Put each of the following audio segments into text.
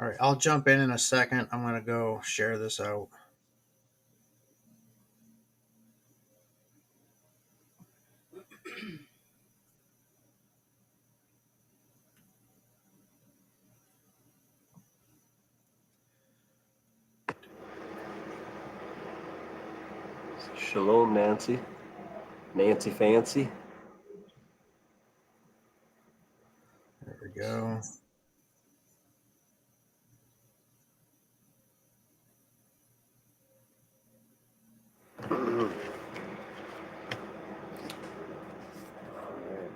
All right, I'll jump in a second. I'm going to go share this out. Shalom, Nancy. Nancy Fancy. There we go.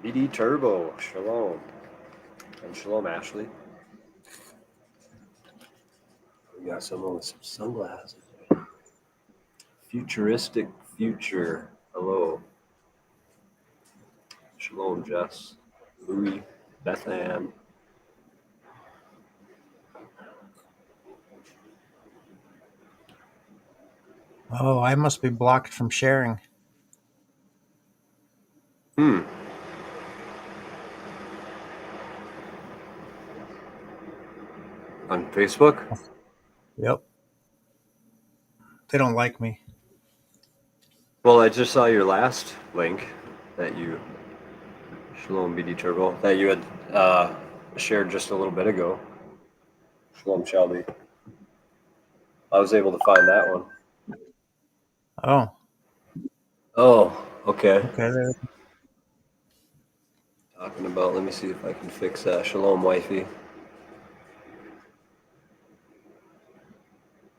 BD Turbo. Shalom. And shalom, Ashley. We got someone with some sunglasses. Futuristic future. Hello. Shalom, Jess. Louis. Beth Ann. Oh, I must be blocked from sharing. On Facebook? Yep. They don't like me. Well, I just saw your last link that you, Shalom BD Turbo, that you had shared just a little bit ago. Shalom Shelby. I was able to find that one. Oh. Oh, okay. Okay. Talking about, let me see if I can fix that. Shalom, wifey.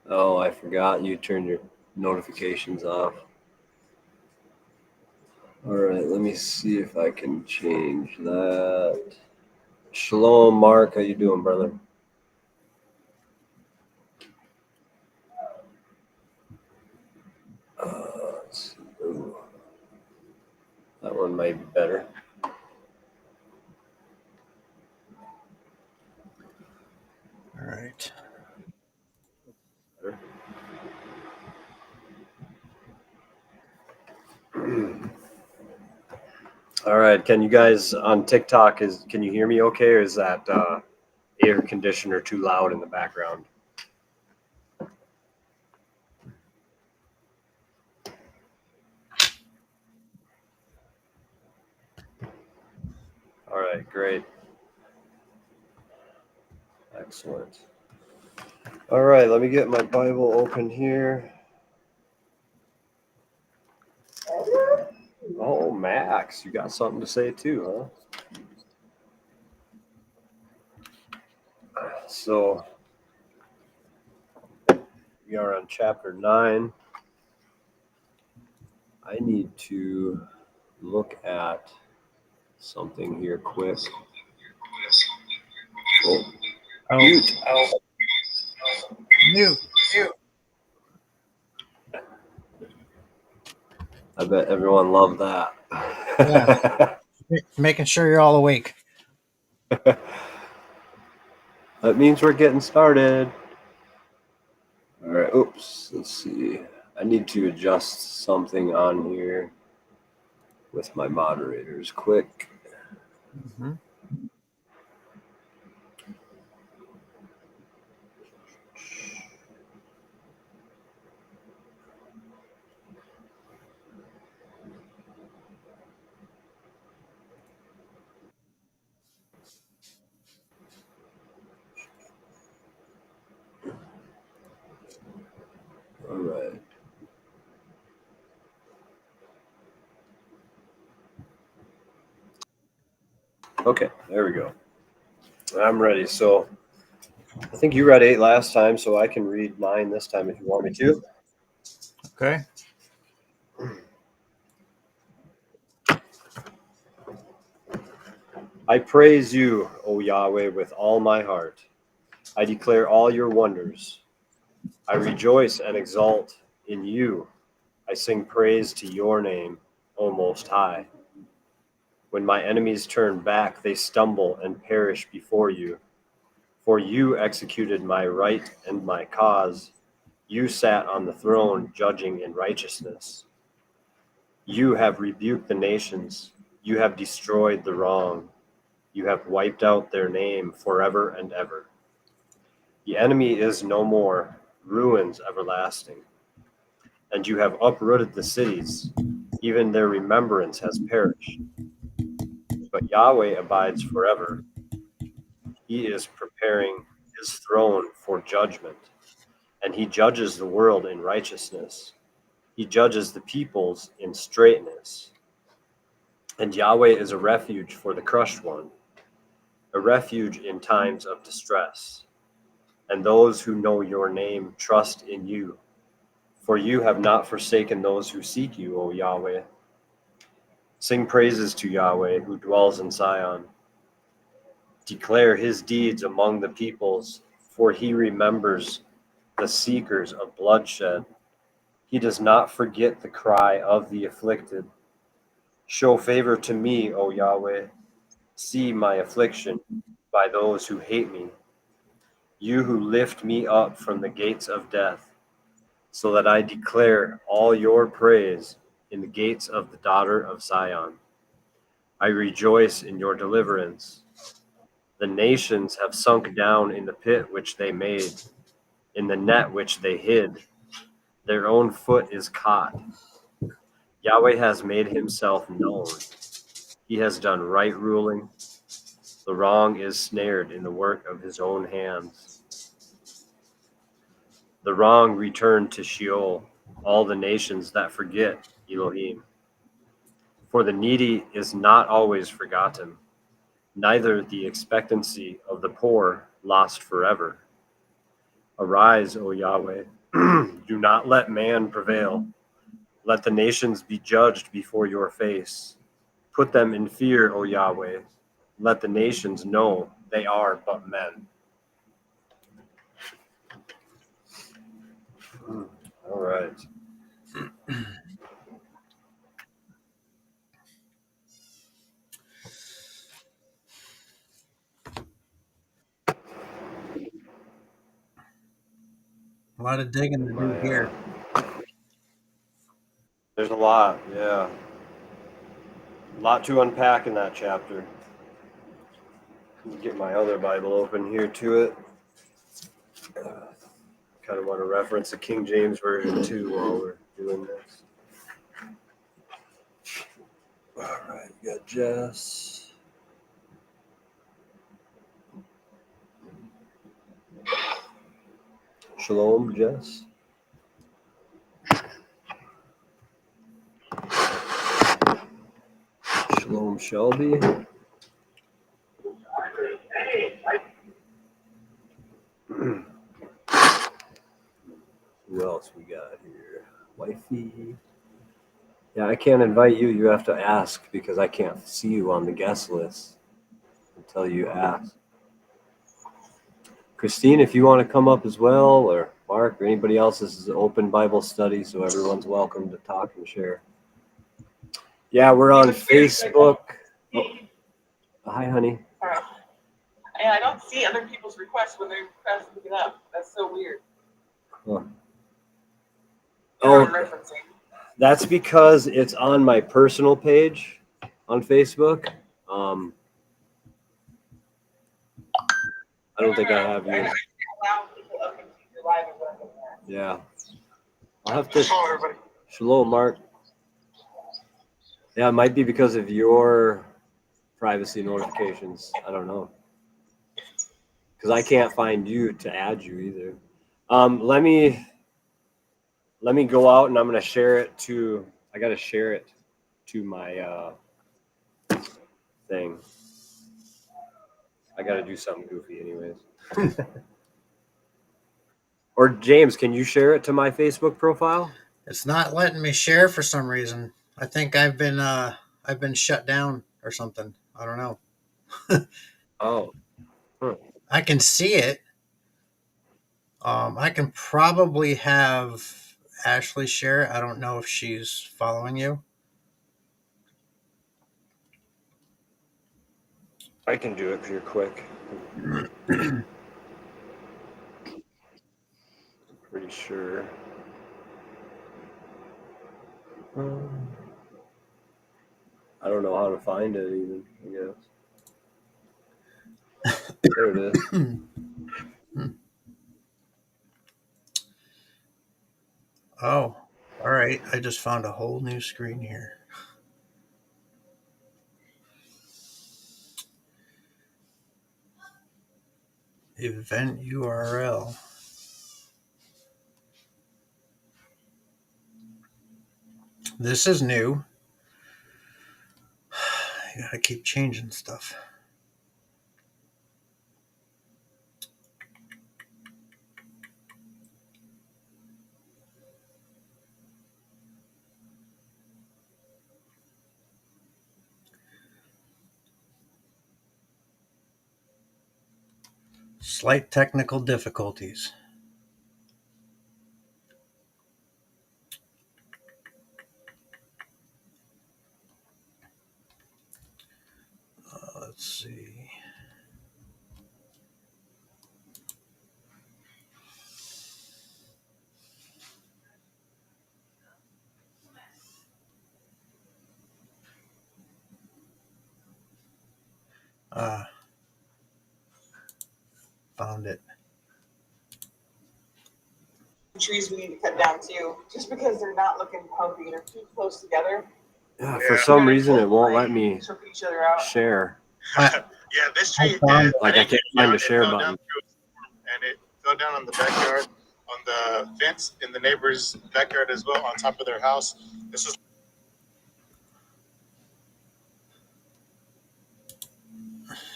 Oh, I forgot you turned your notifications off. All right, let me see if I can change that. Shalom, Mark. How you doing, brother? Let's see. Ooh. That one might be better. All right. All right, can you guys on TikTok, can you hear me okay, or is that air conditioner too loud in the background? All right, great. Excellent. All right, let me get my Bible open here. Oh, Max, you got something to say too, huh? So we are on chapter 9. I need to look at something here quick. Oh, mute. Mute. I bet everyone loved that. Yeah. Making sure you're all awake. That means we're getting started. All right. Oops. Let's see. I need to adjust something on here with my moderators quick. Mm-hmm. All right. Okay. There we go. I'm ready. So I think you read 8 last time, so I can read 9 this time if you want me to. Okay. I praise you, O Yahweh, with all my heart. I declare all your wonders. I rejoice and exult in you. I sing praise to your name, O Most High. When my enemies turn back, they stumble and perish before you. For you executed my right and my cause. You sat on the throne, judging in righteousness. You have rebuked the nations. You have destroyed the wrong. You have wiped out their name forever and ever. The enemy is no more, ruins everlasting. And you have uprooted the cities, even their remembrance has perished. But Yahweh abides forever. He is preparing his throne for judgment, and he judges the world in righteousness. He judges the peoples in straightness. And Yahweh is a refuge for the crushed one, a refuge in times of distress. And those who know your name trust in you. For you have not forsaken those who seek you, O Yahweh. Sing praises to Yahweh, who dwells in Zion. Declare his deeds among the peoples, for he remembers the seekers of bloodshed. He does not forget the cry of the afflicted. Show favor to me, O Yahweh. See my affliction by those who hate me. You who lift me up from the gates of death, so that I declare all your praise in the gates of the daughter of Zion. I rejoice in your deliverance. The nations have sunk down in the pit which they made, in the net which they hid. Their own foot is caught. Yahweh has made himself known. He has done right ruling. The wrong is snared in the work of his own hands. The wrong returned to Sheol, all the nations that forget Elohim. For the needy is not always forgotten, neither the expectancy of the poor lost forever. Arise, O Yahweh, do not let man prevail. Let the nations be judged before your face. Put them in fear, O Yahweh. Let the nations know they are but men. All right. A lot of digging to do here. There's a lot, yeah. A lot to unpack in that chapter. Let me get my other Bible open here to it. Kind of want to reference the King James Version too while we're doing this. All right, we got Jess. Shalom, Jess. Shalom, Shelby. Who else we got here? Wifey. Yeah, I can't invite you. You have to ask because I can't see you on the guest list until you ask. Christine, if you want to come up as well, or Mark, or anybody else, this is an open Bible study, so everyone's welcome to talk and share. Yeah, we're on Facebook. Oh. Hi, honey. And I don't see other people's requests when they request to pick it up. That's so weird. Huh. Oh, referencing. That's because it's on my personal page on Facebook. I don't think I have you. Allow people up into your live and whatever. Yeah. I'll have to. Shalom, Mark. Yeah, it might be because of your privacy notifications. I don't know. Because I can't find you to add you either. Let me go out and I'm gonna share it to. I gotta share it to my thing. I gotta do something goofy, anyways. Or James, can you share it to my Facebook profile? It's not letting me share for some reason. I think I've been shut down or something. I don't know. Oh. Huh. I can see it. I can probably have Ashley share it. I don't know if she's following you. I can do it if you're quick. Pretty sure. I don't know how to find it even, I guess. There it is. Oh, all right. I just found a whole new screen here. Event URL. This is new. I gotta keep changing stuff. Slight technical difficulties. Let's see. Found it. Trees we need to cut down too, just because they're not looking healthy. They're too close together. Yeah, for some reason it won't let me Choke each other out. share. I, Yeah, this tree, found it. Like I can't find a share fell down button. through a storm, and it fell down on the backyard, on the fence in the neighbor's backyard as well, on top of their house. This is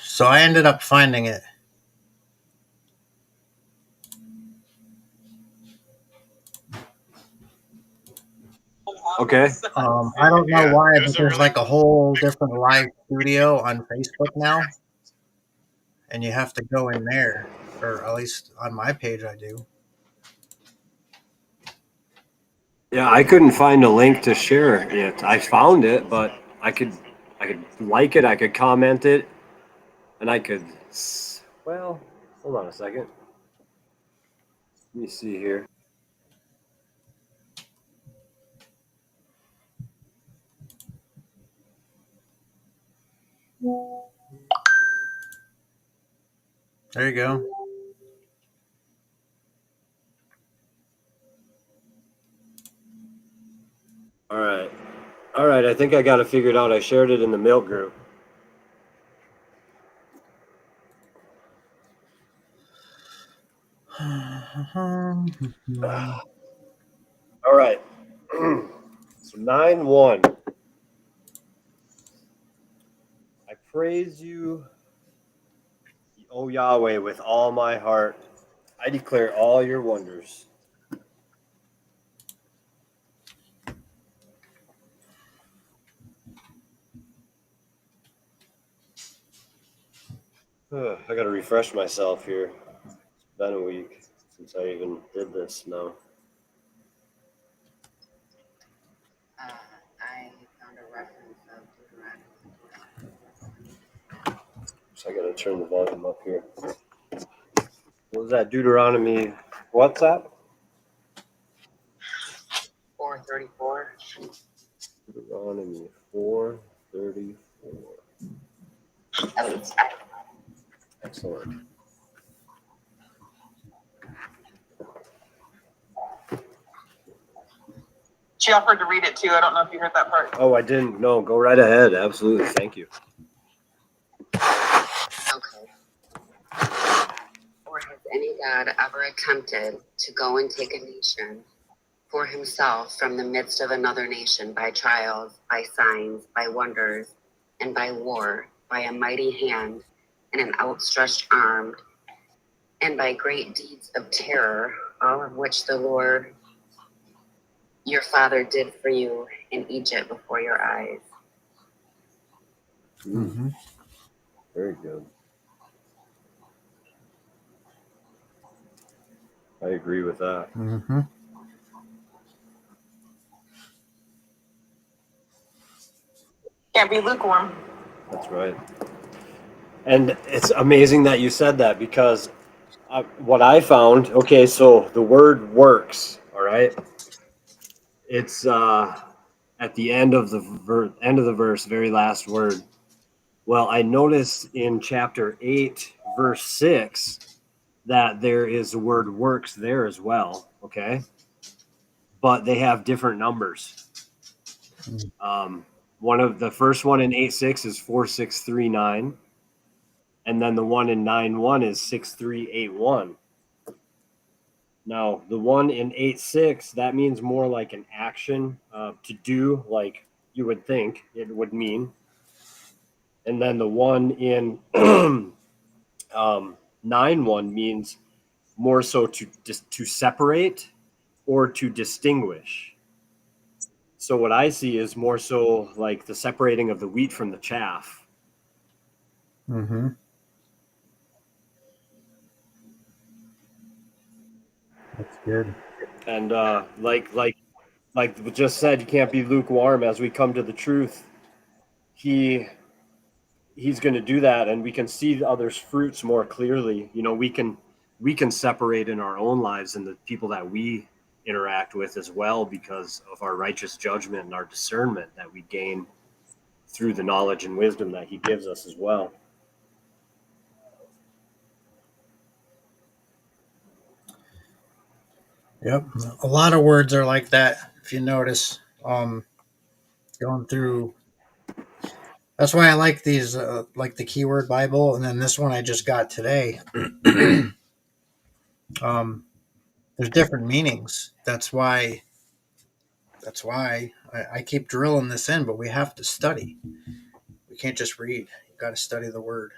So I ended up finding it. Okay. I don't know Yeah, why, it was but a there's really like a whole different live studio on Facebook now, and you have to go in there, or at least on my page, I do. Yeah, I couldn't find a link to share it. I found it, but I could like it, I could comment it, and I could. Well, hold on a second. Let me see here. There you go. All right. I think I got it figured out. I shared it in the milk group. All right. So 9:1. I praise you, O Yahweh, with all my heart. I declare all your wonders. I got to refresh myself here. It's been a week since I even did this now. I found a reference of Deuteronomy. So I got to turn the volume up here. What was that? Deuteronomy. What's that? 4:34. Deuteronomy 4:34. Excellent. She offered to read it too. I don't know if you heard that part. Oh, I didn't. No, go right ahead. Absolutely. Thank you. Okay. Or has any God ever attempted to go and take a nation for himself from the midst of another nation by trials, by signs, by wonders, and by war, by a mighty hand and an outstretched arm, and by great deeds of terror, all of which the Lord your father did for you in Egypt before your eyes? Mm-hmm. Very good. I agree with that. Mm-hmm. Can't be lukewarm. That's right. And it's amazing that you said that because what I found, okay, so the word works, all right? It's at the end of the verse, very last word. Well, I noticed in chapter 8, verse 6, that there is the word works there as well, okay? but they have different numbers. One of the first one in 8-6 is 4639, and then the one in 9-1 is 6381. Now, the one in 8-6, that means more like an action to do, like you would think it would mean. And then the one in 9-1 means more so to separate or to distinguish. So what I see is more so like the separating of the wheat from the chaff. Mm-hmm. That's good. And like we just said, you can't be lukewarm as we come to the truth. He's going to do that, and we can see the others' fruits more clearly. You know, we can separate in our own lives and the people that we interact with as well, because of our righteous judgment and our discernment that we gain through the knowledge and wisdom that he gives us as well. Yep. A lot of words are like that, if you notice. Going through. That's why I like these, like the Keyword Bible, and then this one I just got today. There's different meanings. That's why I keep drilling this in, but we have to study. We can't just read. You got to study the word.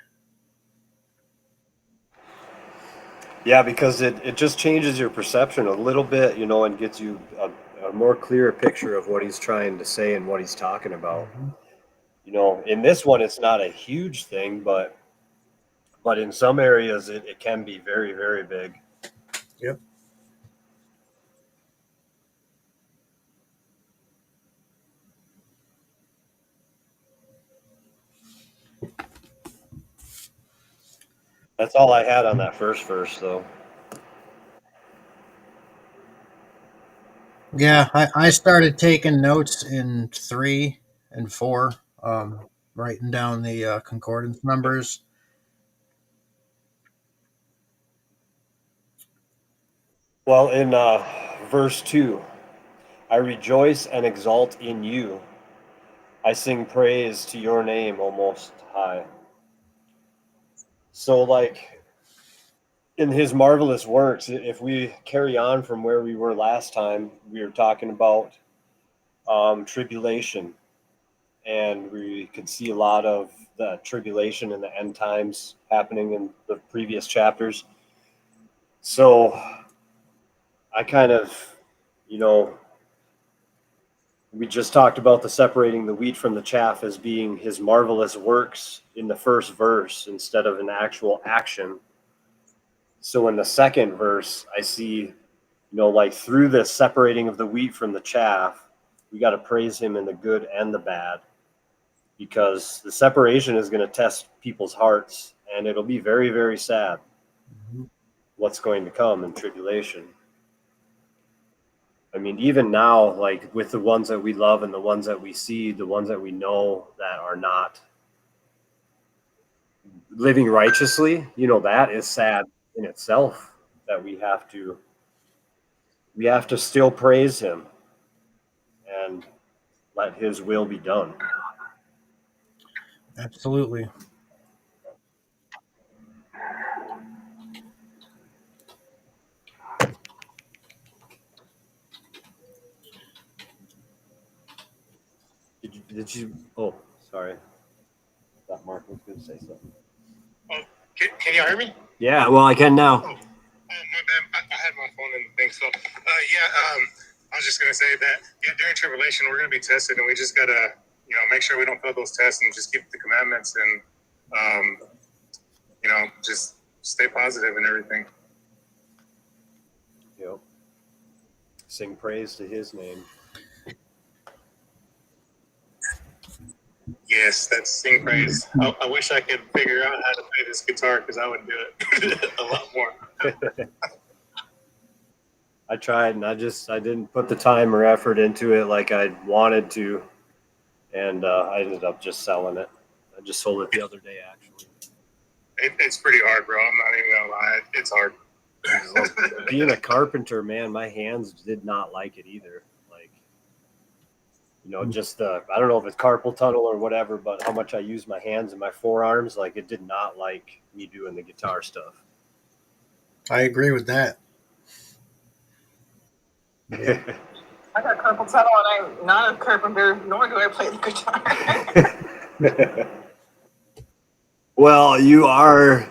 Yeah, because it just changes your perception a little bit, you know, and gets you a more clear picture of what he's trying to say and what he's talking about. Mm-hmm. You know, in this one, it's not a huge thing, but in some areas, it can be very, very big. Yep. That's all I had on that first verse, though. Yeah, I started taking notes in 3 and 4, writing down the concordance numbers. Well, in verse 2, I rejoice and exalt in you. I sing praise to your name, O Most High. So, like, in his marvelous works, if we carry on from where we were last time, we were talking about tribulation, and we could see a lot of the tribulation in the end times happening in the previous chapters. So I kind of, you know, we just talked about the separating the wheat from the chaff as being his marvelous works in the first verse instead of an actual action. So in the second verse, I see, you know, like through the separating of the wheat from the chaff, we got to praise him in the good and the bad, because the separation is going to test people's hearts, and it'll be very, very sad what's going to come in tribulation. I mean, even now, like with the ones that we love and the ones that we see, the ones that we know that are not living righteously, you know, that is sad in itself, that we have to still praise him and let his will be done. Absolutely. Did you oh, sorry. I thought Mark was going to say something. Oh, can you hear me? Yeah, well, I can now. Oh, my bad. I had my phone in the thing. So, I was just going to say that during tribulation, we're going to be tested, and we just got to, you know, make sure we don't fail those tests and just keep the commandments and, you know, just stay positive and everything. Yep. Sing praise to his name. Yes, that's sing praise. I wish I could figure out how to play this guitar, because I would do it a lot more. I tried, and I didn't put the time or effort into it like I wanted to, and I ended up just selling it. I just sold it the other day, actually. It's pretty hard, bro. I'm not even gonna lie. It's hard. Well, being a carpenter, man, my hands did not like it either. Like, just I don't know if it's carpal tunnel or whatever, but how much I use my hands and my forearms, like it did not like me doing the guitar stuff. I agree with that. I got carpal tunnel and I'm not a carpenter, nor do I play the guitar. Well, you are.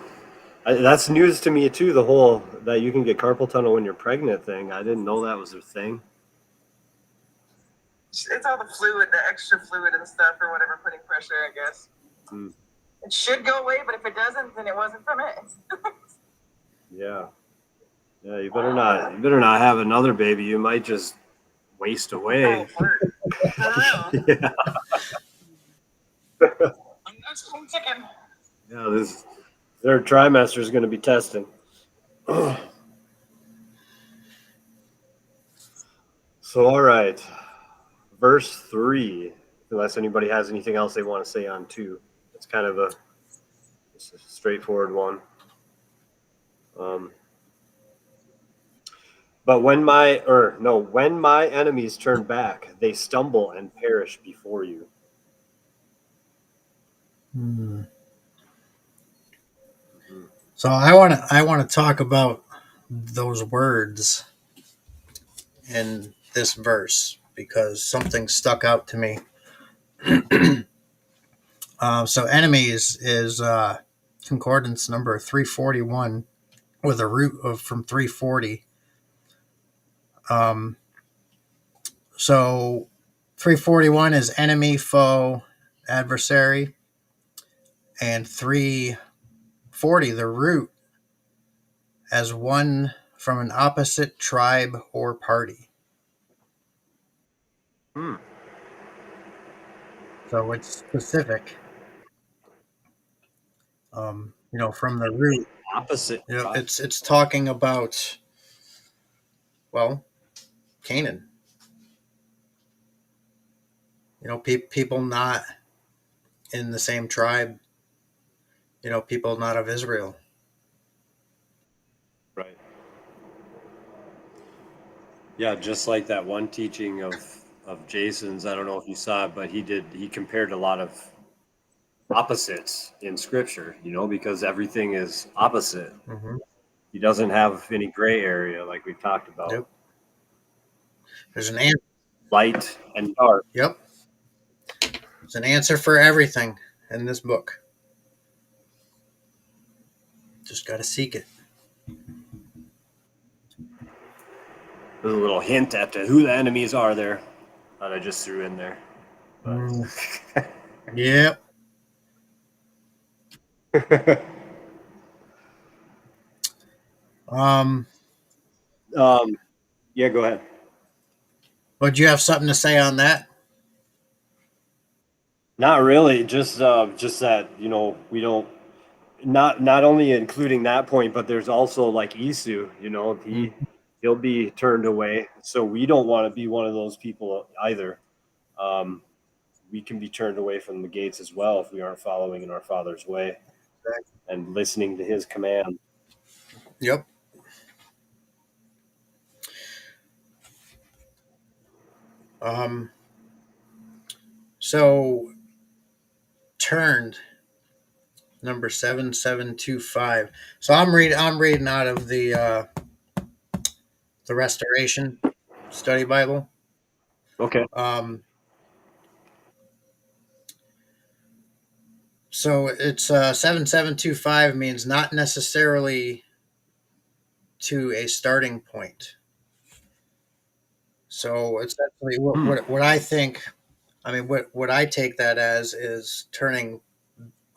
That's news to me too. The whole that you can get carpal tunnel when you're pregnant thing. I didn't know that was a thing. It's all the fluid, the extra fluid and stuff or whatever, putting pressure, I guess. It should go away, but if it doesn't, then it wasn't from it. Yeah. Yeah, you better not have another baby. You might just waste away. Oh, word. For real. Yeah. That's what I'm thinking. Yeah, this third trimester is going to be testing. So, all right. Verse 3, unless anybody has anything else they want to say on 2. It's kind of a straightforward one. But when my enemies turn back, they stumble and perish before you. So I want to talk about those words in this verse because something stuck out to me. So enemies is concordance number 341 with a root of from 340. So 341 is enemy, foe, adversary, and 340 the root as one from an opposite tribe or party. So it's specific. From the root. Opposite. It's talking about, well, Canaan. People not in the same tribe. People not of Israel. Right. Yeah, just like that one teaching of Jason's, I don't know if you saw it, but he compared a lot of opposites in scripture, because everything is opposite. Mm-hmm. He doesn't have any gray area like we've talked about. Yep. There's an answer. Light and dark. Yep. There's an answer for everything in this book. Just got to seek it. There's a little hint at who the enemies are there that I just threw in there. Yep. Yeah, go ahead. But do you have something to say on that? Not really. Just that we don't. Not only including that point, but there's also like Esau. He'll be turned away. So we don't want to be one of those people either. We can be turned away from the gates as well if we aren't following in our Father's way and listening to His command. Yep. So turned number 7725. So I'm reading out of the Restoration Study Bible. Okay. So it's 7725 means not necessarily to a starting point. So it's actually what I think. I mean, what I take that as is turning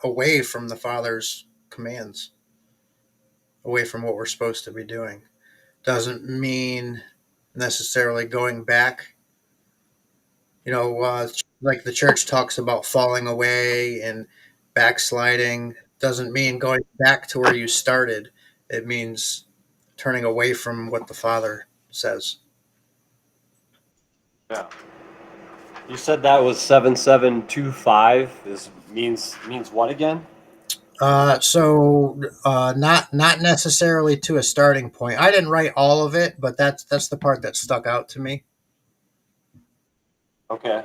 away from the Father's commands, away from what we're supposed to be doing. Doesn't mean necessarily going back. Like the church talks about falling away and backsliding. Doesn't mean going back to where you started. It means turning away from what the Father says. Yeah. You said that was 7725 means what again? Not necessarily to a starting point. I didn't write all of it, but that's the part that stuck out to me. Okay.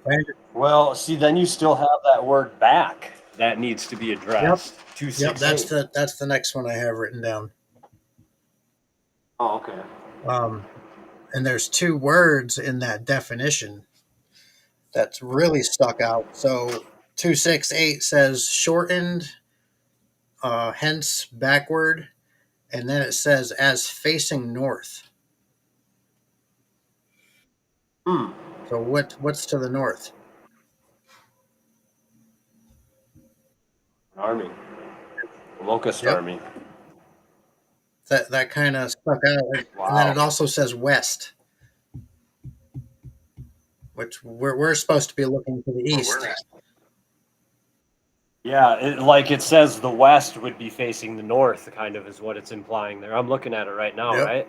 Right? Well, see, then you still have that word back that needs to be addressed. Yep, that's 268. the next one I have written down. Oh, okay. And there's two words in that definition that's really stuck out. So 268 says shortened, hence backward, and then it says as facing north. Hmm. So what's to the north? Army. Locust Yep. army. That kind of stuck out. And then Wow. it also says west, which we're supposed to be looking to the Where east. we're at. Yeah, like it says the west would be facing the north, kind of is what it's implying there. I'm looking at it right now, Yep. right?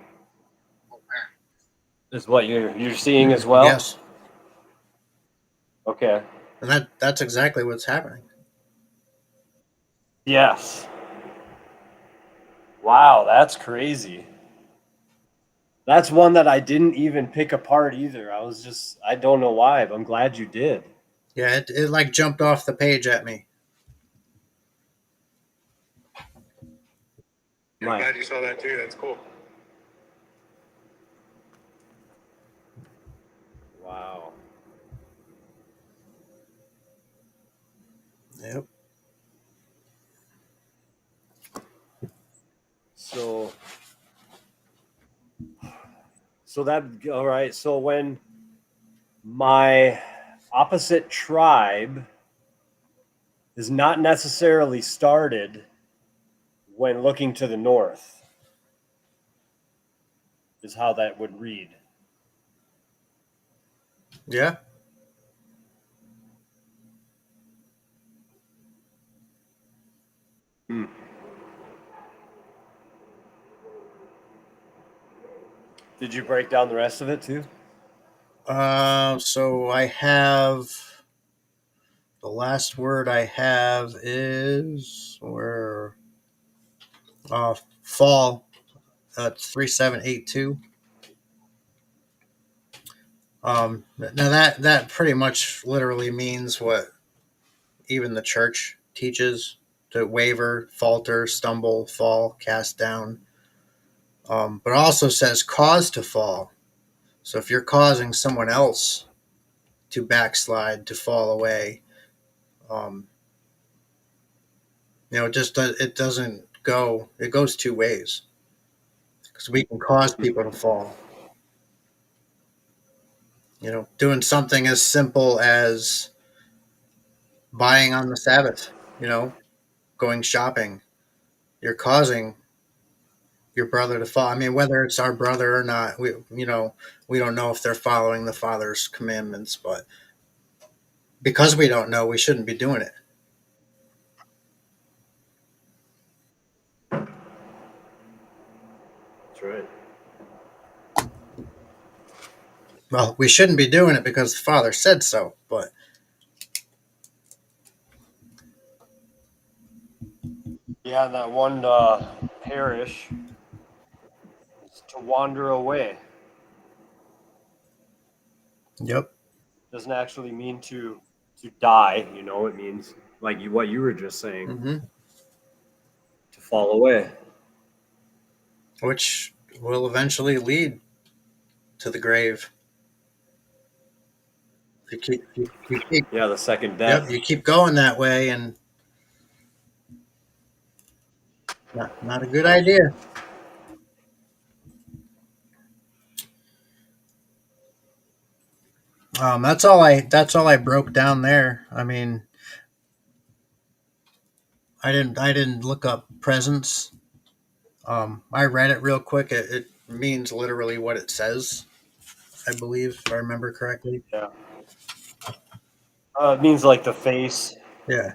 Oh, man. Is what you're seeing as well? Yes. Okay. And that's exactly what's happening. Yes. Wow, that's crazy. That's one that I didn't even pick apart either. I don't know why, but I'm glad you did. Yeah, it like jumped off the page at me. I'm Right. glad you saw that too. That's cool. Wow. Yep. So that all right. So when my opposite tribe is not necessarily started when looking to the north, is how that would read. Yeah. Hmm. Did you break down the rest of it too? So I have the last word I have is where fall. That's 3782. Now that pretty much literally means what even the church teaches: to waver, falter, stumble, fall, cast down. But it also says cause to fall. So if you're causing someone else to backslide, to fall away, um, it doesn't go. It goes two ways because we can cause people to fall. Doing something as simple as buying on the Sabbath. Going shopping. You're causing your brother to fall. I mean, whether it's our brother or not, we don't know if they're following the Father's commandments, but because we don't know, we shouldn't be doing it. That's right. Well, we shouldn't be doing it because the Father said so, but Yeah, that one parish is to wander away. yep. Doesn't actually mean to die. It means like what you were just saying, Hmm. to fall away. Which will eventually lead to the grave. You keep Yeah, the second yep, death. you keep going that way, and not a good idea. That's all I broke down there. I mean, I didn't look up presence. I read it real quick. It means literally what it says, I believe, if I remember correctly. Yeah. It means like the face. Yeah.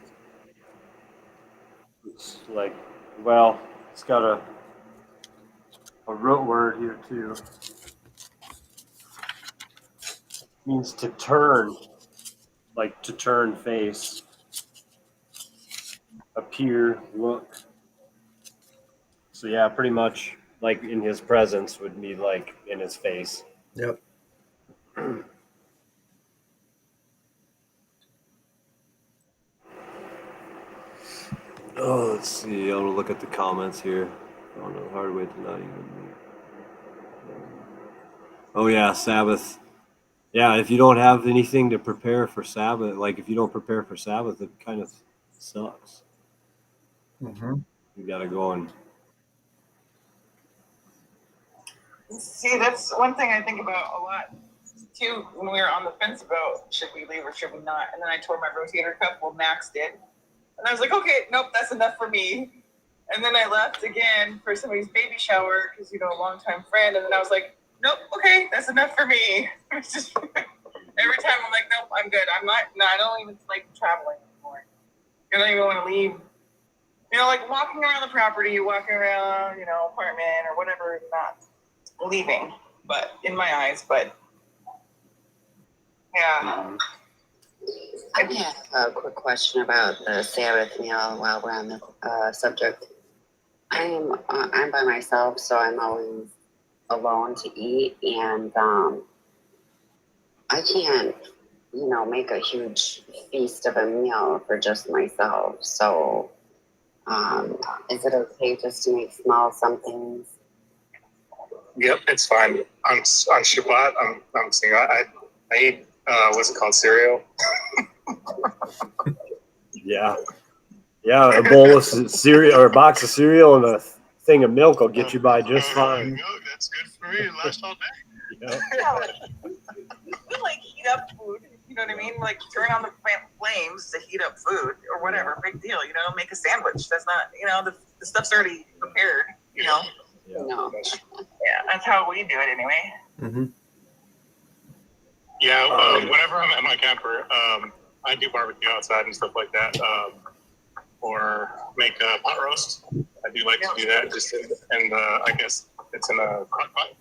It's like, well, it's got a root word here too. It means to turn. like to turn, face, appear, look. So yeah, pretty much like in his presence would be like in his face. Yep. Oh, let's see. I'll look at the comments here. Oh no, hard way to not even. Oh yeah, Sabbath. Yeah, if you don't have anything to prepare for Sabbath, like if you don't prepare for Sabbath, it kind of sucks. Mm-hmm. You got to go and. See, that's one thing I think about a lot too when we were on the fence about should we leave or should we not. And then I tore my rotator cuff. Well, Max did, and I was like, okay, nope, that's enough for me. And then I left again for somebody's baby shower because a longtime friend. And then I was like, nope, okay, that's enough for me. It's just every time I'm like, nope, I'm good. I'm not. No, I don't even like traveling anymore. I don't even want to leave. Like walking around the property, walking around, apartment or whatever, not leaving, but in my eyes, but yeah. I have a quick question about the Sabbath meal while we're on the subject. I'm by myself, so I'm always alone to eat, and I can't, make a huge feast of a meal for just myself. So, is it okay just to make small somethings? Yep, it's fine. On Shabbat, I'm single. I eat what's it called, cereal. Yeah, a bowl of cereal or a box of cereal and a thing of milk will get you by just fine. Milk, that's good for me. It lasts all day. Yeah. We like heat up food. You know what I mean? Like turn on the flames to heat up food or whatever. Big deal. Make a sandwich. That's not. The stuff's already prepared. Yeah. No. Yeah, that's how we do it anyway. Mm-hmm. Yeah, whenever I'm at my camper, I do barbecue outside and stuff like that, or make a pot roast. I do like to do that, just and I guess it's in a crock pot.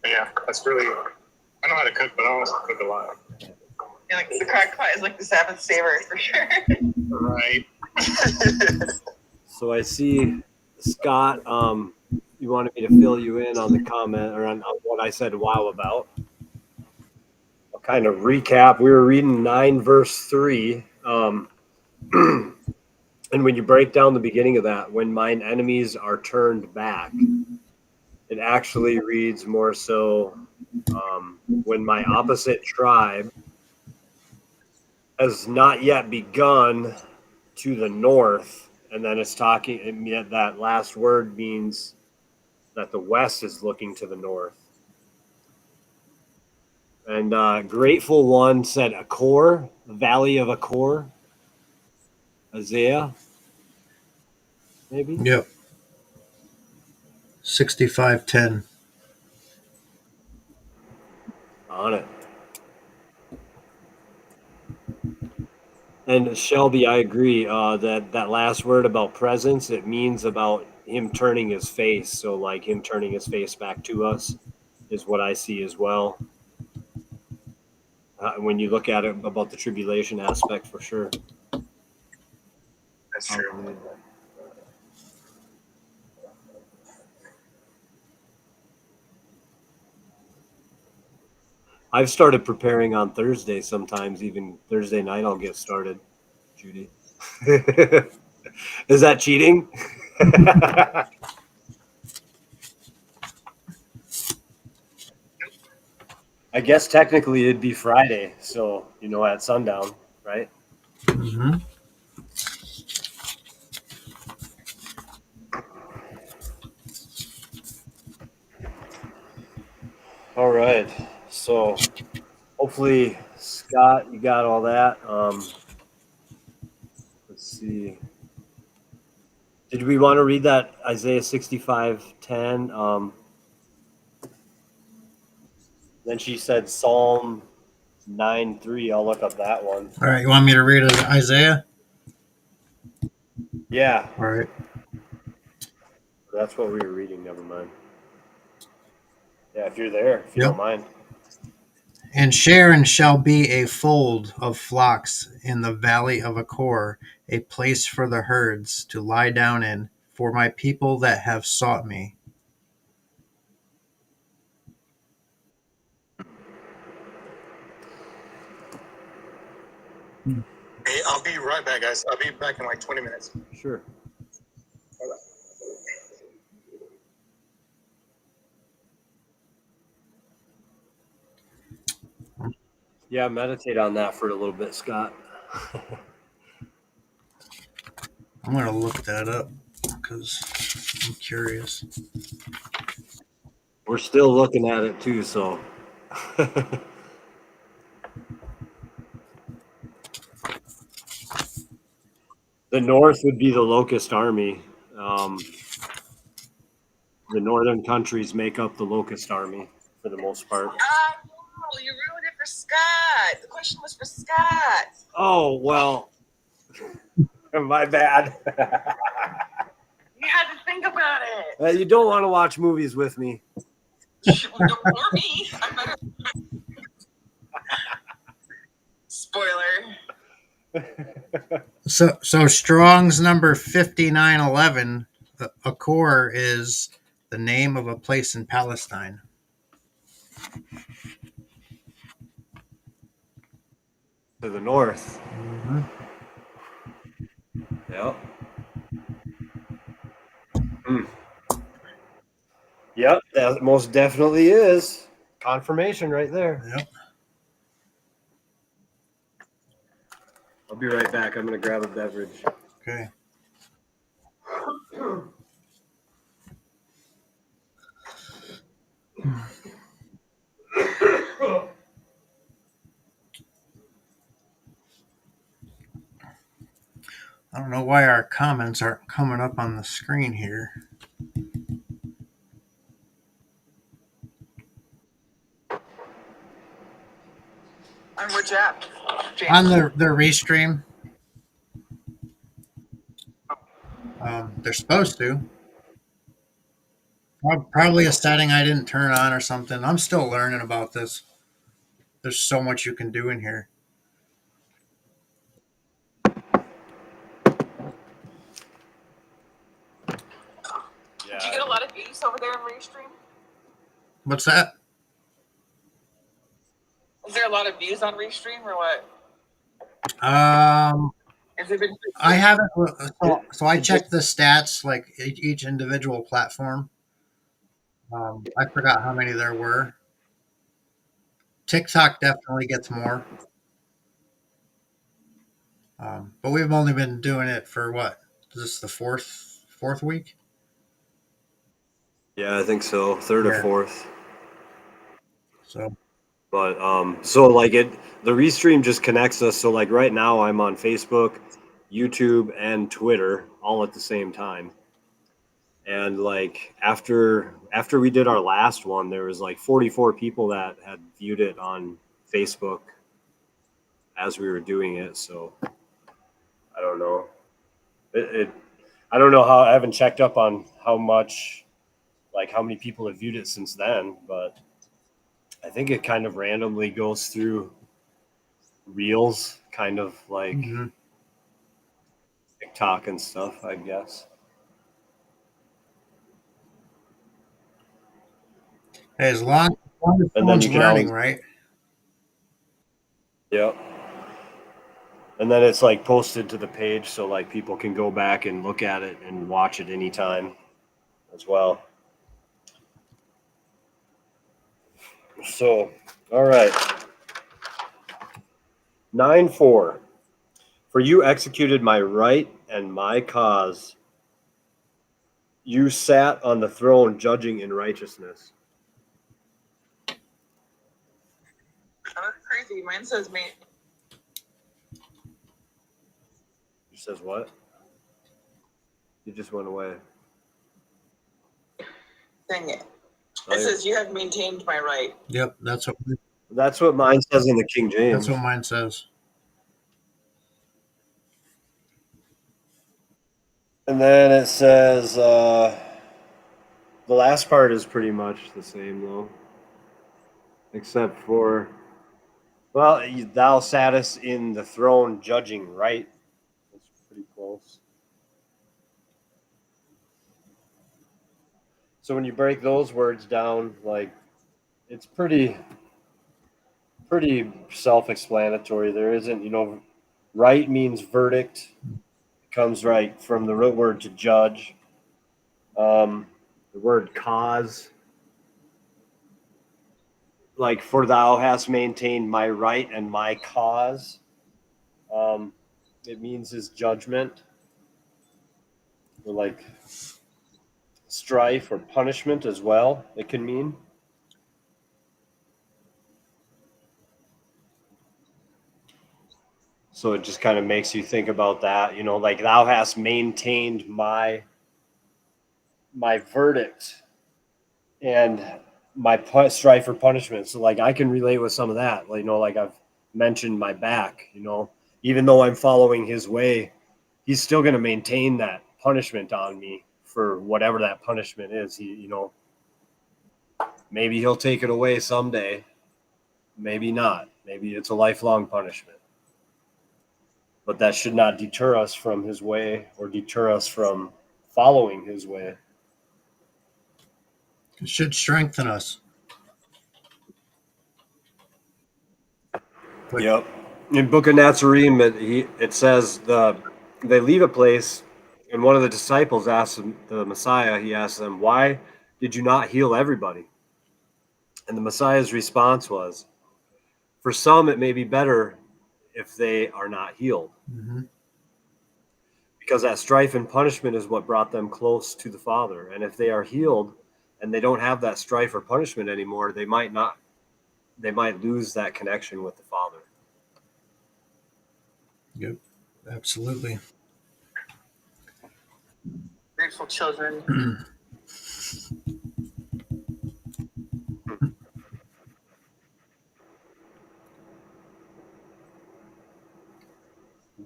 But yeah, that's really. I know how to cook, but I don't also cook a lot. Yeah, like the crock pot is like the Sabbath saver for sure. Right. So I see, Scott, you wanted me to fill you in on the comment or on what I said a while about. I'll kind of recap. We were reading 9 verse 3. And when you break down the beginning of that, when mine enemies are turned back, it actually reads more so when my opposite tribe has not yet begun to the north. And then it's talking, that last word means that the west is looking to the north. And Grateful One said Achor, the Valley of Achor. Isaiah, maybe? Yep. 65:10. On it. And Shelby, I agree that last word about presence, it means about him turning his face. So like him turning his face back to us is what I see as well. When you look at it about the tribulation aspect, for sure. That's true. I've started preparing on Thursday sometimes, even Thursday night I'll get started, Judy. Is that cheating? I guess technically it'd be Friday, so, at sundown, right? Mm-hmm. All right. So hopefully, Scott, you got all that. Let's see. Did we want to read that Isaiah 65:10? Then she said Psalm 9:3. I'll look up that one. All right, you want me to read it, Isaiah? Yeah, All right. that's what we were reading. Never mind. Yeah, if you're there, if you Yep. don't mind. And Sharon shall be a fold of flocks in the valley of Achor, a place for the herds to lie down in, for my people that have sought me. Hey, I'll be right back, guys. I'll be back in like 20 minutes. Sure. Yeah, meditate on that for a little bit, Scott. I'm going to look that up because I'm curious. We're still looking at it too, so. The north would be the locust army. The northern countries make up the locust army for the most part. Ah, no, you ruined it for Scott. The question was for Scott. Oh, well, my bad. You had to think about it. You don't want to watch movies with me. Or me. I'm better. Spoiler. So Strong's number 5911, Achor is the name of a place in Palestine. To the north. Mm-hmm. Yep. Yep, that most definitely is. Confirmation right there. Yep. I'll be right back. I'm going to grab a beverage. Okay. I don't know why our comments aren't coming up on the screen here. On which app? James? On the restream. They're supposed to. Probably a setting I didn't turn on or something. I'm still learning about this. There's so much you can do in here. Yeah. Do you get a lot of views over there in Restream? What's that? Is there a lot of views on Restream or what? Has it been? I haven't. So I checked the stats, like each individual platform. I forgot how many there were. TikTok definitely gets more. But we've only been doing it for what? Is this the fourth week? Yeah, I think so. Third or Yeah. fourth. So But so like the restream just connects us. So like right now I'm on Facebook, YouTube, and Twitter all at the same time. And like after we did our last one, there was like 44 people that had viewed it on Facebook as we were doing it. So I don't know. I don't know how. I haven't checked up on how much, like how many people have viewed it since then, but I think it kind of randomly goes through reels, kind of like TikTok and stuff, I guess. hey, as long as And then someone's you can learning, always, right? yep. And then it's like posted to the page, so like people can go back and look at it and watch it anytime as well. So, all right. 9:4. For you executed my right and my cause. You sat on the throne judging in righteousness. Oh, that's crazy. Mine says me. It says what? You just went away. Dang it. Oh, It yeah. says you have maintained my right. Yep, that's That's what mine says in the King James. what mine says. And then it says the last part is pretty much the same though, except for Well, thou sattest in the throne judging, right? That's pretty close. So when you break those words down, like it's pretty self-explanatory. There isn't, right means verdict. It comes right from the root word to judge. The word cause, like for thou hast maintained my right and my cause. Um, it means his judgment, or like strife or punishment as well. It can mean. So it just kind of makes you think about that, like thou hast maintained my verdict and my strife for punishment. So like I can relate with some of that. Like I've mentioned my back. Even though I'm following his way, he's still going to maintain that punishment on me for whatever that punishment is. Maybe he'll take it away someday. Maybe not. Maybe it's a lifelong punishment. But that should not deter us from his way or deter us from following his way. It should strengthen us. But Yep. In Book of Nazarene, it says they leave a place, and one of the disciples asks the Messiah. He asks them, "Why did you not heal everybody?" And the Messiah's response was, "For some, it may be better if they are not healed, mhm. because that strife and punishment is what brought them close to the Father. And if they are healed, and they don't have that strife or punishment anymore, they might lose that connection with the Father." Yep, absolutely. Grateful children.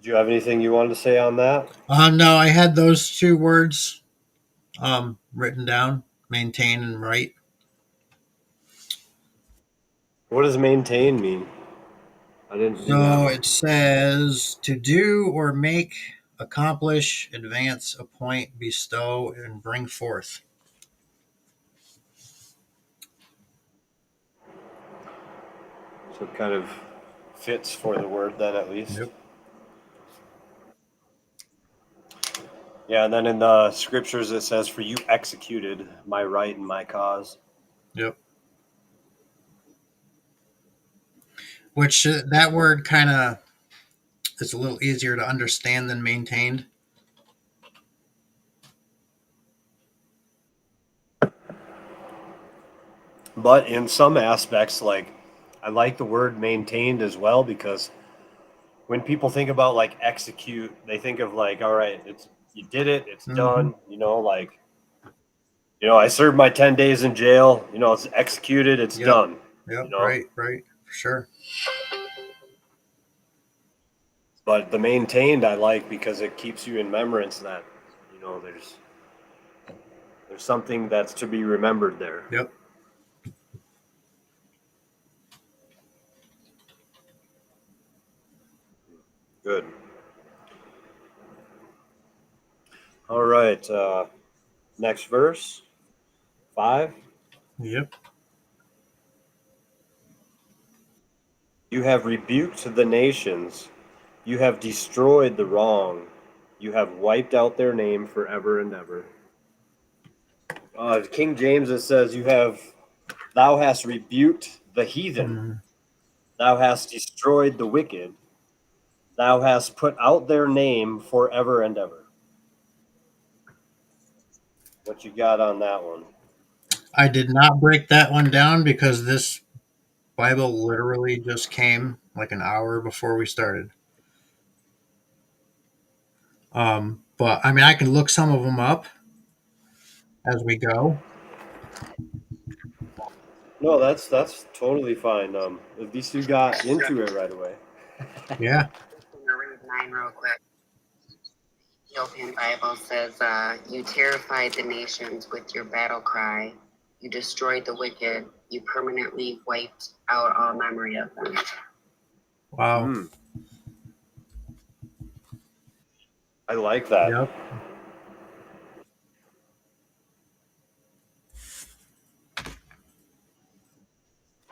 Do you have anything you wanted to say on that? No, I had those two words written down: maintain and right. What does maintain mean? I didn't do that So one. it says to do or make, accomplish, advance, appoint, bestow, and bring forth. So it kind of fits for the word then, at least. Yep. Yeah, and then in the scriptures it says, "For you executed my right and my cause." Yep. Which that word kind of is a little easier to understand than maintained. But in some aspects, like I like the word maintained as well, because when people think about like execute, they think of like, all right, it's you did it, it's Mm-hmm. done, like I served my 10 days in jail, it's executed, it's Yep. done, Yep. Right. For sure. But the maintained I like because it keeps you in remembrance that, there's something that's to be remembered there. Yep. Good. All right. Next verse, 5. Yep. You have rebuked the nations. You have destroyed the wrong. You have wiped out their name forever and ever. King James, it says, thou hast rebuked the heathen. Mm. Thou hast destroyed the wicked. Thou hast put out their name forever and ever. What you got on that one? I did not break that one down because this Bible literally just came like an hour before we started. But I mean, I can look some of them up as we go. No, that's totally fine. At least you got into it right away. Yeah. I'm gonna read 9 real quick. Ethiopian Bible says, "You terrified the nations with your battle cry. You destroyed the wicked. You permanently wiped out all memory of them." Wow. I like that. Yep.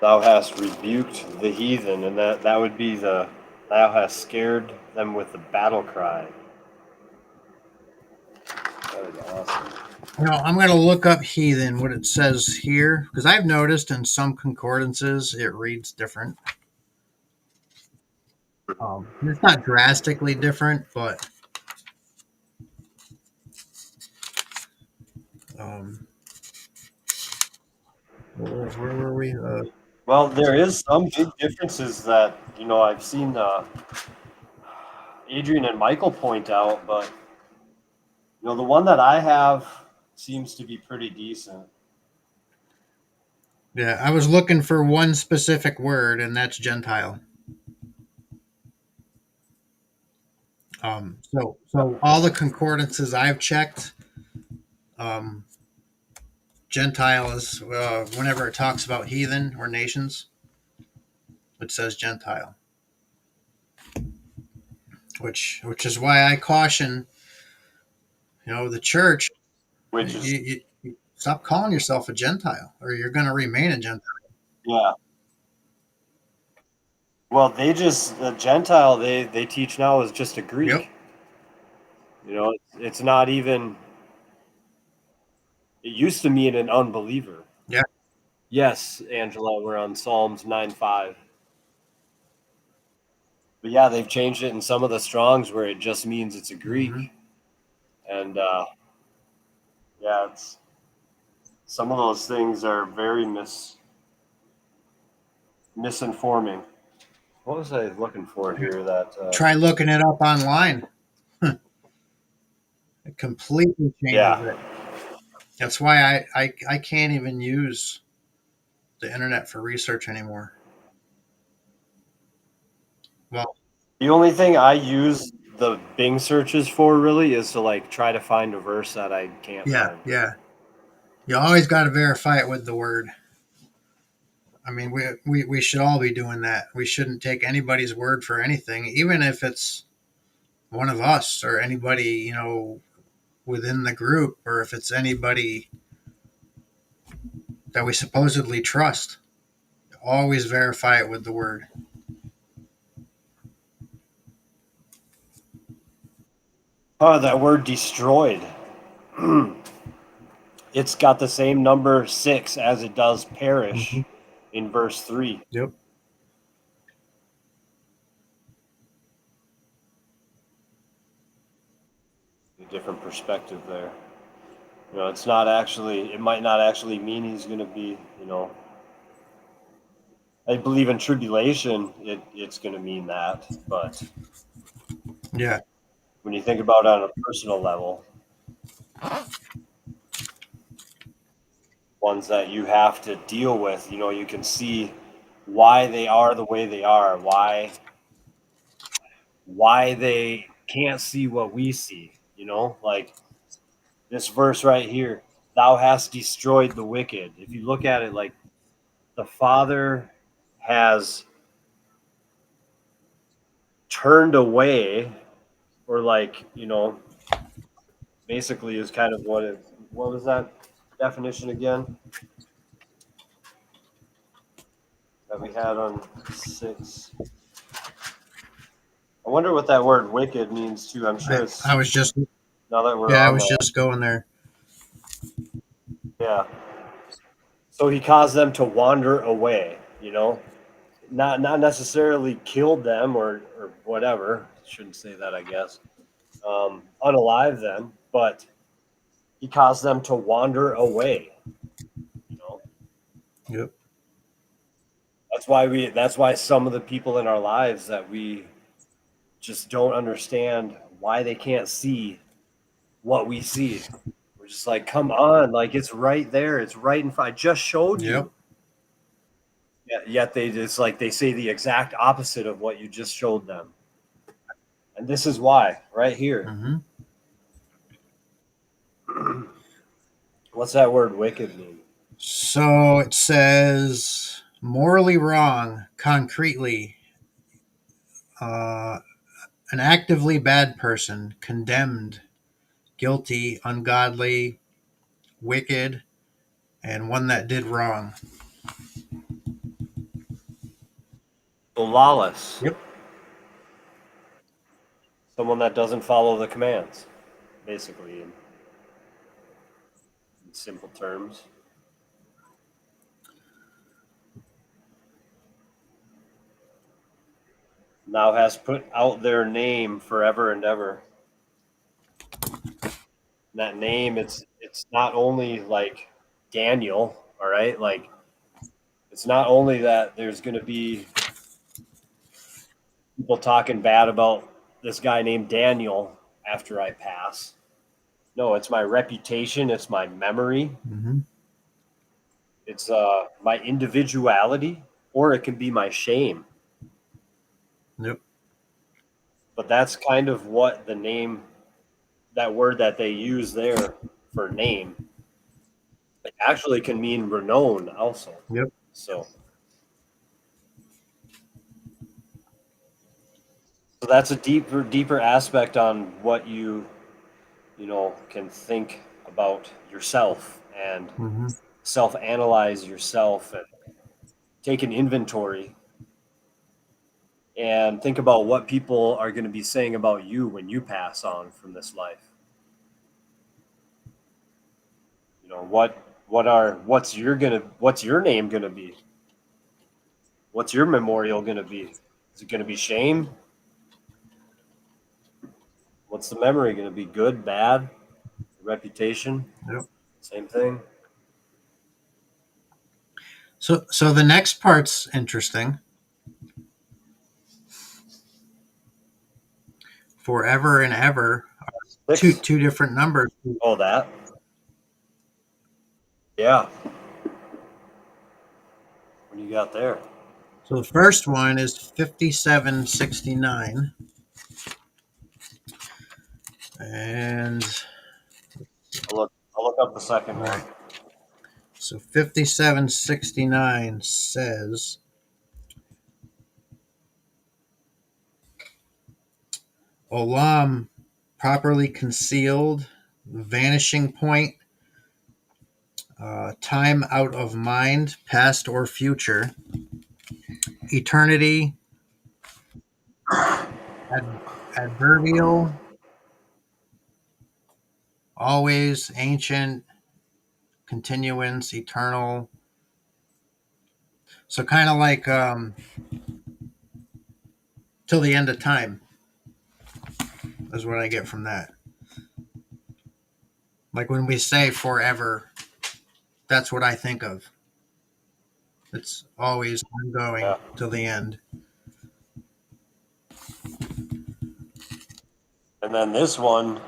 Thou hast rebuked the heathen, and that would be the thou hast scared them with the battle cry. That is awesome. I'm going to look up heathen, what it says here, because I've noticed in some concordances it reads different. It's not drastically different, but where were we? Well, there is some big differences that I've seen Adrian and Michael point out, but the one that I have seems to be pretty decent. Yeah, I was looking for one specific word, and that's Gentile. So all the concordances I've checked, Gentile is whenever it talks about heathen or nations, it says Gentile, which is why I caution, the church. Which is You stop calling yourself a Gentile, or you're going to remain a Gentile. yeah. Well, the Gentile they teach now is just a Greek. Yep. It's not even. It used to mean an unbeliever. Yeah. Yes, Angela, we're on Psalms 9:5. But yeah, they've changed it in some of the Strongs where it just means it's a Greek. And yeah, it's some of those things are very misinforming. What was I looking for here? That Try looking it up online. It completely changes it. That's why I can't even use the internet for research anymore. Well, the only thing I use the Bing searches for really is to try to find a verse that I can't find. Yeah. You always got to verify it with the word. I mean, we should all be doing that. We shouldn't take anybody's word for anything, even if it's one of us or anybody, within the group, or if it's anybody that we supposedly trust. Always verify it with the word. Oh, that word destroyed. It's got the same number 6 as it does perish in verse 3. Yep. A different perspective there. It's not actually, it might not actually mean he's going to be, I believe in tribulation, it's going to mean that. But yeah, when you think about it on a personal level, ones that you have to deal with, you can see why they are the way they are, why they can't see what we see, like this verse right here, thou hast destroyed the wicked. If you look at it, like the Father has turned away, or basically is kind of what was that definition again that we had on 6? I wonder what that word wicked means too. I'm sure it's I was just now that we're I on was that. just going there. Yeah. So he caused them to wander away, not necessarily killed them or whatever. Shouldn't say that, I guess. Unalive them, but he caused them to wander away. Yep. That's why some of the people in our lives that we just don't understand why they can't see what we see. We're just like, come on, like it's right there. It's right in front. I just showed you. Yet they say the exact opposite of what you just showed them. And this is why, right here. What's that word wicked mean? So it says morally wrong, concretely, Uh, an actively bad person, condemned, guilty, ungodly, wicked, and one that did wrong. So lawless. Yep. Someone that doesn't follow the commands, basically, in simple terms. Now has put out their name forever and ever. And that name, it's not only like Daniel, all right? Like, it's not only that there's going to be people talking bad about this guy named Daniel after I pass. No, it's my reputation, it's my memory, Mm-hmm. it's my individuality, or it can be my shame. Yep. But that's kind of what the name, that word that they use there for name, it actually can mean renown also. Yep. So that's a deeper aspect on what you can think about yourself and Mm-hmm. self-analyze yourself and take an inventory and think about what people are going to be saying about you when you pass on from this life. You know, what's your name going to be? What's your memorial going to be? Is it going to be shame? What's the memory going to be? Good, bad, reputation? Yep. Same thing. So the next part's interesting. Forever and ever, Six. two different numbers. Oh, that. Yeah. What do you got there? So the first one is 5769. And I'll look up the second one. right. So 5769 says Olam, properly concealed, vanishing point, time out of mind, past or future, eternity, adverbial, always, ancient, continuance, eternal. So kind of like till the end of time is what I get from that. Like when we say forever, that's what I think of. It's always ongoing Yeah. till the end. And then this one,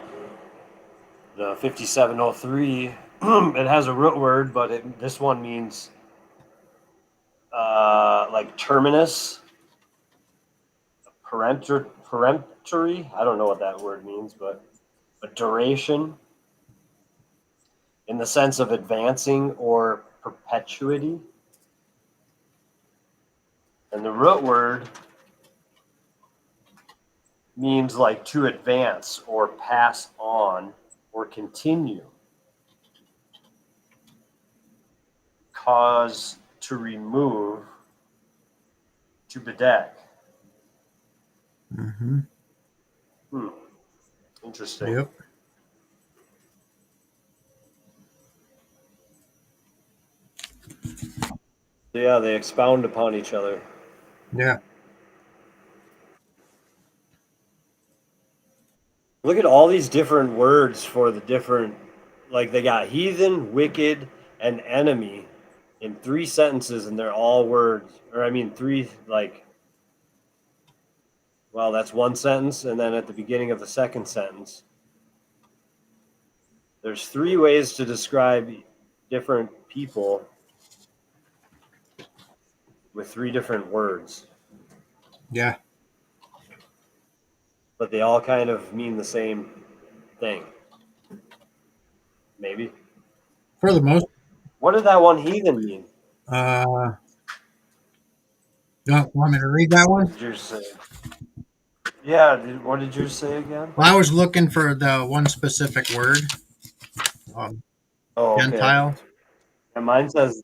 the 5703, it has a root word, but this one means like terminus, peremptory. I don't know what that word means, but a duration in the sense of advancing or perpetuity. And the root word means like to advance or pass on or continue. Cause to remove, to bedeck. Mm-hmm. Interesting. Yep. Yeah, they expound upon each other. Yeah. Look at all these different words for the different, like they got heathen, wicked, and enemy in 3 sentences, and they're all words, or I mean, three, like, well, that's one sentence, and then at the beginning of the second sentence, there's 3 ways to describe different people with 3 different words, Yeah. but they all kind of mean the same thing. Maybe. For the most. What did that one heathen mean? You want me to read that one? Did you say? Yeah, what did you say again? Well, I was looking for the one specific word, um, Oh, okay. Gentile. And mine says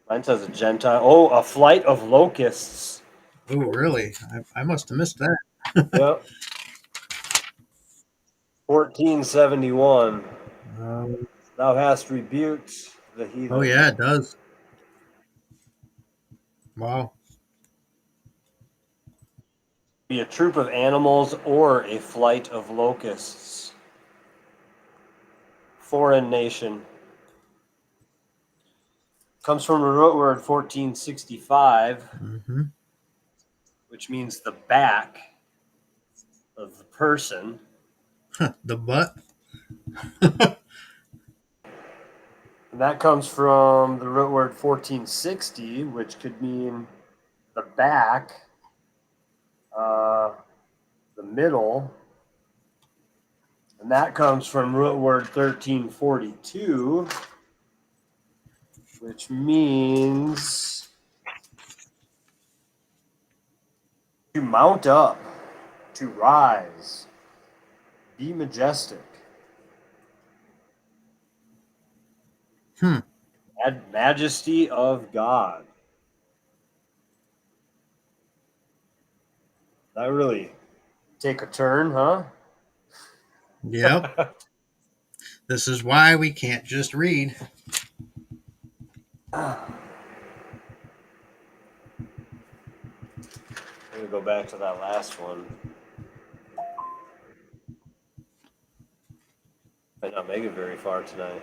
a Gentile. Oh, a flight of locusts. Oh, really? I must have missed that. Yep. 1471. Um, Thou hast rebuked the oh, heathen. yeah, it does. Wow. Be a troop of animals or a flight of locusts. Foreign nation. Comes from the root word 1465, Hmm. which means the back of the person. The butt. And that comes from the root word 1460, which could mean the back, the middle. And that comes from root word 1342, which means to mount up, to rise, be majestic. Hmm. Majesty of God. That really take a turn, huh? Yep. This is why we can't just read. I'm going to go back to that last one. Might not make it very far tonight.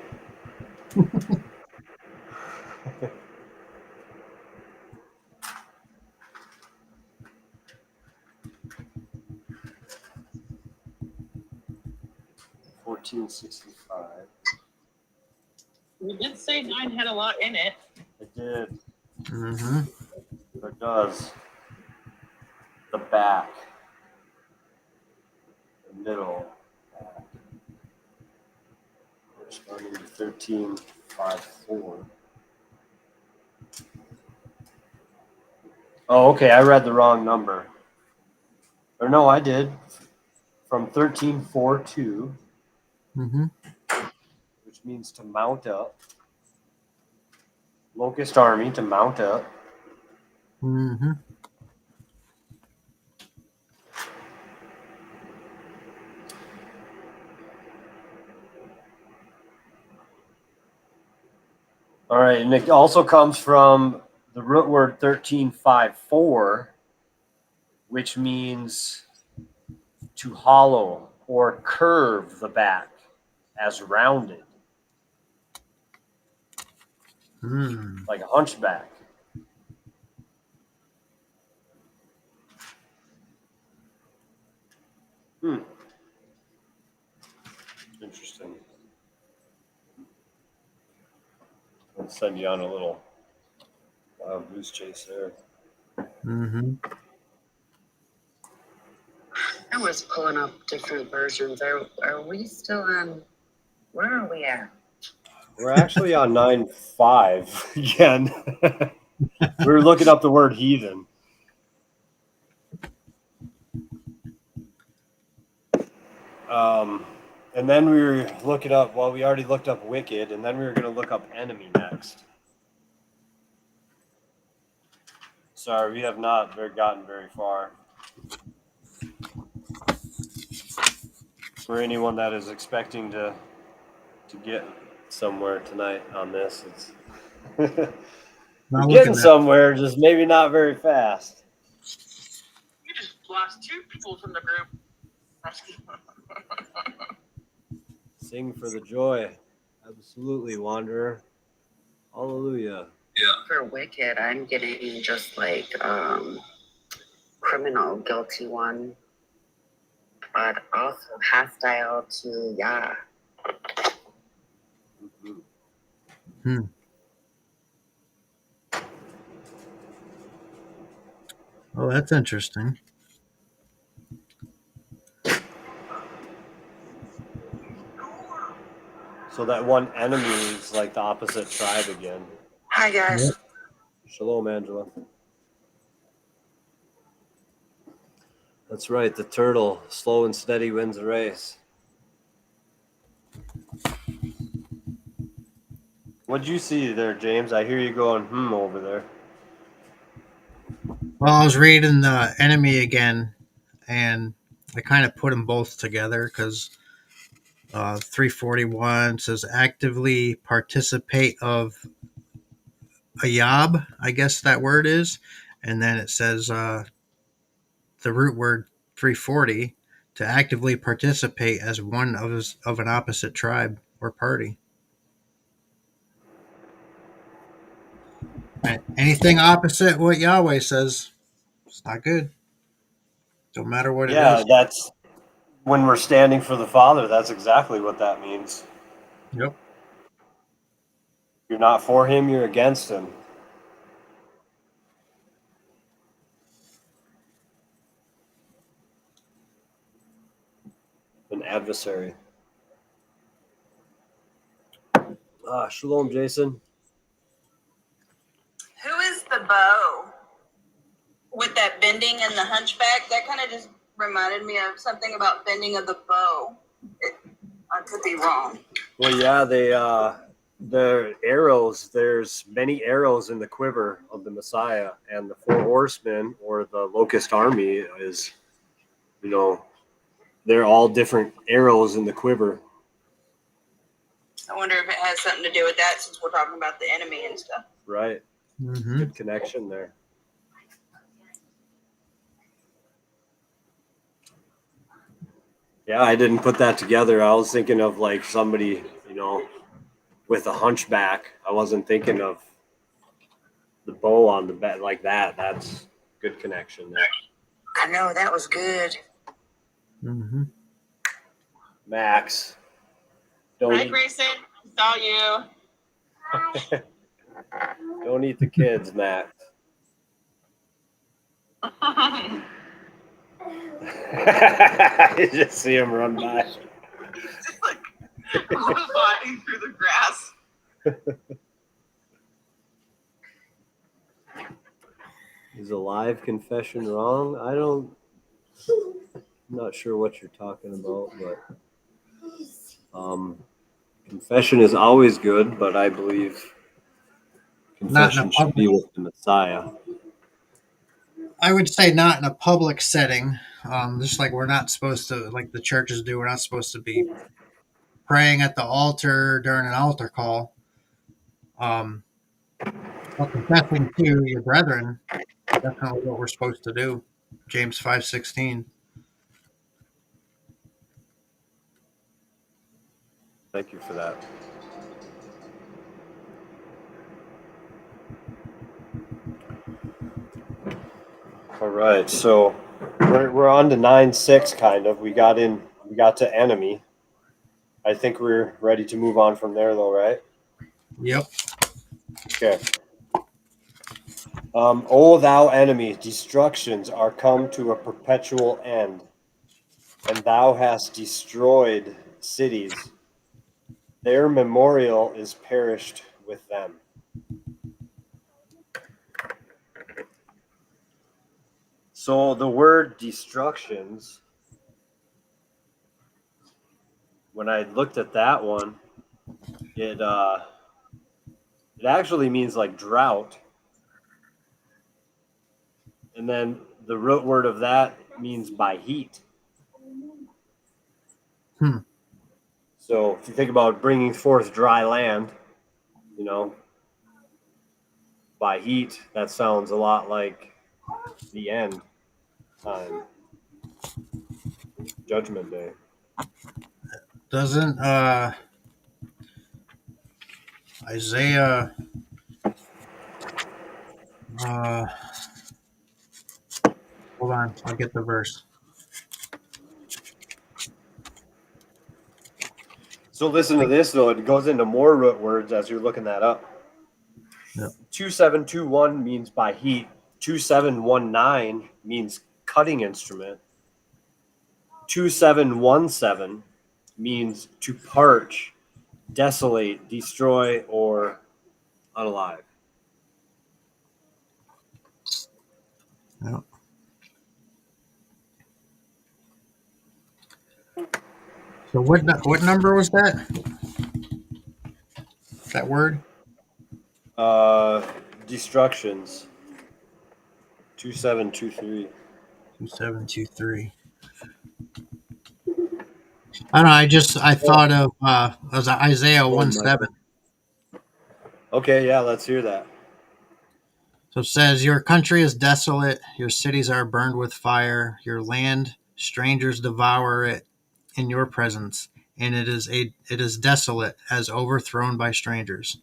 $14.65. We did say 9 had a lot in it. It did. Hmm. It does. The back. The middle. Corresponding to 13.54. Oh, okay. I read the wrong number. Or no, I did. From 13.42, Hmm. which means to mount up. Locust army, to mount up. Hmm. All right, and it also comes from the root word 13.54, which means to hollow or curve the back as rounded, Hmm. like a hunchback. Interesting. I'll send you on a little wild goose chase there. Hmm. I was pulling up different versions. Are we still on? Where are we at? We're actually on 9.5 again. We were looking up the word heathen. And then we were looking up, well, we already looked up wicked, and then we were going to look up enemy next. Sorry, we have not gotten very far. For anyone that is expecting to get somewhere tonight on this, it's Now we're look getting at that. somewhere, just maybe not very fast. You just lost 2 people from the group. Sing for the joy. Absolutely, Wanderer. Hallelujah. For wicked, I'm getting just like criminal, guilty one, but also hostile to Yah. Mhm. Hmm. Oh, that's interesting. So that one enemy is like the opposite tribe again. Hi guys. Yep. Shalom, Angela. That's right. The turtle, slow and steady, wins the race. What'd you see there, James? I hear you going over there. Well, I was reading the enemy again, and I kind of put them both together because 341 says actively participate of a yob, I guess that word is, and then it says the root word 340 to actively participate as one of an opposite tribe or party. And anything opposite what Yahweh says, it's not good. Don't matter what it Yeah, is. that's when we're standing for the Father. That's exactly what that means. Yep. You're not for him, you're against him. An adversary. Shalom, Jason. Who is the bow? With that bending and the hunchback, that kind of just reminded me of something about bending of the bow. I could be wrong. Well, yeah, the arrows, there's many arrows in the quiver of the Messiah, and the 4 horsemen or the locust army is, they're all different arrows in the quiver. I wonder if it has something to do with that since we're talking about the enemy and stuff. Right. Mm-hmm. Good connection there. Yeah, I didn't put that together. I was thinking of like somebody, with a hunchback. I wasn't thinking of the bow on the back like that. That's good connection there. I know, that was good. Mm-hmm. Max. Hi, Grayson. Saw you. Don't eat the kids, Max. You just see him run by. Just like flying through the grass. Is a live confession wrong? I'm not sure what you're talking about, but confession is always good, but I believe confession should be with the Messiah. I would say not in a public setting. Just like we're not supposed to, like the churches do, we're not supposed to be praying at the altar during an altar call. But confessing to your brethren, definitely what we're supposed to do. James 5:16. Thank you for that. All right, so we're on to 9:6 kind of. We got to enemy. I think we're ready to move on from there though, right? Yep. Okay. O thou enemy, destructions are come to a perpetual end, and thou hast destroyed cities. Their memorial is perished with them. So the word destructions, when I looked at that one, it actually means like drought. And then the root word of that means by heat. So if you think about bringing forth dry land, by heat, that sounds a lot like the end time. Judgment Day. Doesn't Isaiah hold on, I'll get the verse. So listen to this though, it goes into more root words as you're looking that up. Yep. 2721 means by heat. 2719 means cutting instrument. 2717 means to parch, desolate, destroy, or unalive. Yep. So what number was that? That word? Destructions. 2723. 2723. I don't know. I thought of was Isaiah Oh, 1:7. Michael. Okay, yeah, let's hear that. So it says, "Your country is desolate. Your cities are burned with fire. Your land, strangers devour it in your presence, and it is desolate as overthrown by strangers."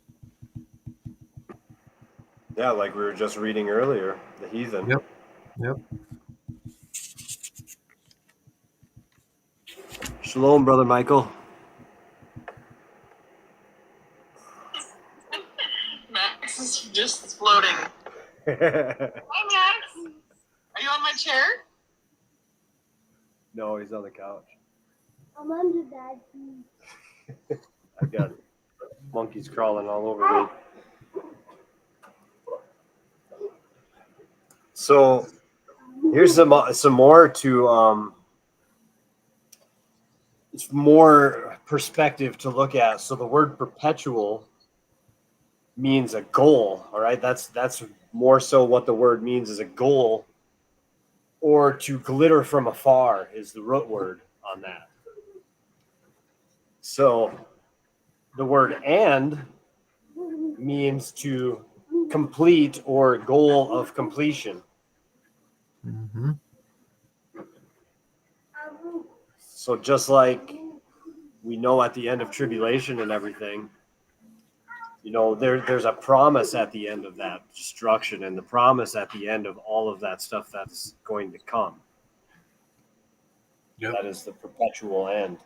Yeah, like we were just reading earlier, the heathen. Yep. Yep. Shalom, brother Michael. Max is just floating. No, Hi, Max. Are you on my chair? he's on the couch. I'm under that. I got monkeys crawling all over me. So here's some more to it's more perspective to look at. So the word perpetual means a goal. All right, that's more so what the word means is a goal, or to glitter from afar is the root word on that. So the word and means to complete or goal of completion. Mm-hmm. So just like we know at the end of tribulation and everything, you know, there's a promise at the end of that destruction and the promise at the end of all of that stuff that's going to come. Yep. That is the perpetual end.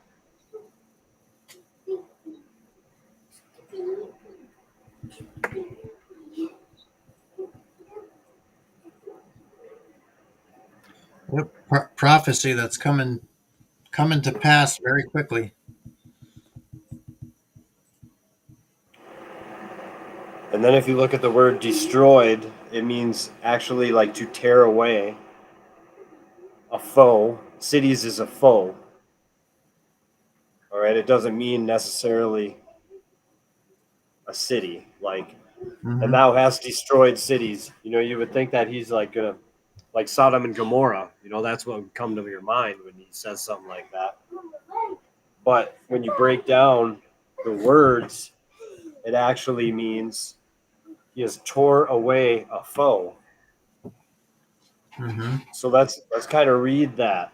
Yep. Prophecy that's coming to pass very quickly. And then if you look at the word destroyed, it means actually like to tear away a foe. Cities is a foe. All right, it doesn't mean necessarily a city like Mm-hmm. and thou hast destroyed cities. You know, you would think that he's like gonna like Sodom and Gomorrah. You know, that's what would come to your mind when he says something like that. But when you break down the words, it actually means he has tore away a foe. Mm-hmm. So let's kind of read that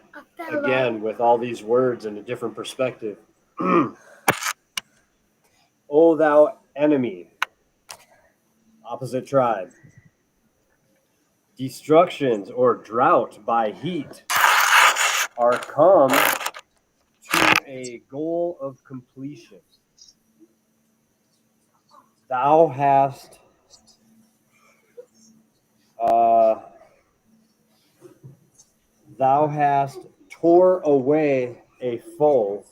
again with all these words in a different perspective. O thou enemy, opposite tribe, destructions or drought by heat are come to a goal of completion. Thou hast thou hast tore away a foe.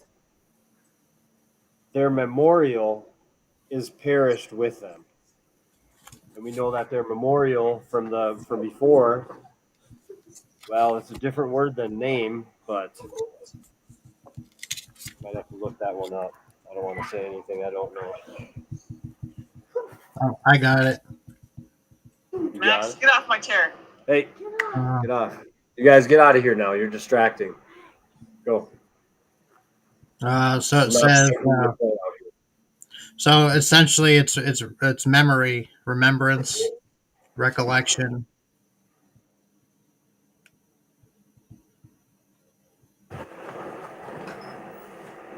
Their memorial is perished with them. And we know that their memorial from before, well, it's a different word than name, but might have to look that one up. I don't want to say anything I don't know. Oh, I got it. You got Max, it? get off my chair. Hey, get off. You guys get out of here now. You're distracting. Go. So it says. So essentially, it's memory, remembrance, recollection.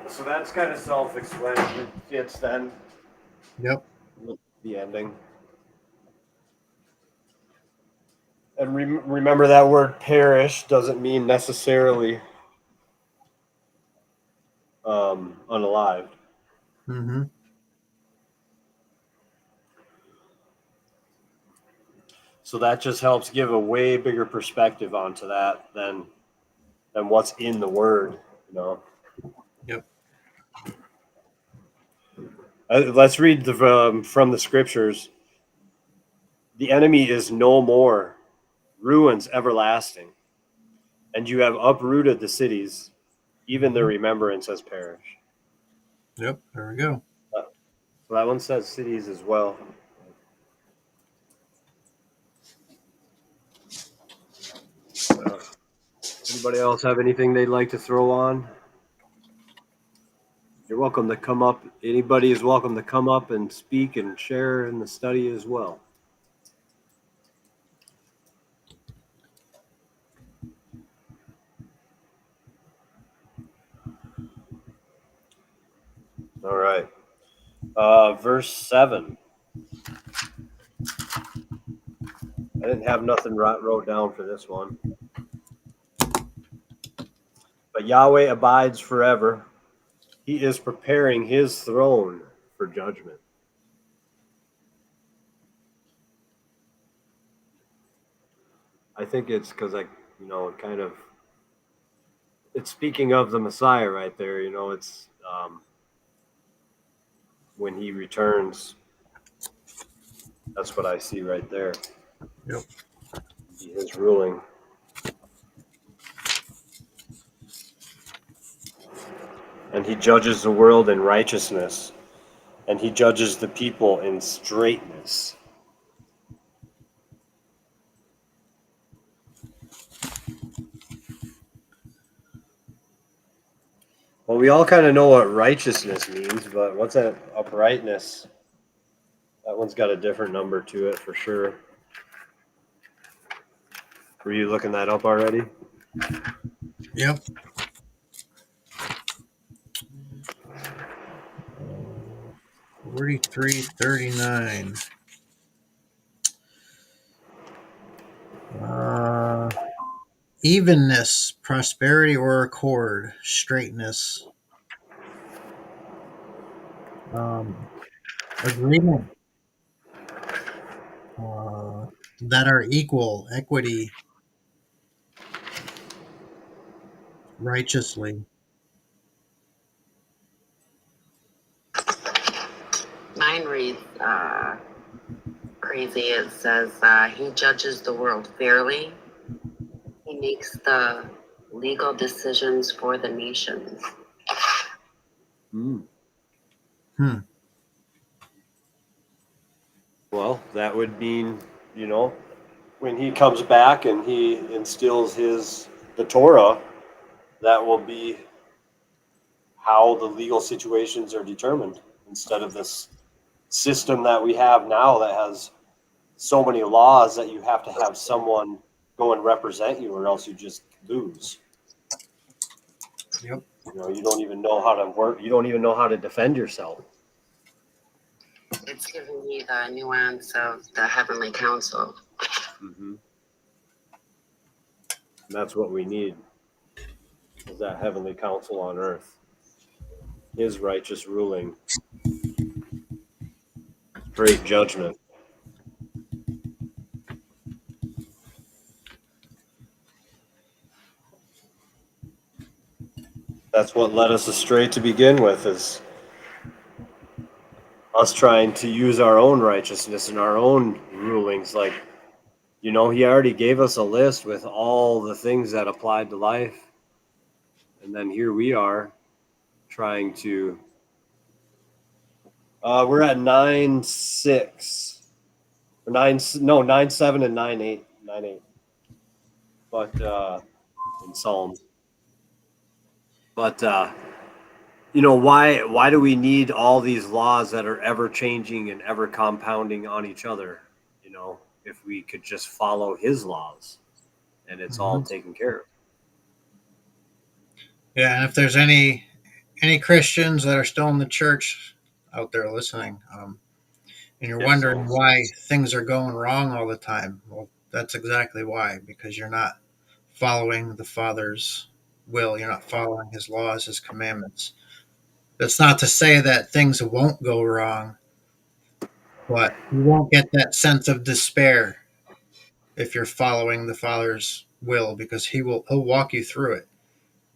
So that's kind of self-explanatory. It's then Yep. the ending. And remember that word perish doesn't mean necessarily unalived. Mm-hmm. So that just helps give a way bigger perspective onto that than what's in the word, you know. Yep. Let's read from the scriptures. The enemy is no more, ruins everlasting, and you have uprooted the cities. even their remembrance has perished. Yep, there we go. So that one says cities as well. Anybody else have anything they'd like to throw on? You're welcome to come up. Anybody is welcome to come up and speak and share in the study as well. All right. Verse 7. I didn't have nothing wrote down for this one. But Yahweh abides forever. He is preparing his throne for judgment. I think it's because it's speaking of the Messiah right there. It's when he returns. That's what I see right there. Yep. He is ruling. And he judges the world in righteousness, and he judges the people in straightness. Well, we all kind of know what righteousness means, but what's that uprightness? That one's got a different number to it for sure. Were you looking that up already? Yep. $43.39. Evenness, prosperity or accord, straightness. Agreement. That are equal, equity, righteously. Mine reads crazy. It says he judges the world fairly. He makes the legal decisions for the nations. Well, that would mean, when he comes back and he instills the Torah, that will be how the legal situations are determined, instead of this system that we have now that has so many laws that you have to have someone go and represent you, or else you just lose. Yep. You don't even know how to work. You don't even know how to defend yourself. It's giving me the nuance of the heavenly council. Mm-hmm. That's what we need, is that heavenly council on earth. His righteous ruling. Great judgment. That's what led us astray to begin with, is us trying to use our own righteousness and our own rulings. Like, he already gave us a list with all the things that applied to life. And then here we are trying to, we're at 9:6, or 9:7 and 9:8, but in Psalms. But why do we need all these laws that are ever changing and ever compounding on each other? If we could just follow his laws, and it's all taken care of. Yeah, and if there's any Christians that are still in the church out there listening, and you're wondering why things are going wrong all the time, well, that's exactly why, because you're not following the Father's will. You're not following his laws, his commandments. That's not to say that things won't go wrong, but you won't get that sense of despair if you're following the Father's will, because he'll walk you through it.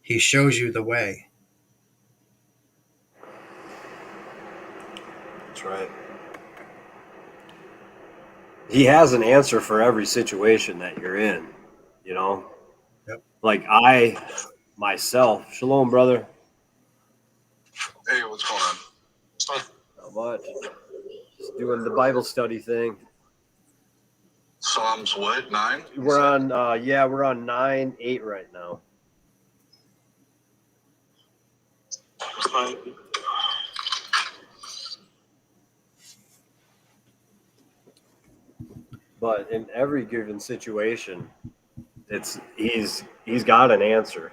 He shows you the way. That's right. He has an answer for every situation that you're in, Yep. Like myself. Shalom, brother. Hey, what's going on? Not much. Just doing the Bible study thing. Psalms what? 9? We're on we're on 9:8 right now. But in every given situation, he's got an answer.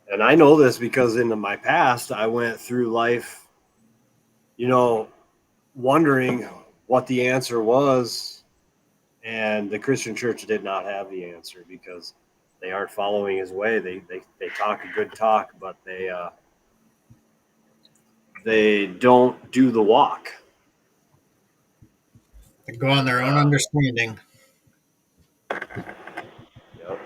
And I know this because in my past I went through life, wondering what the answer was, and the Christian church did not have the answer because they aren't following his way. They talk a good talk, but they don't do the walk. They go on their own understanding. Yep.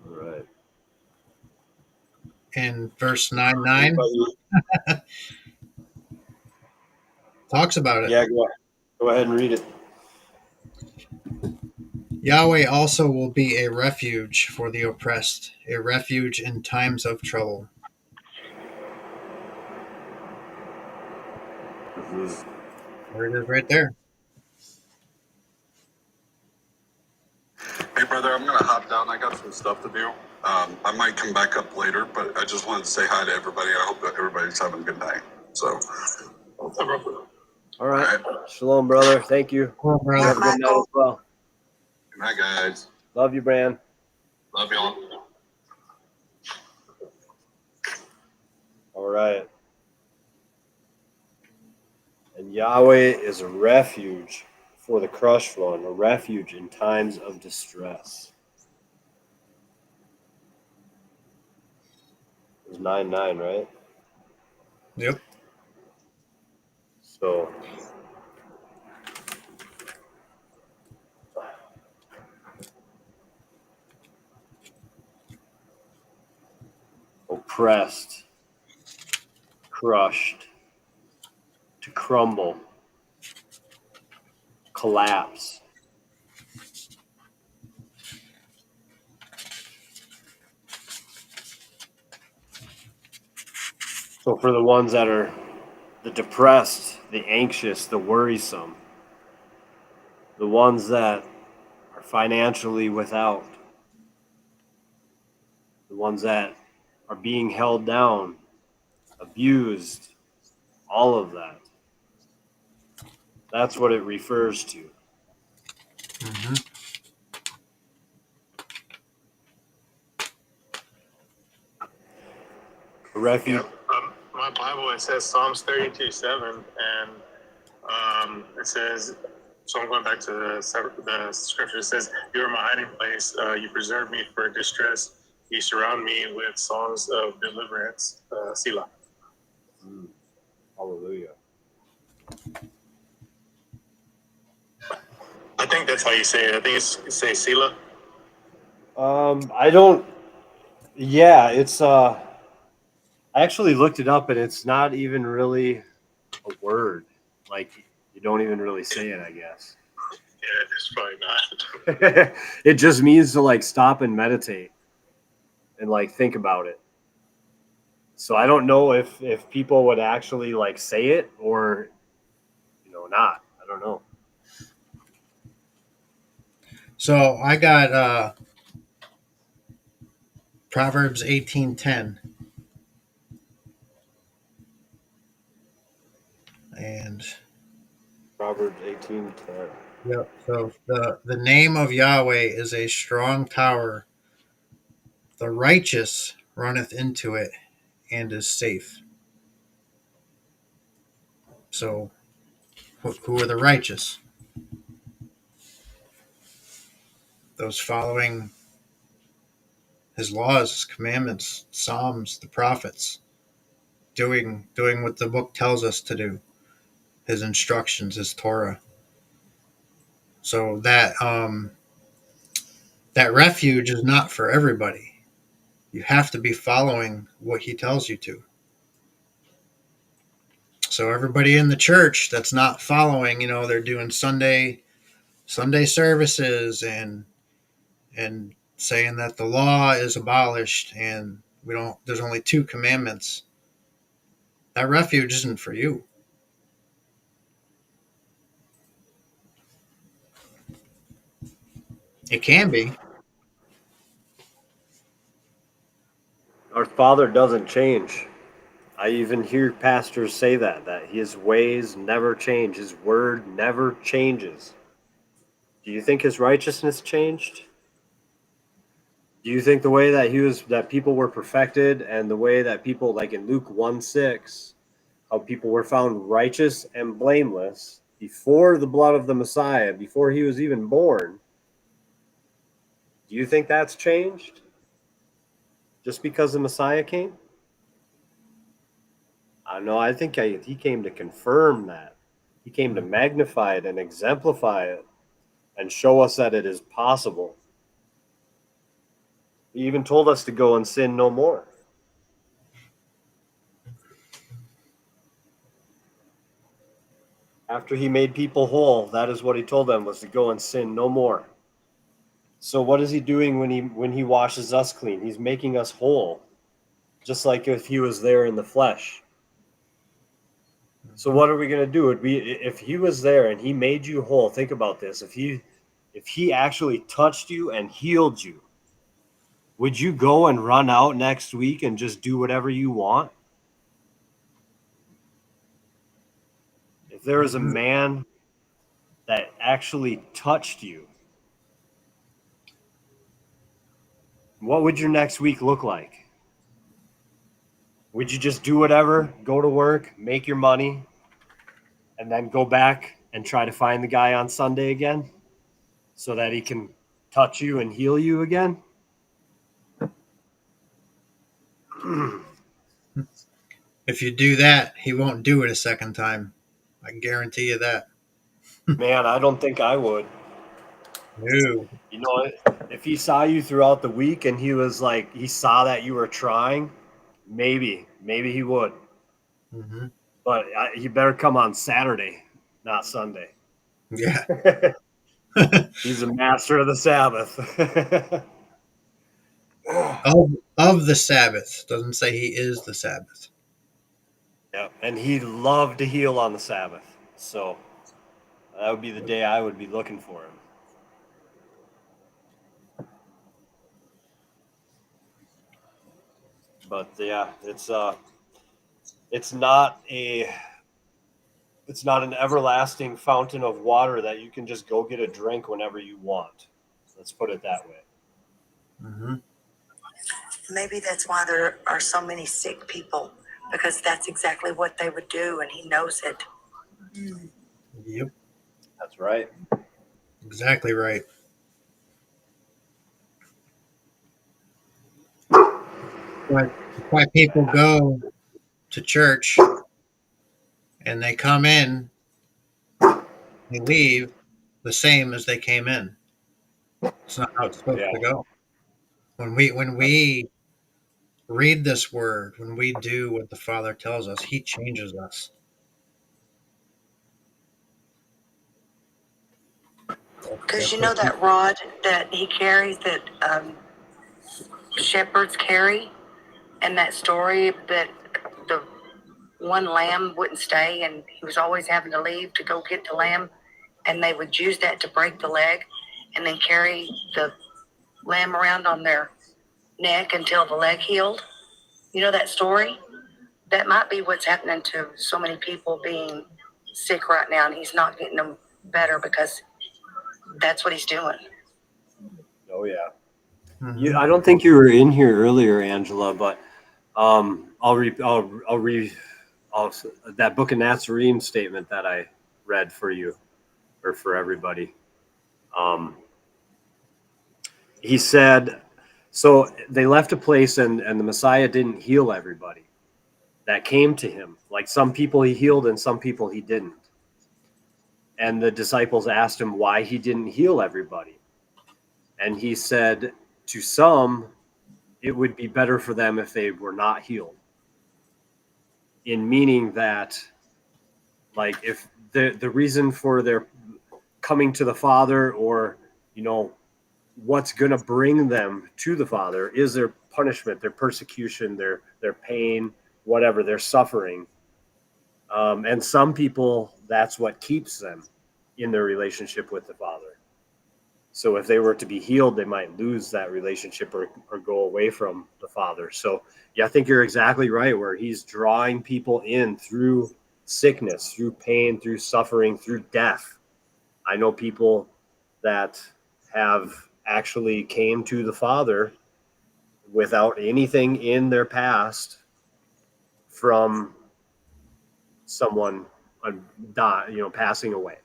All right. In verse 9:9 talks about it. Yeah, go ahead and read it. Yahweh also will be a refuge for the oppressed, a refuge in times of trouble. There it is right there. Hey, brother, I'm going to hop down. I got some stuff to do. I might come back up later, but I just wanted to say hi to everybody. I hope that everybody's having a good night. So, what's up, bro? All right. Shalom, brother. Thank you. Well, brother, Have a good night as well. Good night, guys. Love you, Bran. Love y'all. All right. And Yahweh is a refuge for the crushed one, a refuge in times of distress. It was 9:9, right? Yep. So oppressed, crushed, to crumble, collapse. So for the ones that are the depressed, the anxious, the worrisome, the ones that are financially without, the ones that are being held down, abused, all of that. That's what it refers to. Mm-hmm. A refuge. Yep. My Bible, it says Psalms 32:7, and it says, so I'm going back to the scripture. It says, "You are my hiding place. You preserve me for distress. You surround me with songs of deliverance." Selah. Hallelujah. I think that's how you say it. I think you say Selah. I don't. Yeah, it's. I actually looked it up, and it's not even really a word. Like you don't even really say it, I guess. Yeah, it's probably not. It just means to like stop and meditate and like think about it. So I don't know if people would actually like say it or not. I don't know. So I got Proverbs 18:10. And Proverbs 18:10. yep. So the name of Yahweh is a strong tower. The righteous runneth into it and is safe. So who are the righteous? Those following his laws, his commandments, Psalms, the prophets, doing what the book tells us to do, his instructions, his Torah. So that refuge is not for everybody. You have to be following what he tells you to. So everybody in the church that's not following, they're doing Sunday services and saying that the law is abolished and there's only 2 commandments. That refuge isn't for you. It can be. Our Father doesn't change. I even hear pastors say that his ways never change. His word never changes. Do you think his righteousness changed? Do you think the way that people were perfected and the way that people, like in Luke 1:6, how people were found righteous and blameless before the blood of the Messiah, before he was even born? Do you think that's changed? Just because the Messiah came? I don't know. I think he came to confirm that. He came to magnify it and exemplify it and show us that it is possible. He even told us to go and sin no more. After he made people whole, that is what he told them, was to go and sin no more. So what is he doing when he washes us clean? He's making us whole, just like if he was there in the flesh. So what are we going to do? If he was there and he made you whole, think about this. If he actually touched you and healed you, would you go and run out next week and just do whatever you want? If there was a man that actually touched you, what would your next week look like? Would you just do whatever, go to work, make your money, and then go back and try to find the guy on Sunday again so that he can touch you and heal you again? If you do that, he won't do it a second time. I can guarantee you that. Man, I don't think I would. No. You know, if he saw you throughout the week and he was like, he saw that you were trying, maybe he would. Mm-hmm. But he better come on Saturday, not Sunday. Yeah. He's a master of the Sabbath. of the Sabbath. Doesn't say he is the Sabbath. Yeah, and he loved to heal on the Sabbath. So that would be the day I would be looking for him. But yeah, it's not an everlasting fountain of water that you can just go get a drink whenever you want. Let's put it that way. Mm-hmm. Maybe that's why there are so many sick people, because that's exactly what they would do, and he knows it. Yep. That's right. Exactly right. Why people go to church and they come in, they leave the same as they came in. It's not how it's supposed to go. When we read this word, when we do what the Father tells us, he changes us. Because you know that rod that he carries, that shepherds carry, and that story that the one lamb wouldn't stay and he was always having to leave to go get the lamb, and they would use that to break the leg and then carry the lamb around on their neck until the leg healed. You know that story? That might be what's happening to so many people being sick right now, and he's not getting them better because that's what he's doing. Oh yeah. Mm-hmm. I don't think you were in here earlier, Angela, but I'll read that Book of Nazarene statement that I read for you, or for everybody. He said, so they left a place and the Messiah didn't heal everybody that came to him. Like some people he healed and some people he didn't. And the disciples asked him why he didn't heal everybody. And he said, to some, it would be better for them if they were not healed. In meaning that, like, if the reason for their coming to the Father, or, you know, what's going to bring them to the Father is their punishment, their persecution, their pain, whatever, their suffering. And some people, that's what keeps them in their relationship with the Father. So if they were to be healed, they might lose that relationship or go away from the Father. So yeah, I think you're exactly right, where he's drawing people in through sickness, through pain, through suffering, through death. I know people that have actually came to the Father without anything in their past from someone passing away.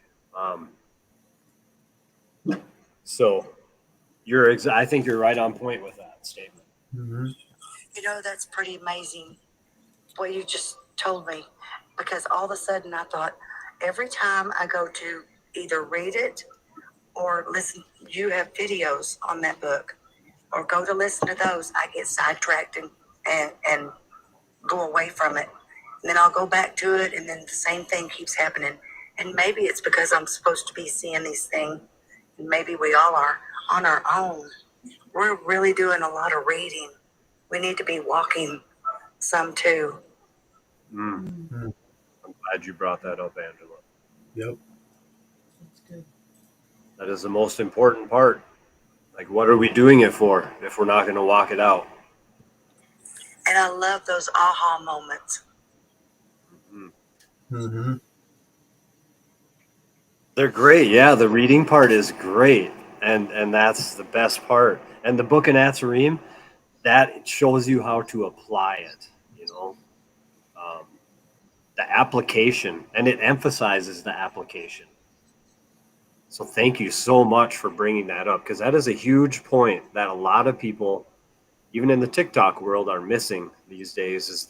So I think you're right on point with that statement. Mm-hmm. You know, that's pretty amazing what you just told me, because all of a sudden I thought every time I go to either read it or listen, you have videos on that book, or go to listen to those, I get sidetracked and go away from it. And then I'll go back to it, and then the same thing keeps happening. And maybe it's because I'm supposed to be seeing these things, and maybe we all are on our own. We're really doing a lot of reading. We need to be walking some too. Mm-hmm. I'm glad you brought that up, Angela. Yep. That's good. That is the most important part. Like, what are we doing it for if we're not going to walk it out? And I love those aha moments. Mm-hmm. Mm-hmm. They're great. Yeah, the reading part is great. And that's the best part. And the book of Nazarene, that shows you how to apply it, you know. The application, and it emphasizes the application. So thank you so much for bringing that up, because that is a huge point that a lot of people, even in the TikTok world, are missing these days. Is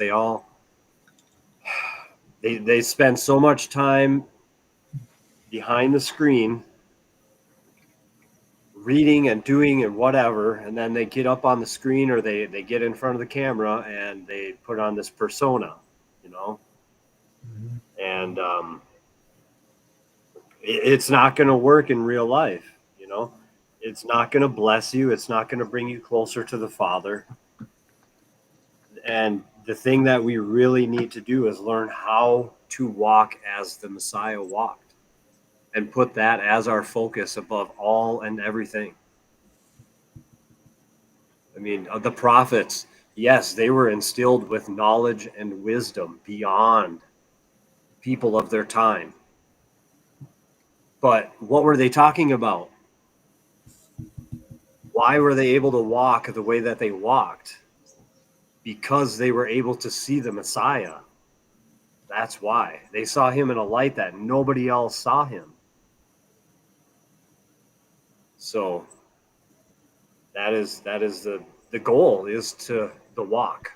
they spend so much time behind the screen reading and doing and whatever, and then they get up on the screen, or they get in front of the camera and they put on this persona, you know. Mm-hmm. And it's not going to work in real life, you know. It's not going to bless you. It's not going to bring you closer to the Father. And the thing that we really need to do is learn how to walk as the Messiah walked, and put that as our focus above all and everything. I mean, the prophets, yes, they were instilled with knowledge and wisdom beyond people of their time. But what were they talking about? Why were they able to walk the way that they walked? Because they were able to see the Messiah. That's why. They saw him in a light that nobody else saw him. So that is the goal, is to the walk.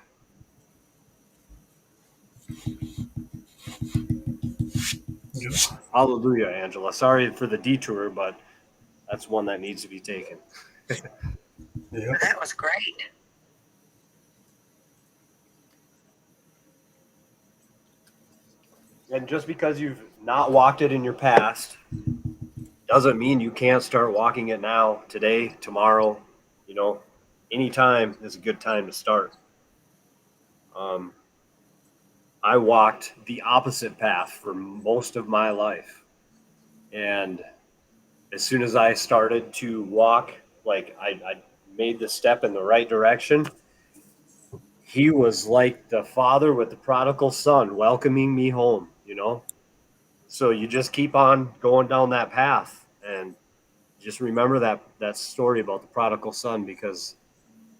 Yep. Hallelujah, Angela. Sorry for the detour, but that's one that needs to be taken. Yep. That was great. And just because you've not walked it in your past doesn't mean you can't start walking it now, today, tomorrow. You know, anytime is a good time to start. I walked the opposite path for most of my life. And as soon as I started to walk, like I made the step in the right direction, he was like the father with the prodigal son welcoming me home, you know? So you just keep on going down that path, and just remember that story about the prodigal son, because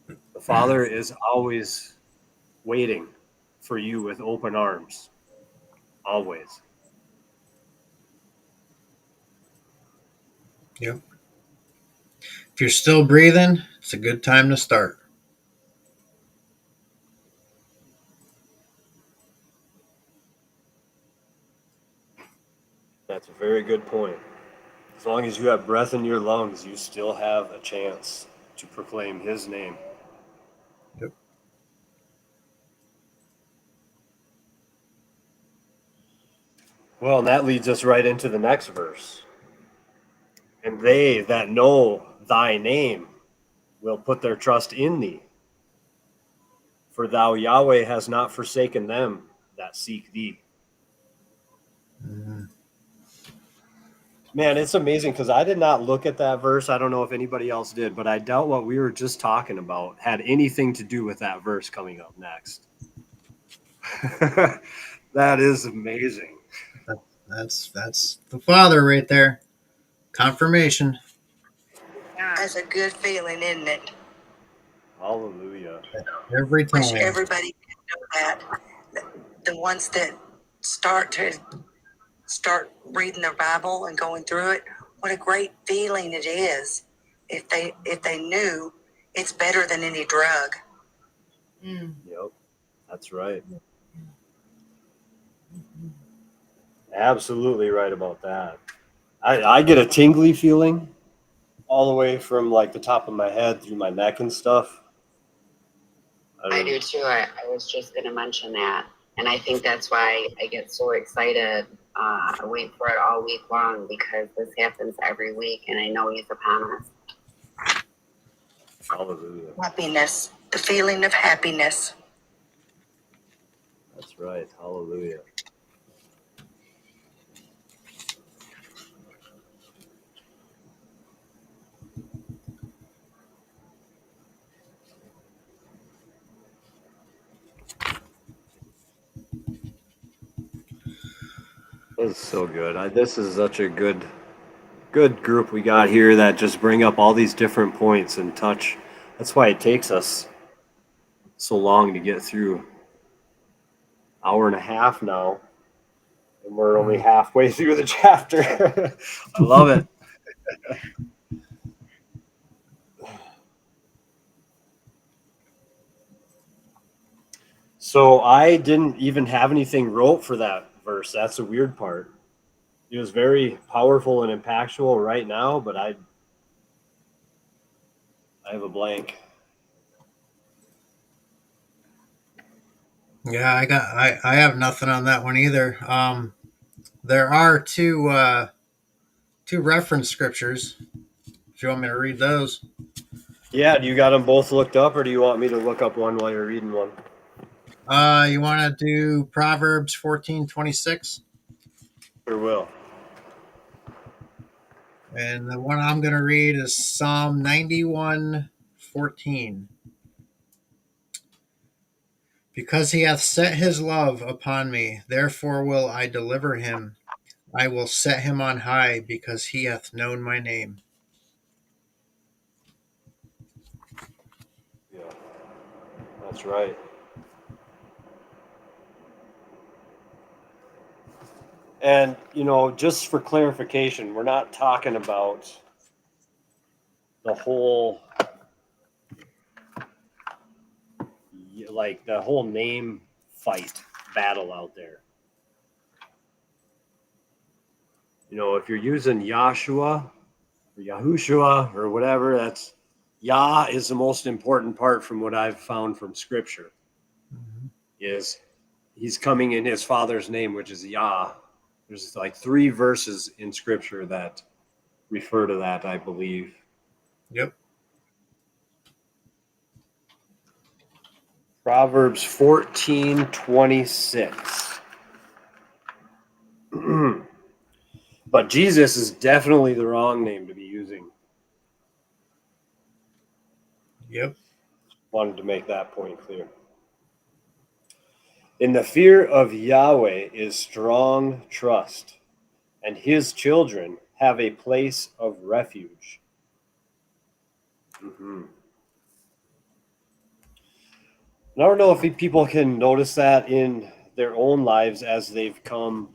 the Father is always waiting for you with open arms. Always. Yep. If you're still breathing, it's a good time to start. That's a very good point. As long as you have breath in your lungs, you still have a chance to proclaim his name. Well, and that leads us right into the next verse. And they that know thy name will put their trust in thee. For thou, Yahweh, has not forsaken them that seek thee. Mhm. Man, it's amazing because I did not look at that verse. I don't know if anybody else did, but I doubt what we were just talking about had anything to do with that verse coming up next. That is amazing. That's the Father right there. Confirmation That's a good feeling, isn't it? Hallelujah. every Wish time. everybody could know that. The ones that start reading their Bible and going through it, what a great feeling it is. If they knew, it's better than any drug. Yep, that's right. Absolutely right about that. I get a tingly feeling all the way from like the top of my head through my neck and stuff. I do too. I was just going to mention that. And I think that's why I get so excited. I wait for it all week long because this happens every week and I know he's upon us. Hallelujah. Happiness, the feeling of happiness. That's right. Hallelujah. This is so good. This is such a good group we got here that just bring up all these different points and touch. That's why it takes us so long to get through. Hour and a half now, and we're only halfway through the chapter. I love it. So I didn't even have anything wrote for that verse. That's the weird part. It was very powerful and impactful right now, but I have a blank. Yeah, I have nothing on that one either. There are two reference scriptures. If you want me to read those. Yeah, do you got them both looked up, or do you want me to look up one while you're reading one? You want to do Proverbs 14:26, Sure will. and the one I'm going to read is Psalm 91:14. Because he hath set his love upon me, therefore will I deliver him. I will set him on high, because he hath known my name. Yeah, that's right. And, just for clarification, we're not talking about the whole, like the whole name fight battle out there. If you're using Yahshua or Yahushua or whatever, that's Yah is the most important part from what I've found from scripture. Is he's coming in his father's name, which is Yah. There's like 3 verses in scripture that refer to that, I believe. Yep. Proverbs 14:26. But Jesus is definitely the wrong name to be using. Yep. Wanted to make that point clear. In the fear of Yahweh is strong trust, and his children have a place of refuge. And I don't know if people can notice that in their own lives as they've come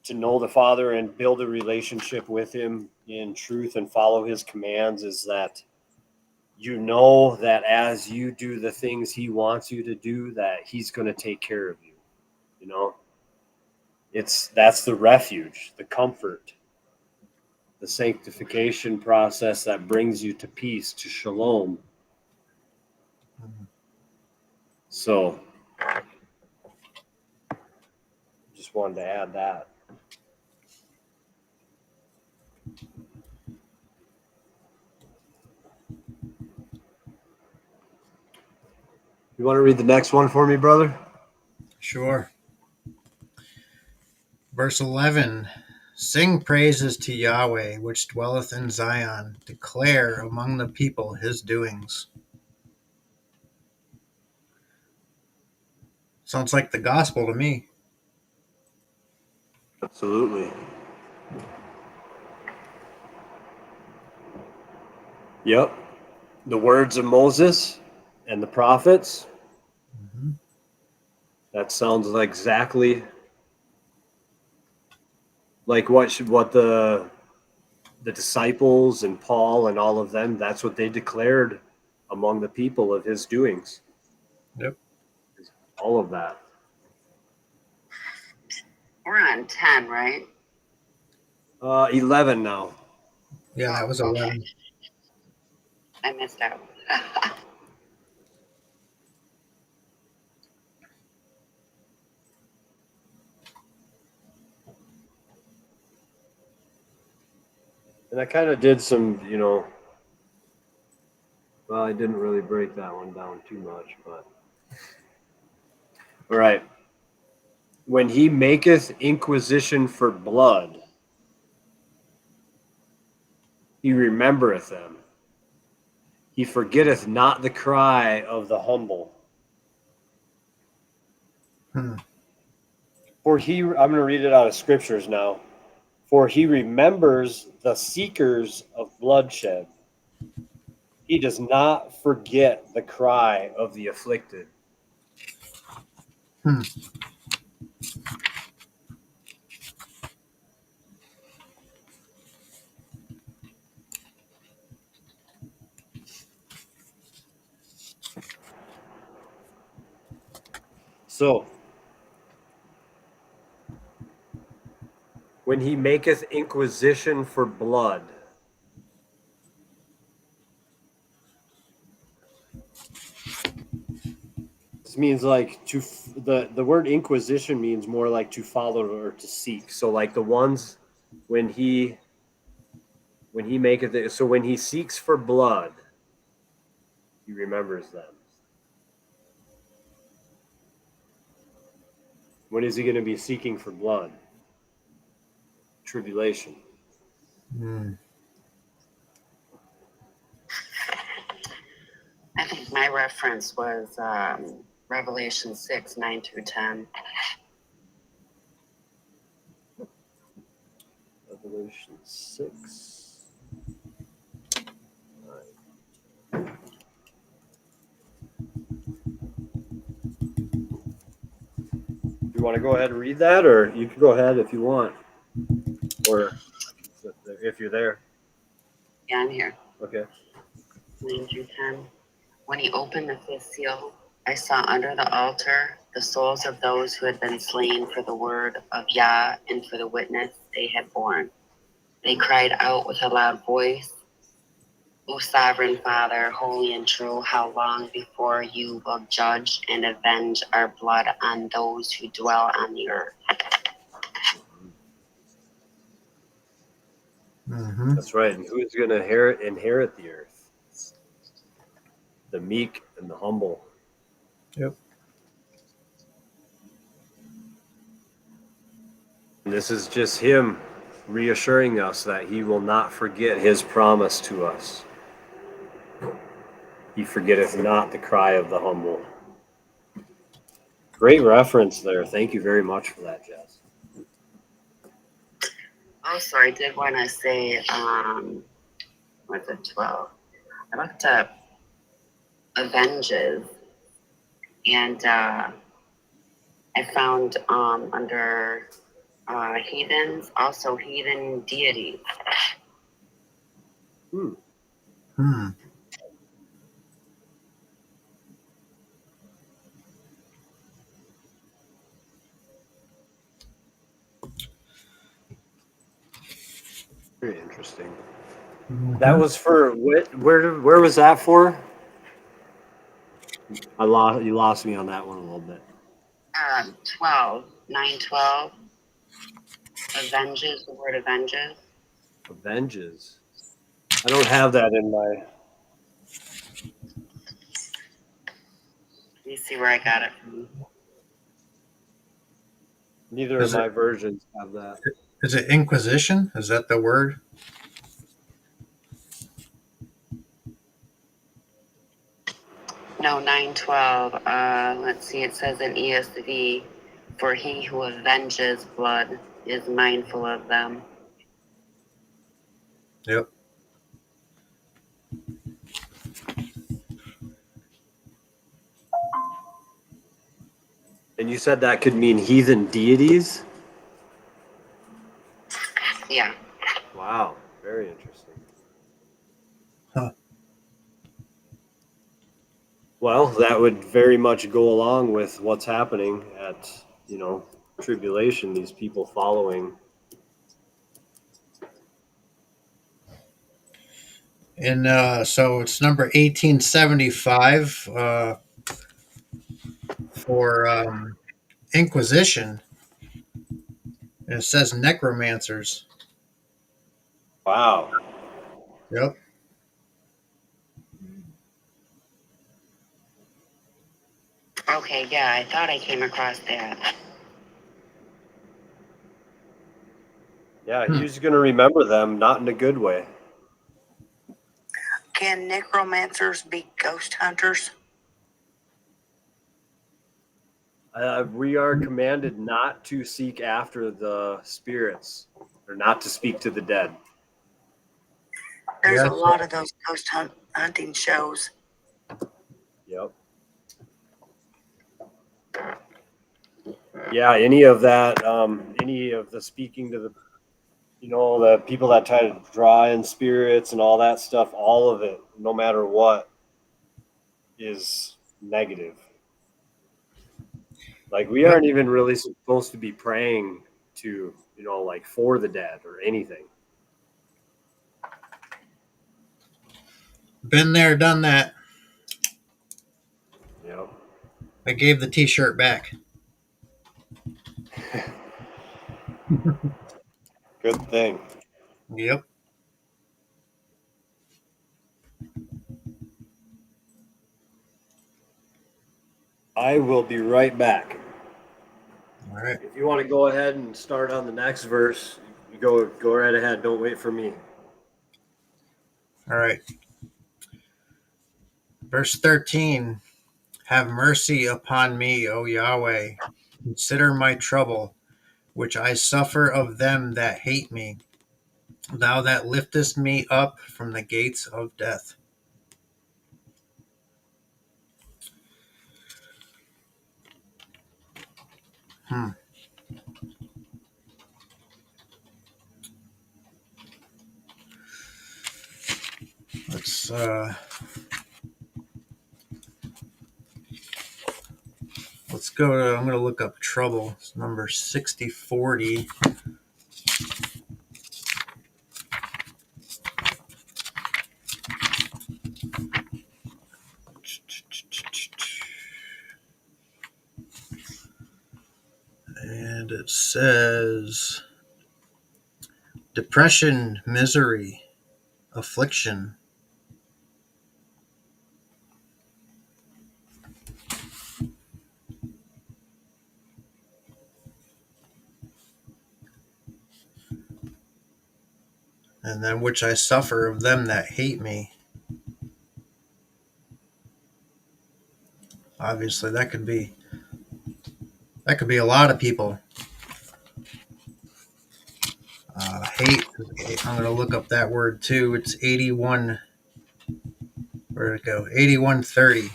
to know the Father and build a relationship with him in truth and follow his commands, is that that as you do the things he wants you to do, that he's going to take care of you. That's the refuge, the comfort, the sanctification process that brings you to peace, to shalom. So Just wanted to add that. You want to read the next one for me, brother? Sure. Verse 11. Sing praises to Yahweh, which dwelleth in Zion. Declare among the people his doings. Sounds like the gospel to me. Absolutely. Yep. The words of Moses and the prophets. Mm-hmm. That sounds like exactly like what the disciples and Paul and all of them, that's what they declared among the people of his doings. Yep. All of that. We're on 10, right? 11 now. Yeah, that was 11. I missed out. And I kind of did some, well, I didn't really break that one down too much, but. All right. When he maketh inquisition for blood, he remembereth them. He forgetteth not the cry of the humble. For I'm going to read it out of scriptures now. For he remembers the seekers of bloodshed. He does not forget the cry of the afflicted. So, when he maketh inquisition for blood, this means like the word inquisition means more like to follow or to seek. So like the ones when he maketh it, so when he seeks for blood, he remembers them. When is he going to be seeking for blood? Tribulation. I think my reference was Revelation 6, 9 through 10. Revelation 6. You want to go ahead and read that, or you can go ahead if you want, or if you're there. Yeah, I'm here. Okay. 9 through 10. When he opened the fifth seal, I saw under the altar the souls of those who had been slain for the word of Yah and for the witness they had borne. They cried out with a loud voice, O sovereign Father, holy and true, how long before you will judge and avenge our blood on those who dwell on the earth? Mm-hmm. That's right. And who is going to inherit the earth? The meek and the humble. Yep. And this is just him reassuring us that he will not forget his promise to us. He forgetteth not the cry of the humble. Great reference there. Thank you very much for that, Jess. Also, I did want to say, what's it, 12? I looked up Avenges, and I found under heathens, also heathen deities. Very interesting. Mm-hmm. That was for where was that for? You lost me on that one a little bit. 12, 9:12. Avenges, the word avenges. Avenges. I don't have that in my. Let me see where I got it from. Neither Is of my versions have that. Is it Inquisition? Is that the word? No, 9:12. Let's see. It says in ESV, "For he who avenges blood is mindful of them." Yep. And you said that could mean heathen deities? Yeah. Wow, very interesting. Huh. Well, that would very much go along with what's happening at, tribulation, these people following. And so it's number 1875 for Inquisition. And it says necromancers. Wow. Yep. Okay. Yeah, I thought I came across that. Yeah, he's going to remember them, not in a good way. Can necromancers be ghost hunters? We are commanded not to seek after the spirits or not to speak to the dead. There's Yeah. a lot of those ghost hunting shows. Yep. Yeah, any of that, any of the speaking to the, the people that try to draw in spirits and all that stuff, all of it, no matter what, is negative. Like, we aren't even really supposed to be praying to, like for the dead or anything. Been there, done that. Yep. I gave the T-shirt back. Good thing. Yep. I will be right back. All right. If you want to go ahead and start on the next verse, you go right ahead. Don't wait for me. All right. Verse 13. Have mercy upon me, O Yahweh. Consider my trouble, which I suffer of them that hate me. Thou that liftest me up from the gates of death. Let's go to, I'm going to look up trouble. It's number 6040. And it says depression, misery, affliction. And then which I suffer of them that hate me. Obviously that could be a lot of people. Hate, I'm going to look up that word too. It's 81, where'd it go? 8130.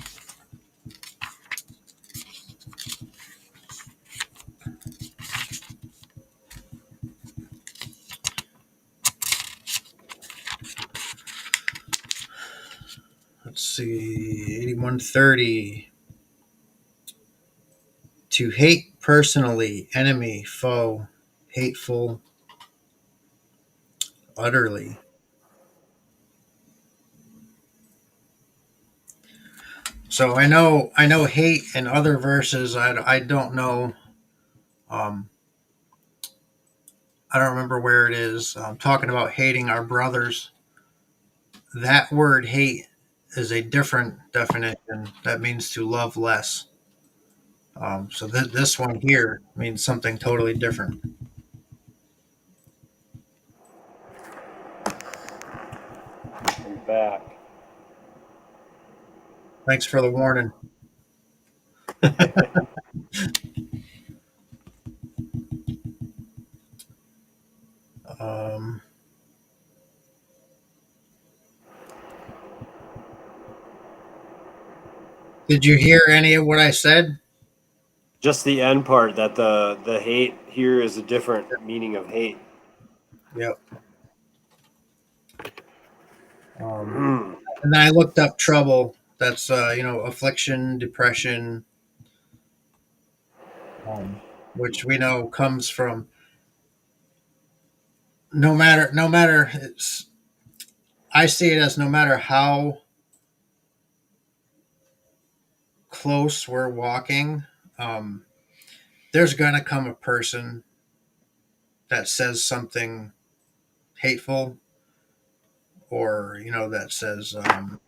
Let's see, 8130. To hate personally, enemy, foe, hateful, utterly. So I know hate in other verses. I don't know Um, I don't remember where it is. Talking about hating our brothers. That word hate is a different definition. That means to love less. So this one here means something totally different. I'm back. Thanks for the warning. Um, did you hear any of what I said? Just the end part that the hate here is a different meaning of hate. Yep. And then I looked up trouble. That's affliction, depression, which we know comes from no matter it's. I see it as no matter how close we're walking, um, there's gonna come a person that says something hateful, or that says a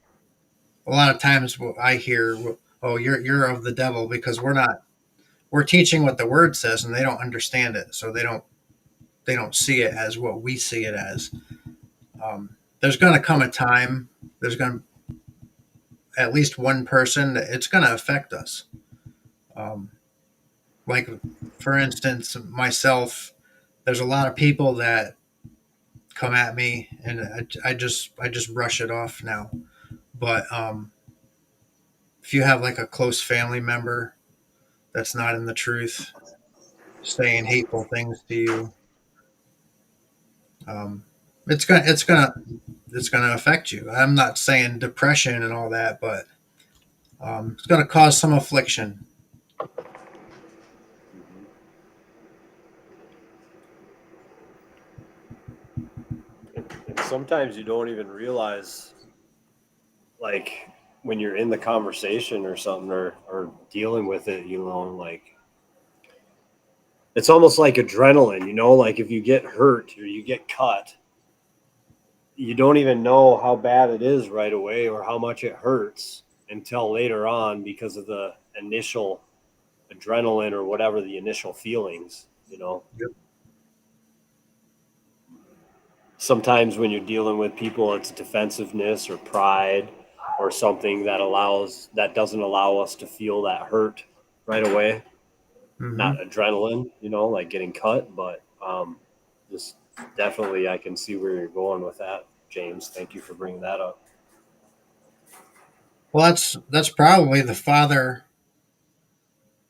lot of times what I hear, oh, you're of the devil, because we're teaching what the word says, and they don't understand it, so they don't see it as what we see it as. There's going to come a time. There's going to at least one person that it's going to affect us. Um, like for instance, myself. There's a lot of people that come at me, and I just brush it off now. But if you have like a close family member that's not in the truth, saying hateful things to you, um, it's gonna affect you. I'm not saying depression and all that, but it's gonna cause some affliction. And sometimes you don't even realize, like, when you're in the conversation or something, or dealing with it, like, it's almost like adrenaline, like if you get hurt or you get cut, you don't even know how bad it is right away or how much it hurts until later on because of the initial adrenaline or whatever the initial feelings. Yep. Sometimes when you're dealing with people, it's defensiveness or pride or something that doesn't allow us to feel that hurt right away. Not Hmm. adrenaline, like getting cut, but just definitely I can see where you're going with that, James. Thank you for bringing that up. Well, that's probably the Father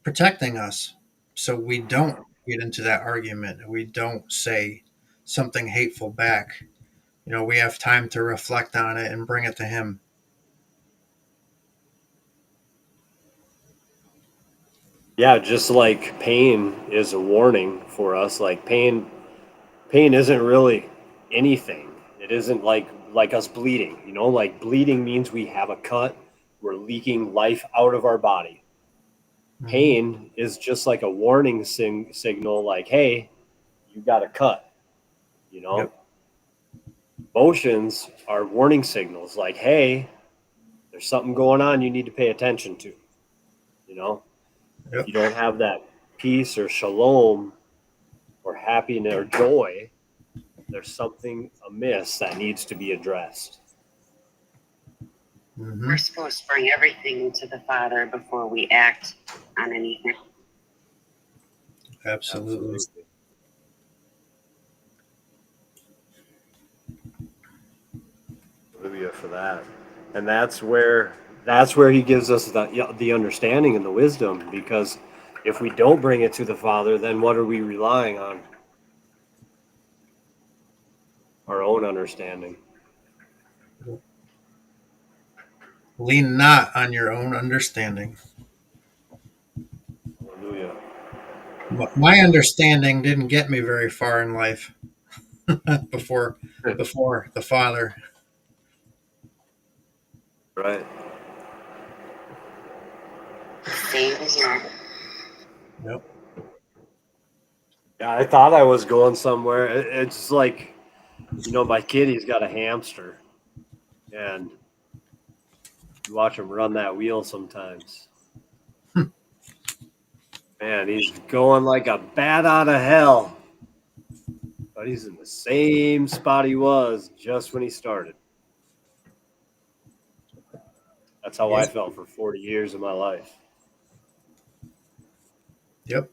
protecting us, so we don't get into that argument. We don't say something hateful back. We have time to reflect on it and bring it to Him. Yeah, just like pain is a warning for us, like pain isn't really anything. It isn't like us bleeding, like bleeding means we have a cut, we're leaking life out of our body. Hmm. Pain is just like a warning signal, like, hey, you got a cut, you know. Yep. Emotions are warning signals, like, hey, there's something going on you need to pay attention to, you know. If Yep. you don't have that peace or shalom or happiness or joy, there's something amiss that needs to be addressed. Hmm. We're supposed to bring everything to the Father before we act on anything. Absolutely. Hallelujah for that. And that's where he gives us the understanding and the wisdom, because if we don't bring it to the Father, then what are we relying on? Our own understanding. Lean not on your own understanding. Hallelujah. My understanding didn't get me very far in life before the Father. Right. Same here. Yep. Yeah, I thought I was going somewhere. It's like, my kid, he's got a hamster, and you watch him run that wheel sometimes. Man, he's going like a bat out of hell, but he's in the same spot he was just when he started. That's how I felt for 40 years of my life. Yep.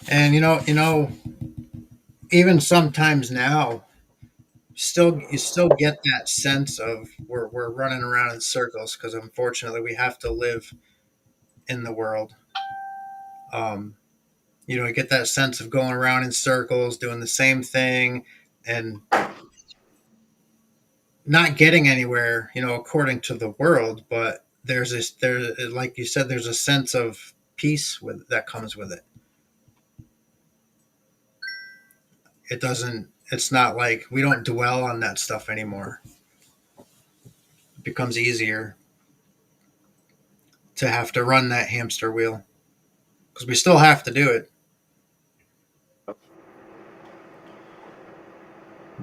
And even sometimes now, you still get that sense of we're running around in circles because unfortunately we have to live in the world. You get that sense of going around in circles, doing the same thing, and not getting anywhere, according to the world. But like you said, there's a sense of peace that comes with it. It's not like we don't dwell on that stuff anymore. It becomes easier to have to run that hamster wheel because we still have to do it.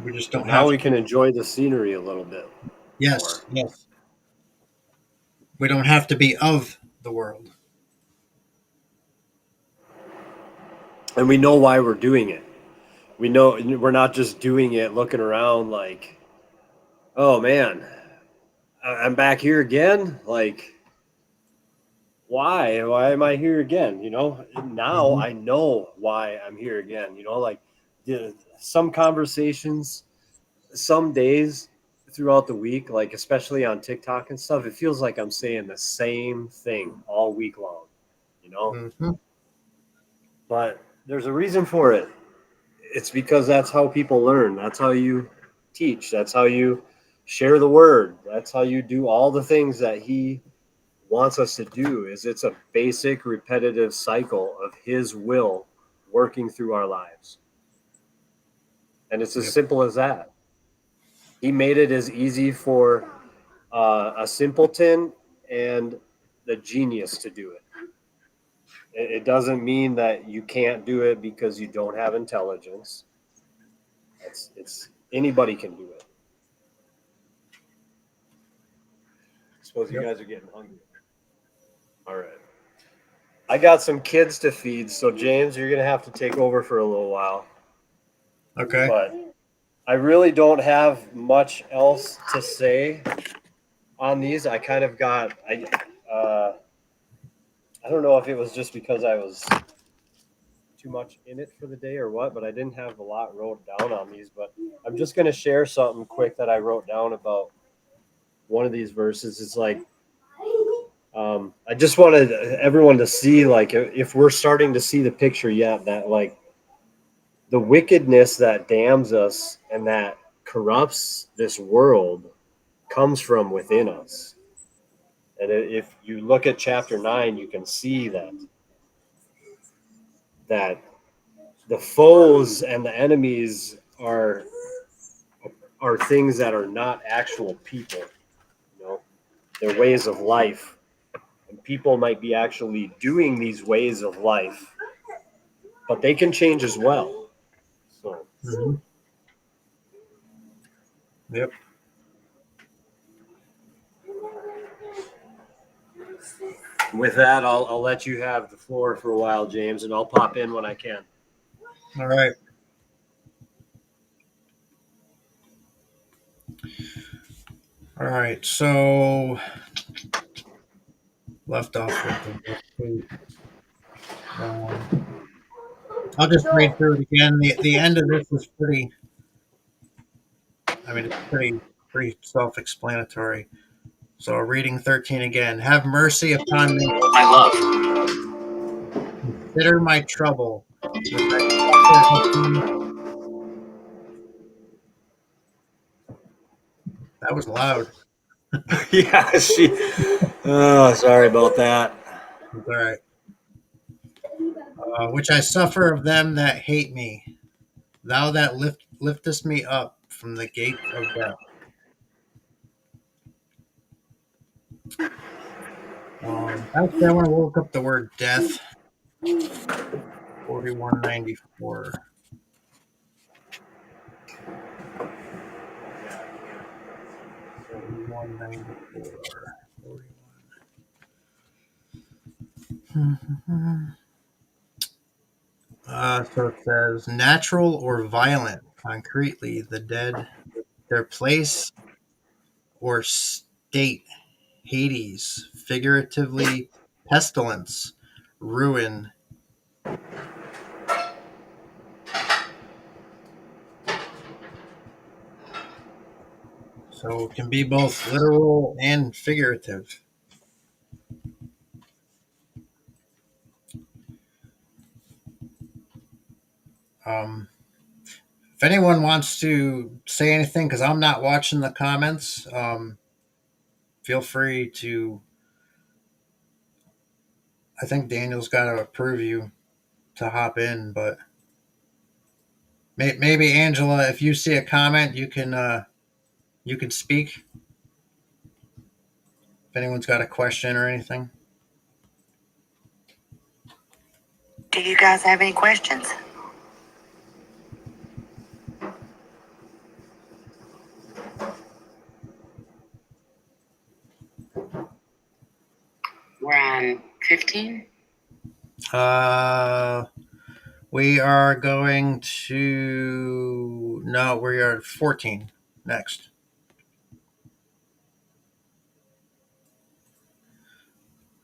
We just don't Now have we to. can enjoy the scenery a little bit. Yes, yes. We don't have to be of the world. And we know why we're doing it. We know we're not just doing it looking around like, oh man, I'm back here again. Like, why? Why am I here again? Now I know why I'm here again. Like some conversations, some days throughout the week, like especially on TikTok and stuff, it feels like I'm saying the same thing all week long, Mm-hmm. but there's a reason for it. It's because that's how people learn. That's how you teach. That's how you share the word. That's how you do all the things that he wants us to do. It's a basic repetitive cycle of his will working through our lives. And it's as simple as that. He made it as easy for a simpleton and the genius to do it. It doesn't mean that you can't do it because you don't have intelligence. It's anybody can do it. I suppose you guys are getting hungry. All right. I got some kids to feed, so James, you're gonna have to take over for a little while. Okay. But I really don't have much else to say on these. I kind of got I don't know if it was just because I was too much in it for the day or what, but I didn't have a lot wrote down on these. But I'm just gonna share something quick that I wrote down about one of these verses. It's like I just wanted everyone to see, like, if we're starting to see the picture yet, that like the wickedness that damns us and that corrupts this world comes from within us. And if you look at chapter 9, you can see that the foes and the enemies are things that are not actual people. They're ways of life. And people might be actually doing these ways of life, but they can change as well. So, Yep. with that, I'll let you have the floor for a while, James, and I'll pop in when I can. All right. All right. So left off with I'll just read through it again. The end of this is pretty. I mean, it's pretty self-explanatory. So reading 13 again. Have mercy upon me, my love. Consider my trouble. That was loud. Yeah, oh, sorry about that. It's all right. Which I suffer of them that hate me. Thou that liftest me up from the gate of death. Actually, I want to look up the word death. 4194. So it says natural or violent, concretely, the dead, their place or state, Hades, figuratively, pestilence, ruin. So it can be both literal and figurative. Um, if anyone wants to say anything, because I'm not watching the comments, feel free to. I think Daniel's got to approve you to hop in, but maybe Angela, if you see a comment, you can speak. If anyone's got a question or anything. Do you guys have any questions? We're on 15. We are going to no, we are at 14 next.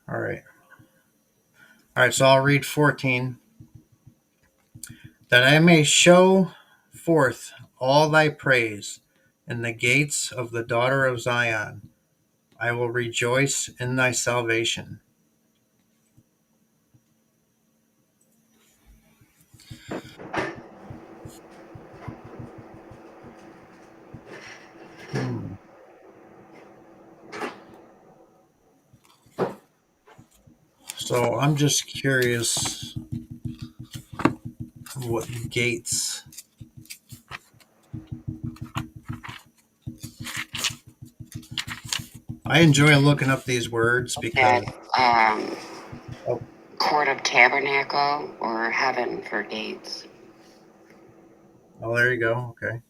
All right. All right, so I'll read 14. That I may show forth all thy praise in the gates of the daughter of Zion. I will rejoice in thy salvation. So I'm just curious what gates. I enjoy looking up these words because That court of tabernacle or heaven for gates. oh, there you go. Okay.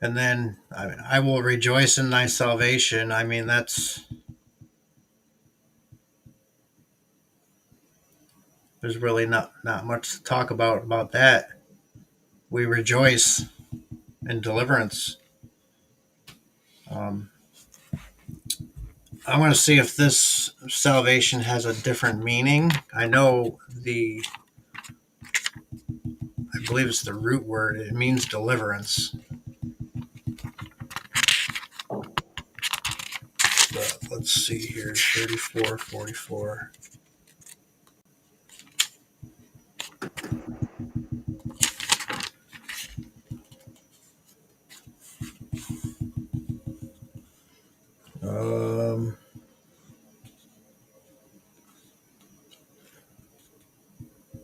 And then I will rejoice in thy salvation. I mean, there's really not much to talk about that. We rejoice in deliverance. I'm going to see if this salvation has a different meaning. I know I believe it's the root word. It means deliverance. But let's see here, 34, 44.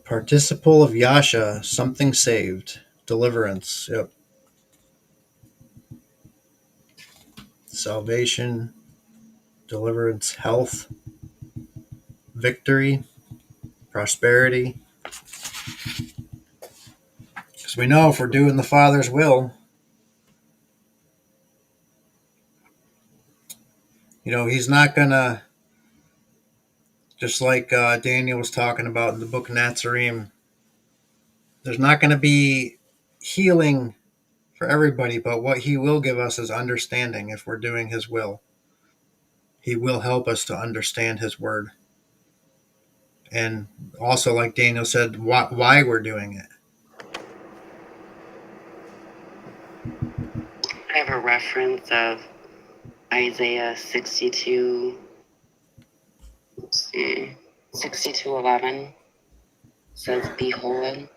Participle of Yasha, something saved, deliverance. Yep. Salvation, deliverance, health, victory, prosperity. Because we know if we're doing the Father's will, He's not going to, just like Daniel was talking about in the book of Nazarene, there's not going to be healing for everybody, but what He will give us is understanding if we're doing His will. He will help us to understand His word. And also, like Daniel said, why we're doing it. I have a reference of Isaiah 62. Let's see, 62:11 says, "Behold,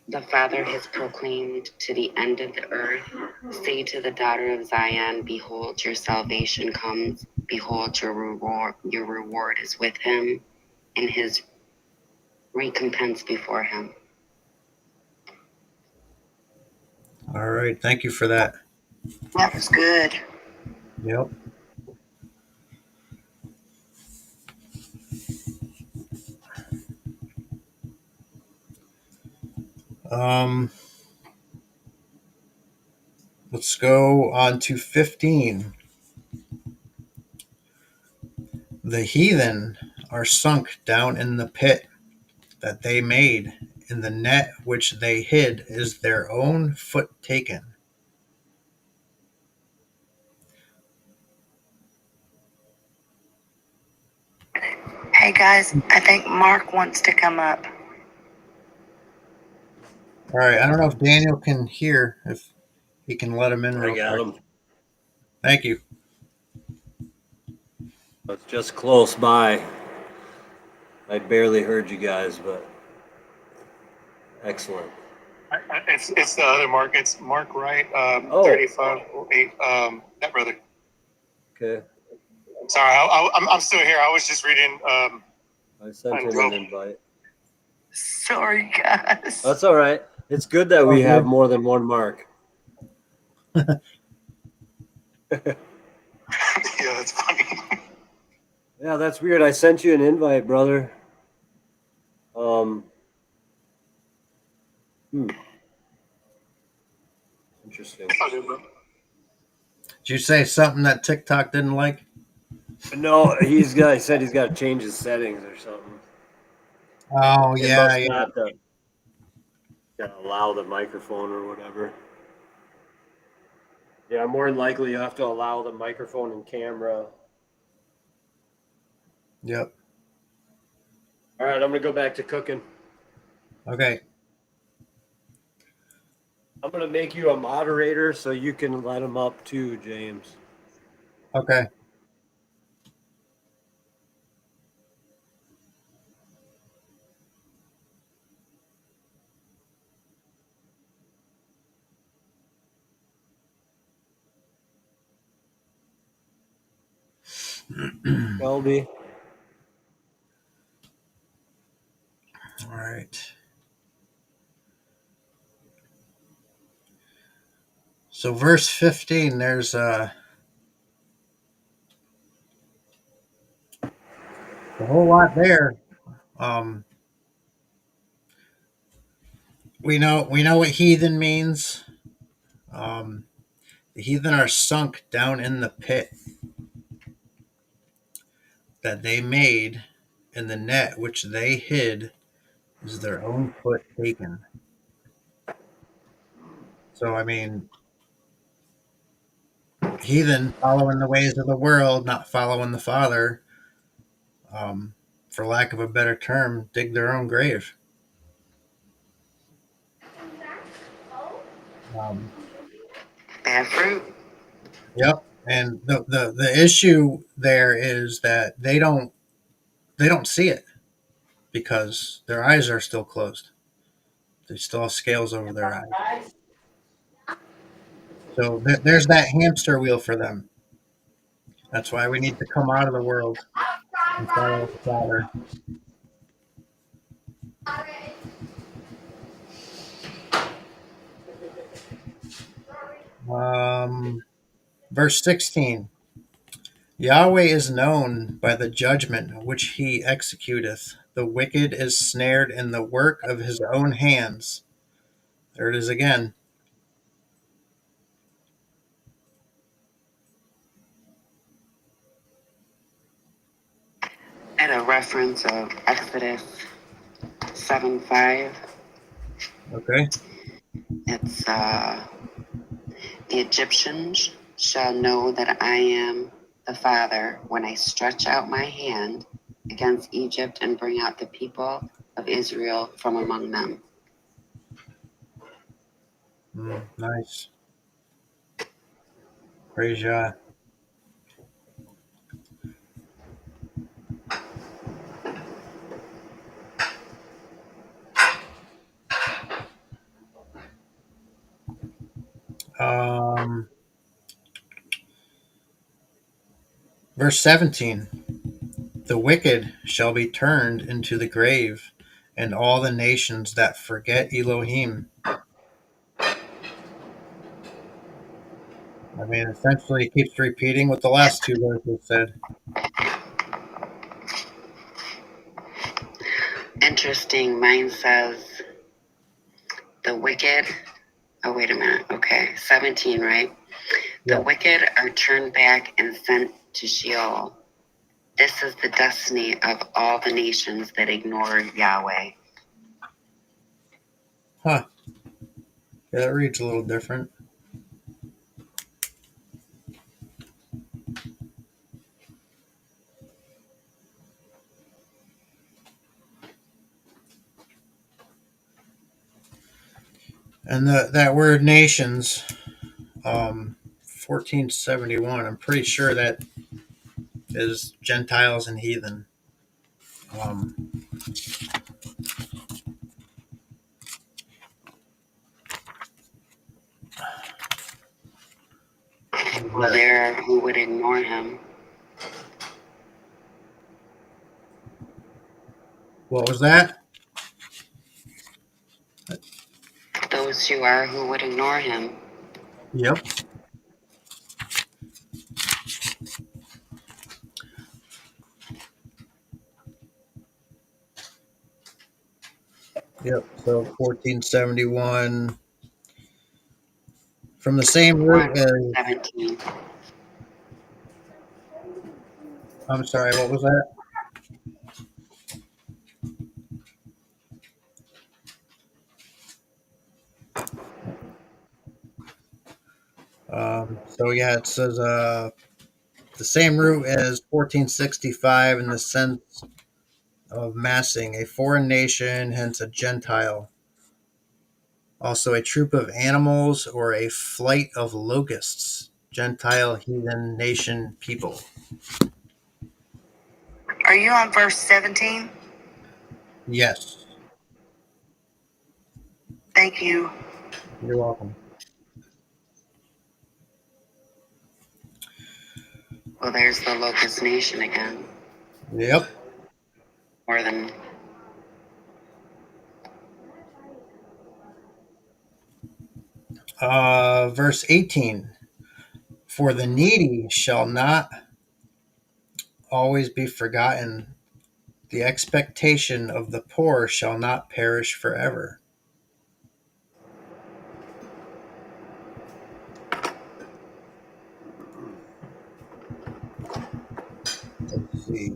the Father has proclaimed to the end of the earth. Say to the daughter of Zion, behold, your salvation comes. Behold, your reward is with Him, and His recompense before Him." All right, thank you for that. That was good. Yep. Um, let's go on to 15. The heathen are sunk down in the pit that they made, in the net which they hid is their own foot taken. Hey guys, I think Mark wants to come up. All right, I don't know if Daniel can hear, if he can let him in I real got quick. him. Thank you. It's just close by. I barely heard you guys, but excellent. It's the other Mark. It's Mark Wright, Oh. 3508. That brother. Okay. Sorry, I'm still here. I was just reading. I sent him an invite. Sorry, guys. That's all right. It's good that we have more than one Mark. Yeah, that's funny. Yeah, that's weird. I sent you an invite, brother. Interesting. Did you say something that TikTok didn't like? No, he said he's got to change his settings or something. Oh, It yeah, must yeah. not allow the microphone or whatever. Yeah, more than likely you have to allow the microphone and camera. Yep. All right, I'm gonna go back to cooking. Okay. I'm gonna make you a moderator so you can let him up too, James. Okay. Shelby. All right. So verse 15, there's a whole lot there. We know what heathen means. The heathen are sunk down in the pit that they made, in the net which they hid is their own foot taken. So I mean, heathen following the ways of the world, not following the Father, for lack of a better term, dig their own grave. Bad fruit. Yep. And the issue there is that they don't see it because their eyes are still closed. They still have scales over their eyes. So there's that hamster wheel for them. That's why we need to come out of the world and follow the Father. Verse 16. Yahweh is known by the judgment which he executeth. The wicked is snared in the work of his own hands. There it is again. At a reference of Exodus 7:5. Okay. It's the Egyptians shall know that I am the Father when I stretch out my hand against Egypt and bring out the people of Israel from among them. Nice. Praise Yah. Verse 17. The wicked shall be turned into the grave, and all the nations that forget Elohim. I mean, essentially, it keeps repeating what the last two verses said. Interesting. Mine says the wicked. Oh, wait a minute. Okay. 17, right? The Yeah. wicked are turned back and sent to Sheol. This is the destiny of all the nations that ignore Yahweh. Huh. Yeah, that reads a little different. And that word nations, 1471, I'm pretty sure that is Gentiles and heathen. Well, there who would ignore him. What was that? Those who are who would ignore him. Yep. Yep. So 1471 from the same root as. 17. I'm sorry. What was that? So yeah, it says the same root as 1465 in the sense of massing, a foreign nation, hence a Gentile. Also, a troop of animals or a flight of locusts. Gentile, heathen, nation, people. Are you on verse 17? Yes, Thank you. you're welcome. Well, there's the locust nation again. Yep. More than Verse 18. For the needy shall not always be forgotten. The expectation of the poor shall not perish forever. Let's see.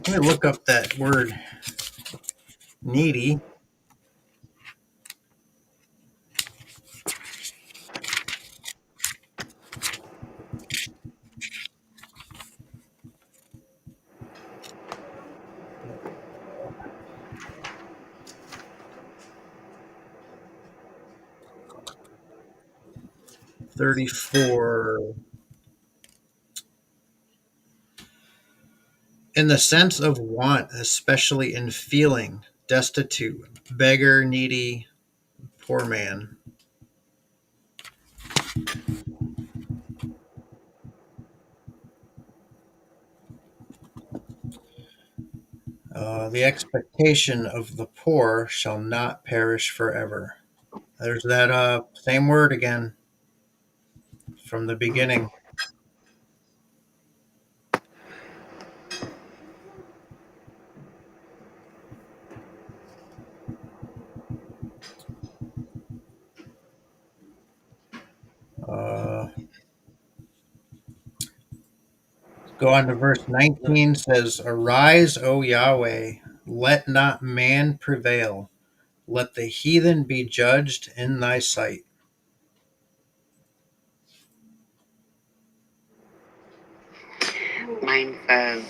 Let me look up that word needy. $34. In the sense of want, especially in feeling, destitute, beggar, needy, poor man. The expectation of the poor shall not perish forever. There's that same word again from the beginning. Go on to verse 19, says, Arise, O Yahweh, let not man prevail. Let the heathen be judged in thy sight. mine says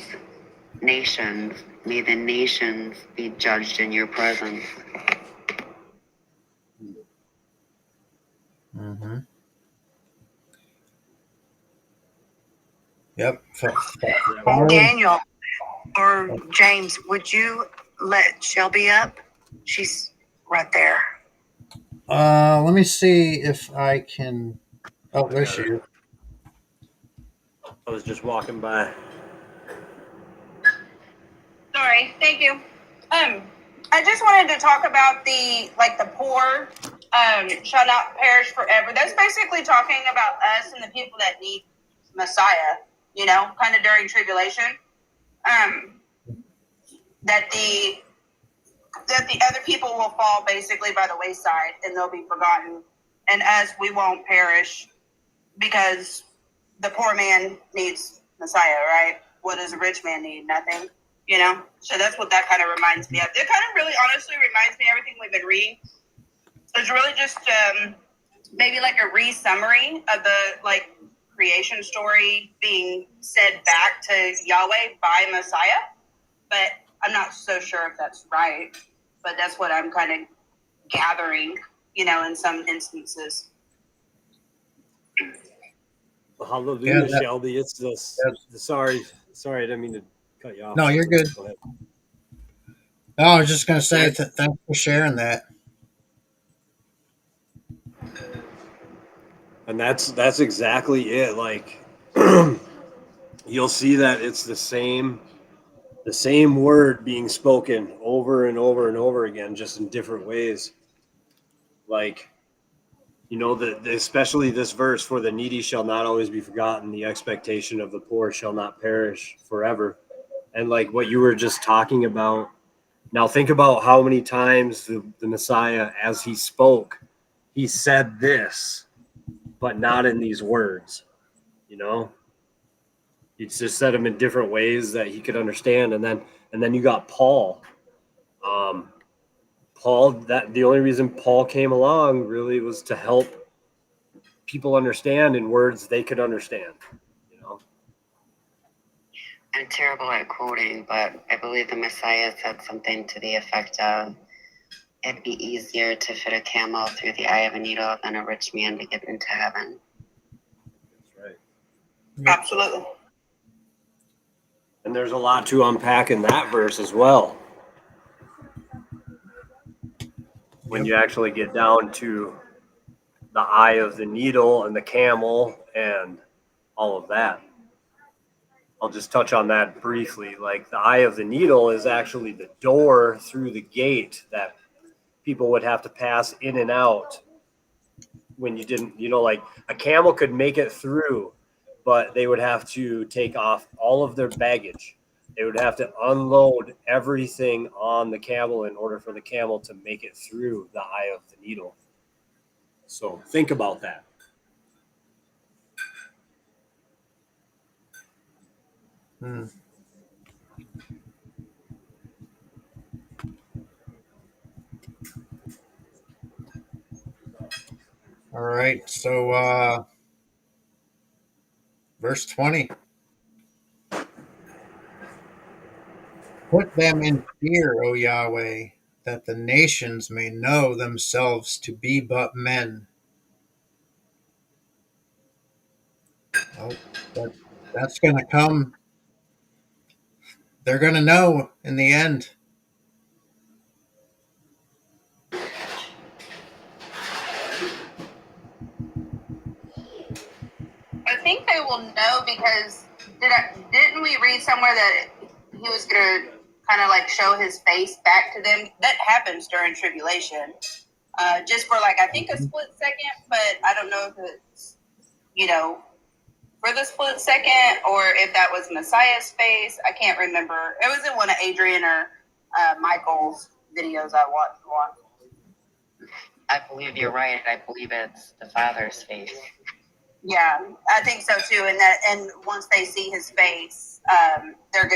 nations. May the nations be judged in your presence. Mm-hmm. Yep. Daniel or James, would you let Shelby up? She's right there. Let me see if I can. Oh, there she is. I was just walking by. Sorry, thank you. I just wanted to talk about the poor shall not perish forever. That's basically talking about us and the people that need Messiah, kind of during tribulation. That the other people will fall basically by the wayside and they'll be forgotten. And us, we won't perish because the poor man needs Messiah, right? What does a rich man need? Nothing, So that's what that kind of reminds me of. It kind of really honestly reminds me of everything we've been reading. It's really just maybe like a re-summary of the creation story being said back to Yahweh by Messiah. But I'm not so sure if that's right. But that's what I'm kind of gathering, in some instances. Hallelujah, Yeah, Shelby. It's this. Sorry, I didn't mean to cut you off. No, you're good. Go ahead. No, I was just going to say thanks for sharing that. And that's exactly it. Like you'll see that it's the same word being spoken over and over and over again, just in different ways. Like, especially this verse, for the needy shall not always be forgotten, the expectation of the poor shall not perish forever. And like what you were just talking about, now think about how many times the Messiah, as he spoke, he said this, but not in these words, He just said them in different ways that he could understand. And then you got Paul. That the only reason Paul came along really was to help people understand in words they could understand. I'm terrible at quoting, but I believe the Messiah said something to the effect of, it'd be easier to fit a camel through the eye of a needle than a rich man to get into heaven. That's right. Absolutely. And there's a lot to unpack in that verse as well. When you actually get down to the eye of the needle and the camel and all of that. I'll just touch on that briefly. Like the eye of the needle is actually the door through the gate that people would have to pass in and out when you didn't, like a camel could make it through, but they would have to take off all of their baggage. They would have to unload everything on the camel in order for the camel to make it through the eye of the needle. So think about that. All right. So, verse 20. Put them in fear, O Yahweh, that the nations may know themselves to be but men. Oh, that's going to come. They're going to know in the end. I think they will know because didn't we read somewhere that he was going to kind of show his face back to them? That happens during tribulation. Just for I think a split second, but I don't know if it's, for the split second or if that was Messiah's face. I can't remember. It was in one of Adrian or Michael's videos I watched once. I believe you're right. I believe it's the Father's face. Yeah, I think so too. And once they see his face, they're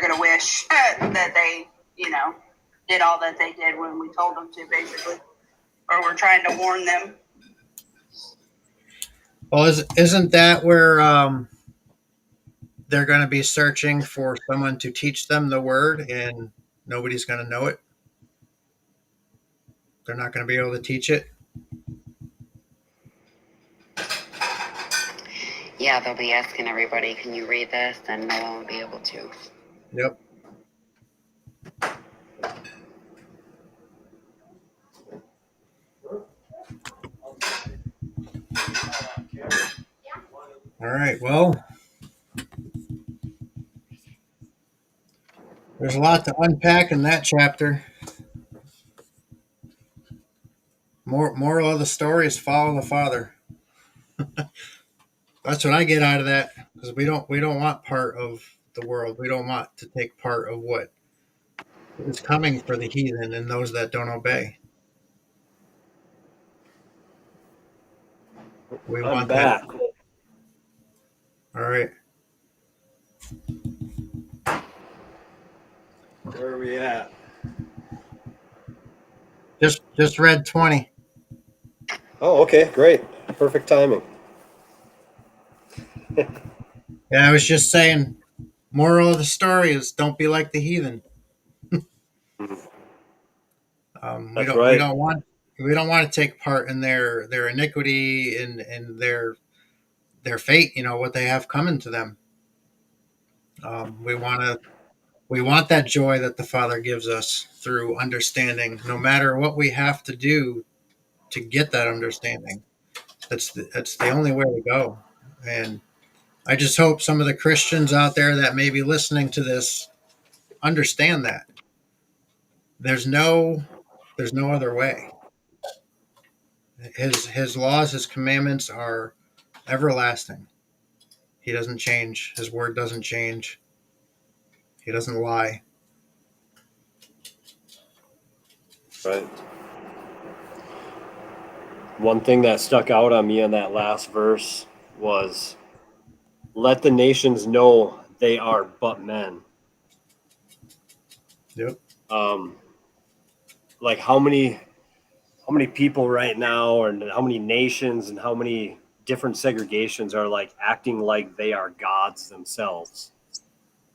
gonna wish that they, did all that they did when we told them to, basically, or we're trying to warn them. Well, isn't that where they're going to be searching for someone to teach them the word, and nobody's going to know it? They're not going to be able to teach it. Yeah, they'll be asking everybody, can you read this? And no one will be able to. Yep. All right, well, there's a lot to unpack in that chapter. Moral of the story is follow the Father. That's what I get out of that, because we don't want part of the world. We don't want to take part of what is coming for the heathen and those that don't obey. We I'm want that. back. All right. Where are we at? Just read 20. Oh, okay, great. Perfect timing. Yeah, I was just saying, moral of the story is don't be like the heathen. We That's don't we right. don't want we don't want to take part in their iniquity and their fate. You know what they have coming to them. We want that joy that the Father gives us through understanding, no matter what we have to do to get that understanding. That's the only way to go. And I just hope some of the Christians out there that may be listening to this understand that there's no other way. His laws, his commandments are everlasting. He doesn't change. His word doesn't change. He doesn't lie. Right. One thing that stuck out on me in that last verse was, let the nations know they are but men. Yep. Like how many people right now, and how many nations and how many different segregations are like acting like they are gods themselves,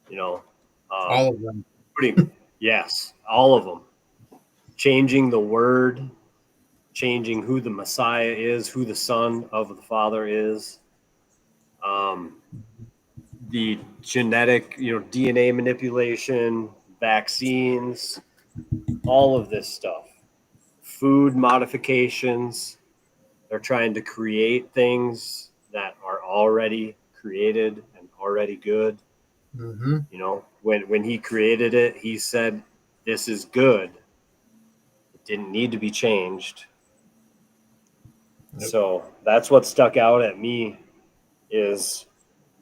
you know? All of them. Yes, all of them. Changing the word, changing who the Messiah is, who the Son of the Father is. The genetic, DNA manipulation, vaccines, all of this stuff. Food modifications. They're trying to create things that are already created and already good. Mm-hmm. When he created it, he said, "This is good." It didn't need to be changed. Yep. So that's what stuck out at me, is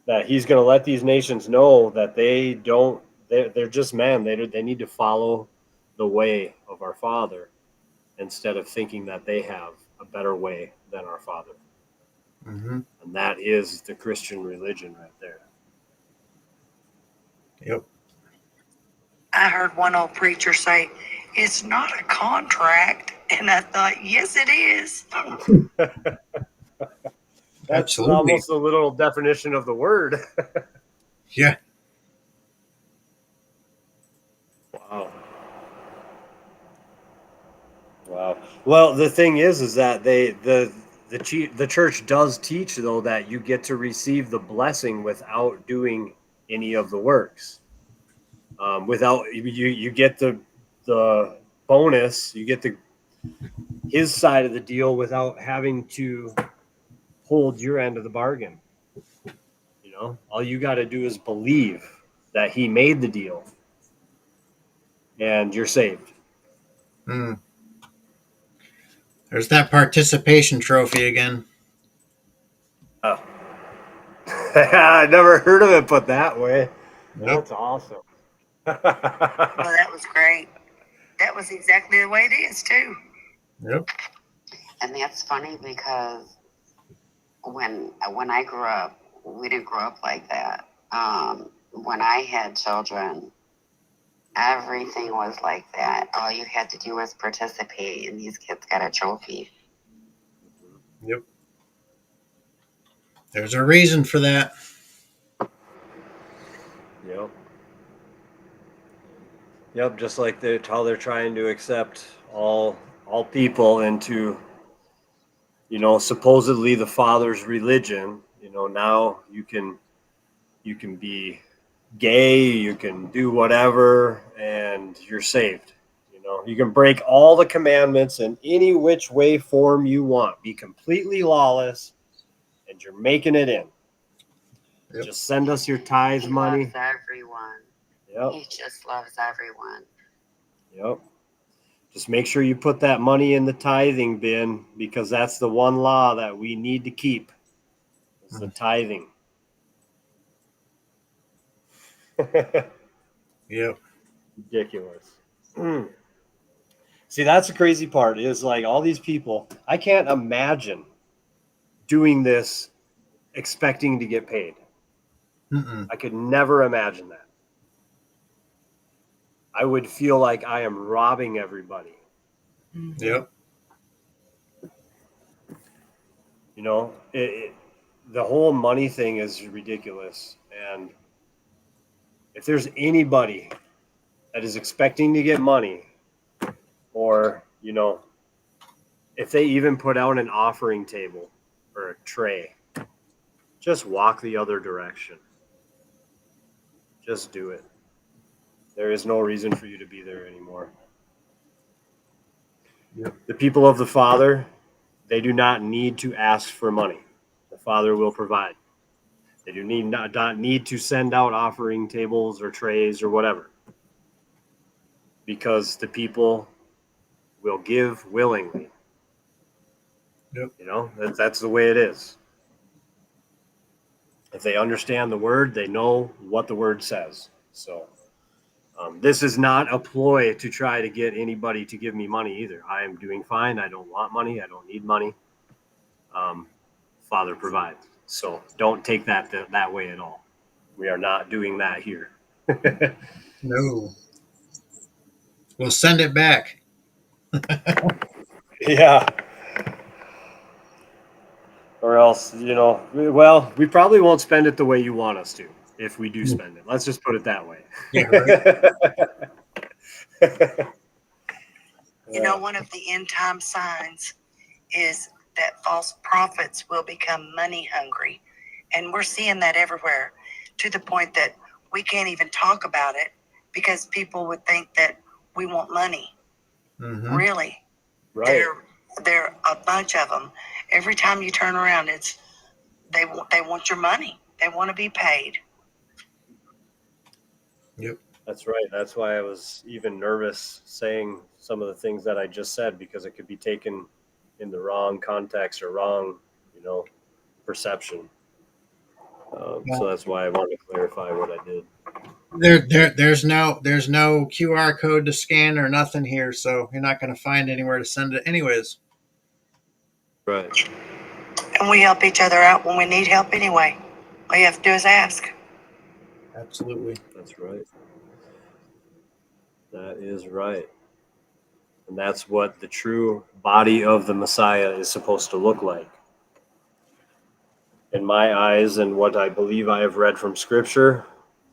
that he's going to let these nations know that they're just men. They need to follow the way of our Father instead of thinking that they have a better way than our Father. Mm-hmm. And that is the Christian religion right there. Yep. I heard one old preacher say, "It's not a contract." And I thought, yes, it is. That's Absolutely. almost a literal definition of the word. Yeah. Wow. Well, the thing is that the church does teach, though, that you get to receive the blessing without doing any of the works. Without you get the bonus, you get his side of the deal without having to hold your end of the bargain. All you got to do is believe that he made the deal, and you're saved. Mm. There's that participation trophy again. Oh. I never heard of it put that way. Yep. That's awesome. Well, that was great. That was exactly the way it is, too. Yep. And that's funny because when I grew up, we didn't grow up like that. When I had children, everything was like that. All you had to do was participate, and these kids got a trophy. Yep. There's a reason for that. Yep. Yep. Just like how they're trying to accept all people into, supposedly the Father's religion. Now you can be gay, you can do whatever, and you're saved. You can break all the commandments in any which way form you want, be completely lawless, and you're making it in. Yep. Just send us your tithes money. Loves everyone. Yep. He just loves everyone. Yep. Just make sure you put that money in the tithing bin, because that's the one law that we need to keep. It's the tithing. Yep. Ridiculous. See, that's the crazy part, is like all these people, I can't imagine doing this expecting to get paid. Mm-mm. I could never imagine that. I would feel like I am robbing everybody. Yep. You know, the whole money thing is ridiculous. And if there's anybody that is expecting to get money, or, you know, if they even put out an offering table or a tray, just walk the other direction. Just do it. There is no reason for you to be there anymore. Yep. The people of the Father, they do not need to ask for money. The Father will provide. They do not need to send out offering tables or trays or whatever, because the people will give willingly. Yep. You know, that's the way it is. If they understand the word, they know what the word says. So this is not a ploy to try to get anybody to give me money either. I am doing fine. I don't want money. I don't need money. Father provides. So don't take that way at all. We are not doing that here. No. We'll send it back. Yeah. Or else, you know, well, we probably won't spend it the way you want us to if we do spend it. Let's just put it that way. Yeah, right. You know, one of the end time signs is that false prophets will become money hungry. And we're seeing that everywhere, to the point that we can't even talk about it because people would think that we want money. Mm-hmm. Really. Right. There are a bunch of them. Every time you turn around, it's they want your money. They want to be paid. Yep. That's right. That's why I was even nervous saying some of the things that I just said, because it could be taken in the wrong context or wrong, you know, perception. So that's why I wanted to clarify what I did. There's no QR code to scan or nothing here, so you're not going to find anywhere to send it anyways. Right. And we help each other out when we need help anyway. All you have to do is ask. Absolutely. That's right. That is right. And that's what the true body of the Messiah is supposed to look like. In my eyes, and what I believe I have read from Scripture,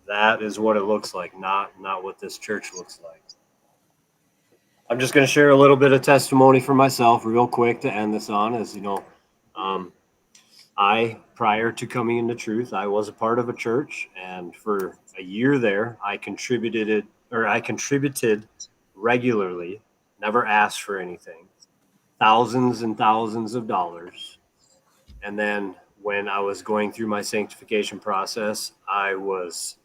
that is what it looks like, not what this church looks like. I'm just going to share a little bit of testimony for myself real quick to end this on. As you know, prior to coming into truth, I was a part of a church, and for a year there, I contributed regularly, never asked for anything, thousands and thousands of dollars. And then when I was going through my sanctification process, I was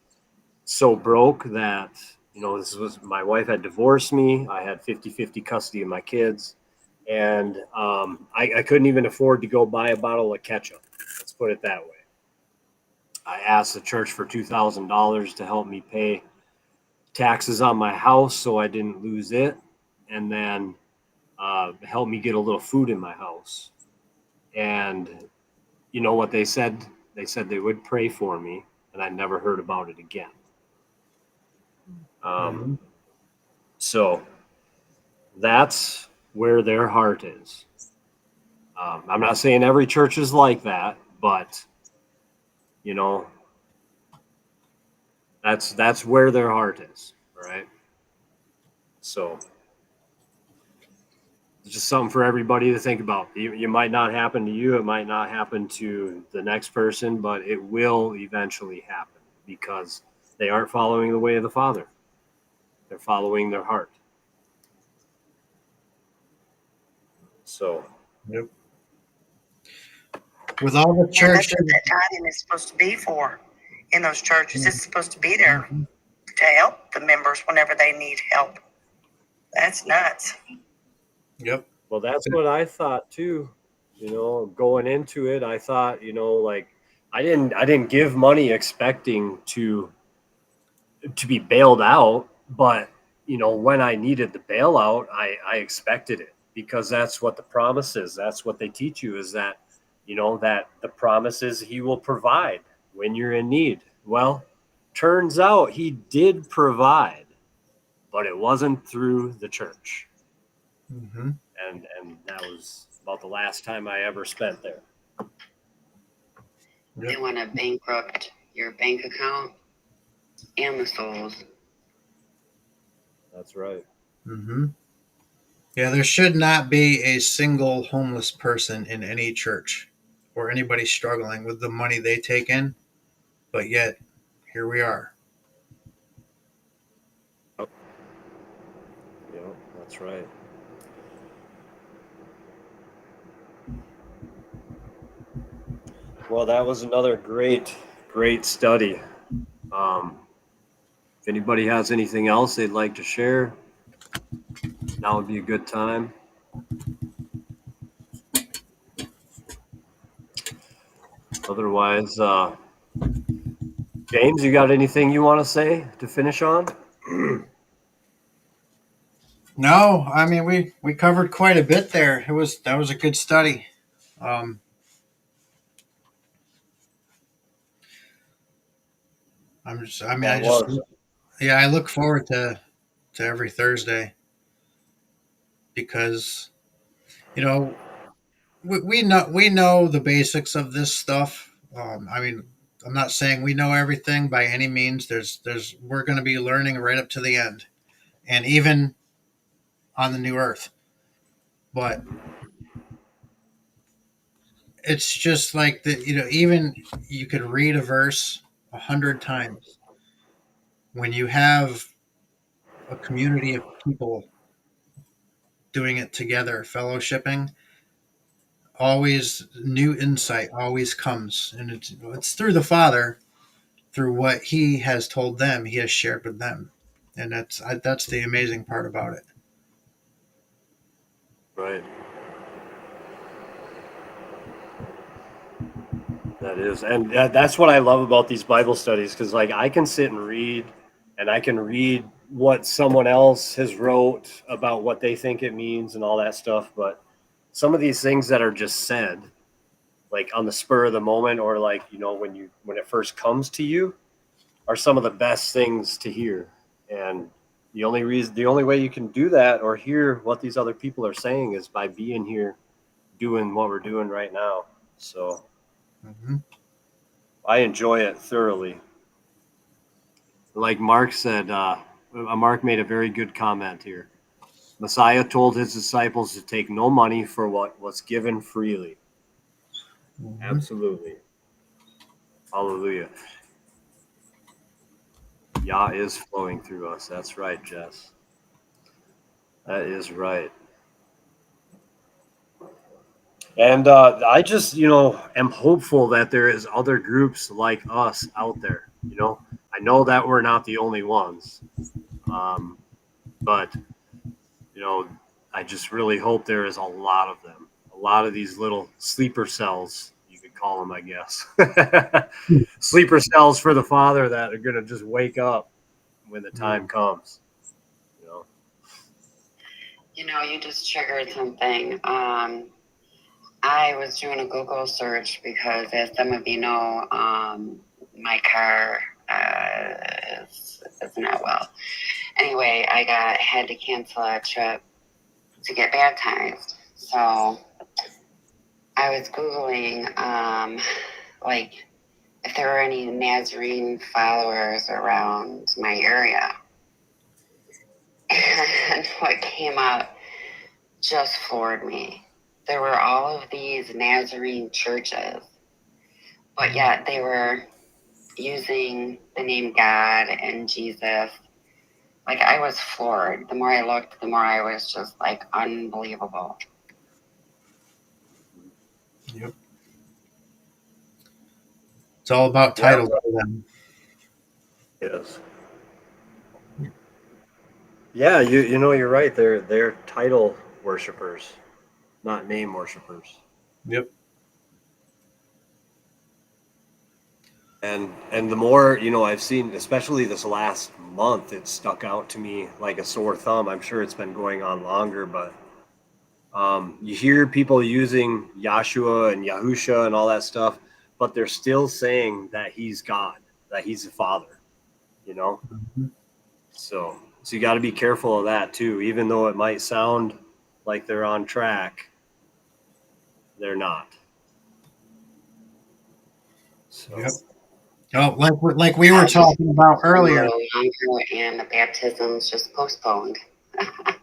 so broke that, you know, my wife had divorced me. I had 50-50 custody of my kids, and I couldn't even afford to go buy a bottle of ketchup. Let's put it that way. I asked the church for $2,000 to help me pay taxes on my house so I didn't lose it, and then help me get a little food in my house. And you know what they said? They said they would pray for me, and I never heard about it again. So that's where their heart is. I'm not saying every church is like that, but you know, that's where their heart is, right? So it's just something for everybody to think about. You might not happen to you, it might not happen to the next person, but it will eventually happen because they aren't following the way of the Father. They're following their heart. So, yep. With all the And churches, that's what that tithing is supposed to be for in those churches. It's supposed to be there to help the members whenever they need help. That's nuts. Yep. Well, that's what I thought too. You know, going into it, I thought, you know, like I didn't give money expecting to be bailed out, but you know, when I needed the bailout, I expected it because that's what the promise is. That's what they teach you is that, you know, that the promise is he will provide when you're in need. Well, turns out he did provide, but it wasn't through the church. Mm-hmm. And that was about the last time I ever spent there. They want to bankrupt your bank account and the souls. That's right. Mm-hmm. Yeah, there should not be a single homeless person in any church or anybody struggling with the money they take in, but yet here we are. Yeah, that's right. Well, that was another great study. If anybody has anything else they'd like to share, now would be a good time. Otherwise, James, you got anything you want to say to finish on? No, I mean we covered quite a bit there. That was a good study. Um, That was. yeah, I look forward to every Thursday because you know we know the basics of this stuff. I mean, I'm not saying we know everything by any means. There's we're going to be learning right up to the end, and even on the new Earth. But it's just like that. You know, even you could read a verse 100 times when you have a community of people doing it together, fellowshipping. Always new insight always comes, and it's through the Father, through what He has told them, He has shared with them, and that's the amazing part about it. Right. That is, and that's what I love about these Bible studies because, like, I can sit and read, and I can read what someone else has wrote about what they think it means and all that stuff. But some of these things that are just said, like on the spur of the moment, or like you know when it first comes to you, are some of the best things to hear. And the only way you can do that or hear what these other people are saying is by being here, doing what we're doing right now. So Mm-hmm. I enjoy it thoroughly. Like Mark said, Mark made a very good comment here. Messiah told his disciples to take no money for what was given freely. Mm-hmm. Absolutely. Hallelujah. Yah is flowing through us. That's right, Jess. That is right. And I just, you know, am hopeful that there is other groups like us out there. You know, I know that we're not the only ones, but you know, I just really hope there is a lot of them. A lot of these little sleeper cells, you could call them, I guess. Sleeper cells for the Father that are going to just wake up when the time comes. You know. You know, you just triggered something. I was doing a Google search because, as some of you know, my car is not well. Anyway, had to cancel a trip to get baptized. So I was Googling, like, if there were any Nazarene followers around my area. And what came up just floored me. There were all of these Nazarene churches, but yet they were using the name God and Jesus. Like, I was floored. The more I looked, the more I was just like, unbelievable. Yep. It's all about titles for them. Yes. Yeah, you know you're right. They're title worshipers, not name worshipers. Yep. And the more, I've seen, especially this last month, it stuck out to me like a sore thumb. I'm sure it's been going on longer, but you hear people using Yahshua and Yahusha and all that stuff, but they're still saying that he's God, that he's the Father, you know? Mhm. So you got to be careful of that too. Even though it might sound like they're on track, they're not. So Yep. Oh, like we were talking about I'm a earlier. little younger, and the baptism's just postponed. I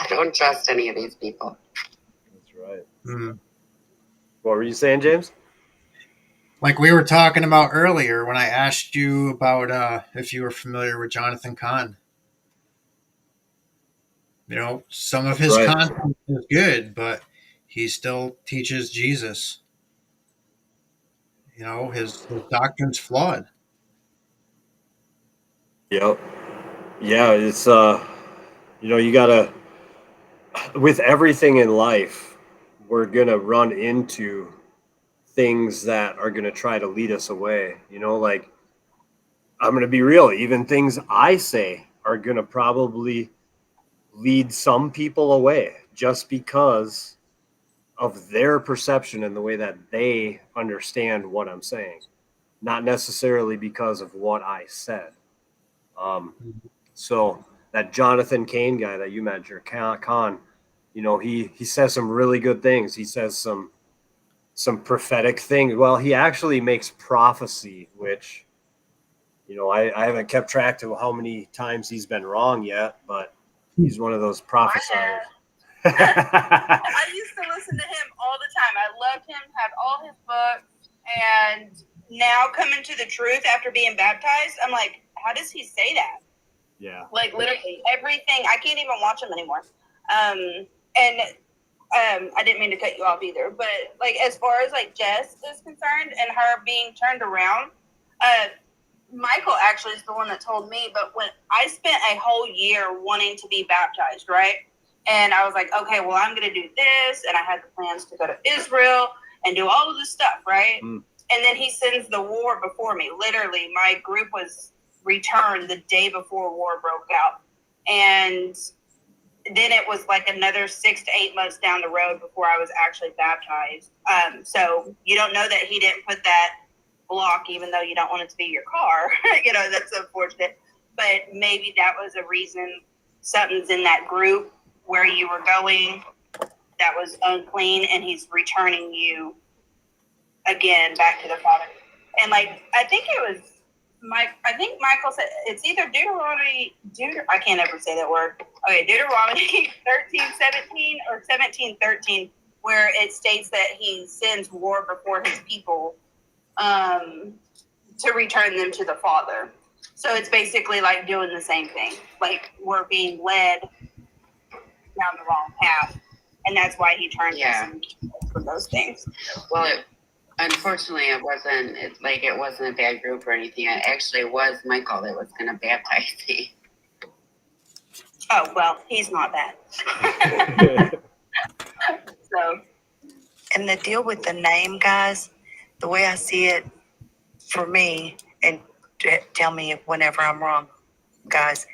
don't trust any of these people. that's right. Mm. What were you saying, James? Like we were talking about earlier when I asked you about if you were familiar with Jonathan Kahn. Some of his Right. content is good, but he still teaches Jesus. His doctrine's flawed. Yep. Yeah, it's you gotta, with everything in life, we're gonna run into things that are gonna try to lead us away. Like, I'm gonna be real, even things I say are gonna probably lead some people away just because of their perception and the way that they understand what I'm saying, not necessarily because of what I said. So that Jonathan Kane guy that you mentioned, Khan, he says some really good things. He says some prophetic things. Well, he actually makes prophecy, which I haven't kept track of how many times he's been wrong yet, but he's one of those prophesiers. I used to listen to him all the time. I loved him, had all his books, and now coming to the truth after being baptized, I'm like, how does he say that? Yeah. Like literally everything. I can't even watch him anymore. And I didn't mean to cut you off either, but like as far as like Jess is concerned and her being turned around, Michael actually is the one that told me. But when I spent a whole year wanting to be baptized, right? And I was like, okay, well, I'm going to do this. And I had the plans to go to Israel and do all of this stuff, right? And then he sends the war before me. Literally, my group was returned the day before war broke out. And then it was like another 6 to 8 months down the road before I was actually baptized. So you don't know that he didn't put that block, even though you don't want it to be your car. That's unfortunate. But maybe that was a reason. Something's in that group where you were going that was unclean, and he's returning you again back to the Father. And like, I think Michael said it's either I can't ever say that word. Okay, Deuteronomy 13:17 or 17:13, where it states that he sends war before his people to return them to the Father. So it's basically like doing the same thing. Like we're being led down the wrong path, and that's why he turned us from those things. Well, unfortunately, it wasn't a bad group or anything. It actually was Michael that was going to baptize me. Oh, well, he's not bad. So, And the deal with the name, guys, the way I see it, for me, and tell me whenever I'm wrong, guys,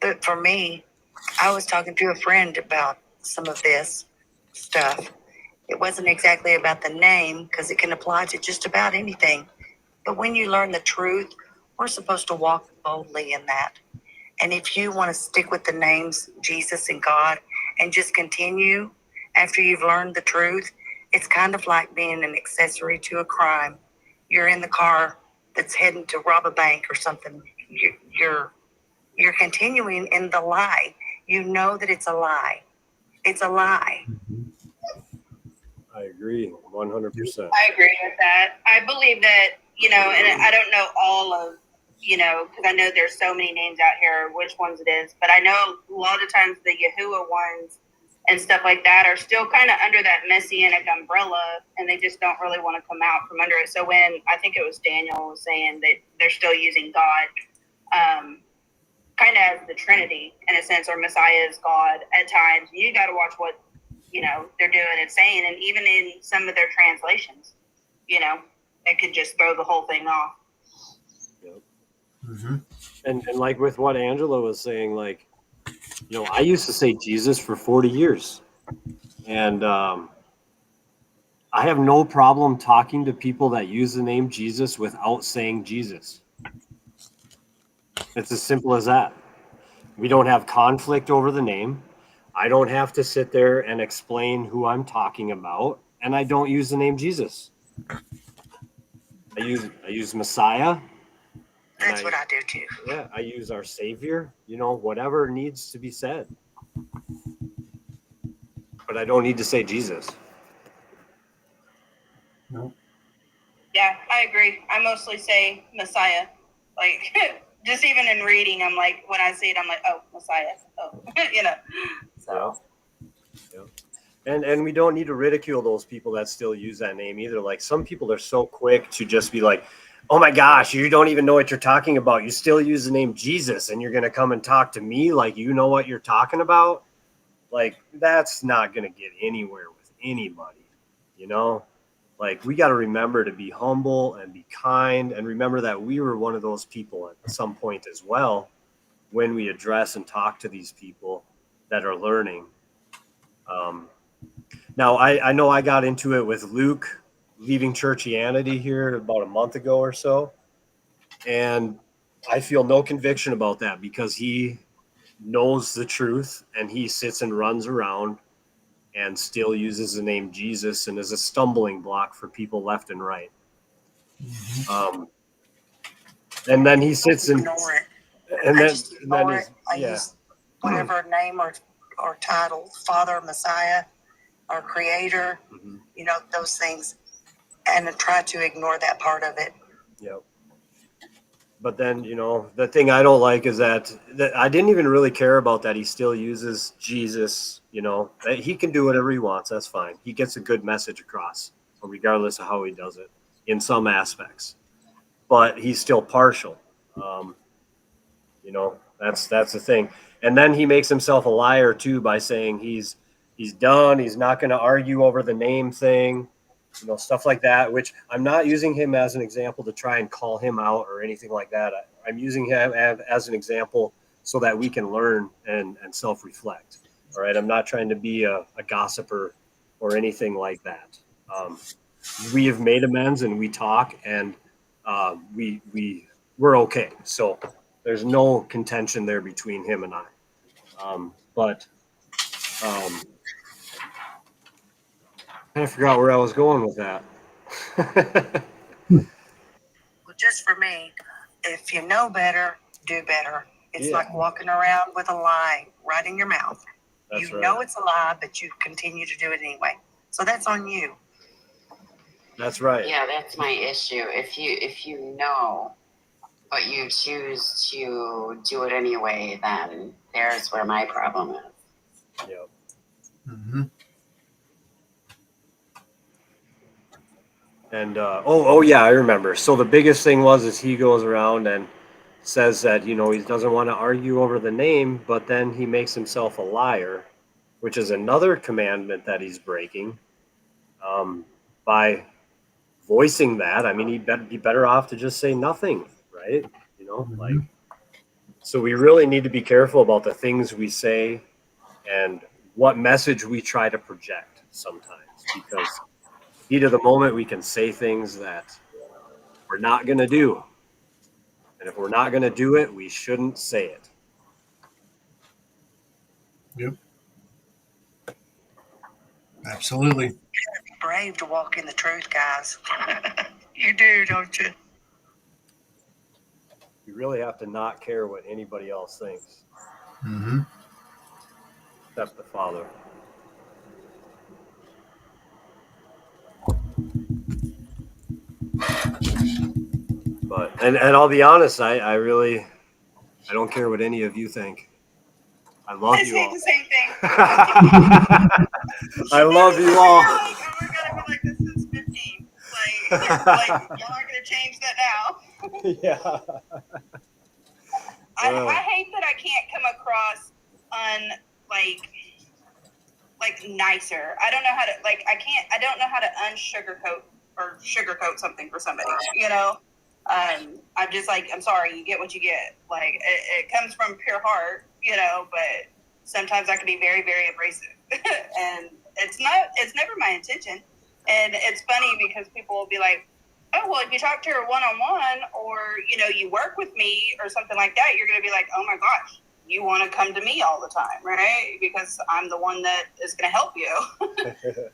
but for me, I was talking to a friend about some of this stuff. It wasn't exactly about the name, because it can apply to just about anything. But when you learn the truth, we're supposed to walk boldly in that. And if you want to stick with the names Jesus and God and just continue after you've learned the truth, it's kind of like being an accessory to a crime. You're in the car that's heading to rob a bank or something. You're continuing in the lie. You know that it's a lie. It's a lie. I agree 100%. I agree with that. I believe that, and I don't know all of, because I know there's so many names out here, which ones it is, but I know a lot of times the Yahuwah ones and stuff like that are still kind of under that messianic umbrella, and they just don't really want to come out from under it. So when I think it was Daniel was saying that they're still using God, kind of as the Trinity in a sense, or Messiah is God at times. You got to watch what, they're doing and saying. And even in some of their translations, it could just throw the whole thing off. Yep. Mm-hmm. And like with what Angela was saying, like, I used to say Jesus for 40 years. And I have no problem talking to people that use the name Jesus without saying Jesus. It's as simple as that. We don't have conflict over the name. I don't have to sit there and explain who I'm talking about, and I don't use the name Jesus. I use Messiah. That's what I do too. Yeah, I use our Savior, whatever needs to be said. But I don't need to say Jesus. No. Yeah, I agree. I mostly say Messiah. Like, just even in reading, I'm like, when I see it, I'm like, oh, Messiah. Oh, So. Yeah. And we don't need to ridicule those people that still use that name either. Like, some people are so quick to just be like, oh my gosh, you don't even know what you're talking about. You still use the name Jesus and you're going to come and talk to me like you know what you're talking about? Like, that's not going to get anywhere with anybody, Like, we got to remember to be humble and be kind, and remember that we were one of those people at some point as well when we address and talk to these people that are learning. Now, I know I got into it with Luke leaving Churchianity here about a month ago or so, and I feel no conviction about that because he knows the truth and he sits and runs around and still uses the name Jesus and is a stumbling block for people left and right. And then he sits and Ignore it. and I then, just and ignore then it. I yeah. use whatever name or title, Father, Messiah, or Creator, Mhm. Those things, and I try to ignore that part of it. Yep. But then, the thing I don't like is that I didn't even really care about that. He still uses Jesus, he can do whatever he wants. That's fine. He gets a good message across, regardless of how he does it in some aspects, but he's still partial. That's the thing. And then he makes himself a liar too, by saying he's done. He's not going to argue over the name thing. Stuff like that, which I'm not using him as an example to try and call him out or anything like that. I'm using him as an example so that we can learn and self-reflect. All right. I'm not trying to be a gossiper or anything like that. We have made amends and we talk and we're okay. So there's no contention there between him and I. I forgot where I was going with that. Well, just for me, if you know better, do better. It's like walking around with a lie right in your mouth. That's right. Know it's a lie, but you continue to do it anyway. So that's on you. That's right. Yeah, that's my issue. If you know, but you choose to do it anyway, then there's where my problem is. Yep. Mm-hmm. And yeah, I remember. So the biggest thing is he goes around and says that he doesn't want to argue over the name, but then he makes himself a liar, which is another commandment that he's breaking. By voicing that, I mean, he'd be better off to just say nothing, right? Like, so we really need to be careful about the things we say and what message we try to project sometimes, because heat of the moment, we can say things that we're not going to do. And if we're not going to do it, we shouldn't say it. Yep. Absolutely. You gotta be brave to walk in the truth, guys. You do, don't you? You really have to not care what anybody else thinks, Mm-hmm. except the Father. But and I'll be honest, I don't care what any of you think. I love I you say all. the same thing. I love you all. Like, oh my God, I feel like this is 15. Like y'all aren't going to change that now. Yeah. I hate that I can't come across like nicer. I don't know how to I don't know how to sugarcoat something for somebody, you know? I'm just like, I'm sorry, you get what you get. Like it comes from pure heart, you know, but sometimes I can be very, very abrasive. And it's never my intention. And it's funny because people will be like, oh, well, if you talk to her one-on-one or, you know, you work with me or something like that, you're going to be like, oh my gosh, you want to come to me all the time, right? Because I'm the one that is going to help you.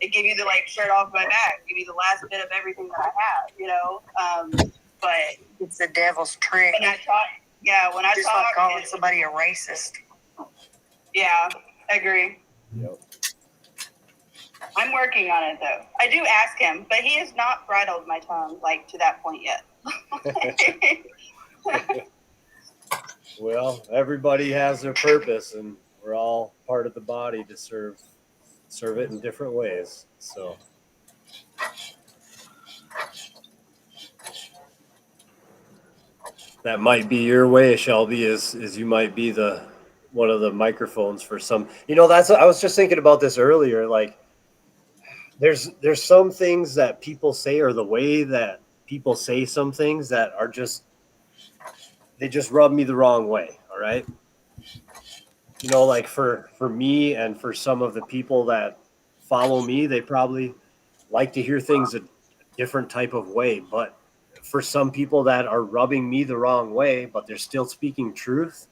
It give you the like shirt off my back, give you the last bit of everything that I have, you know? But It's the devil's trick. when I talk, Just like calling somebody a racist. yeah, I agree. Yep. I'm working on it though. I do ask him, but he has not bridled my tongue like to that point yet. Well, everybody has their purpose, and we're all part of the body to serve it in different ways. So that might be your way, Shelby, is you might be the one of the microphones for some. You know, I was just thinking about this earlier. Like, there's some things that people say, or the way that people say some things that are just, they just rub me the wrong way. All right. You know, like for me and for some of the people that follow me, they probably like to hear things a different type of way. But for some people that are rubbing me the wrong way, but they're still speaking truth,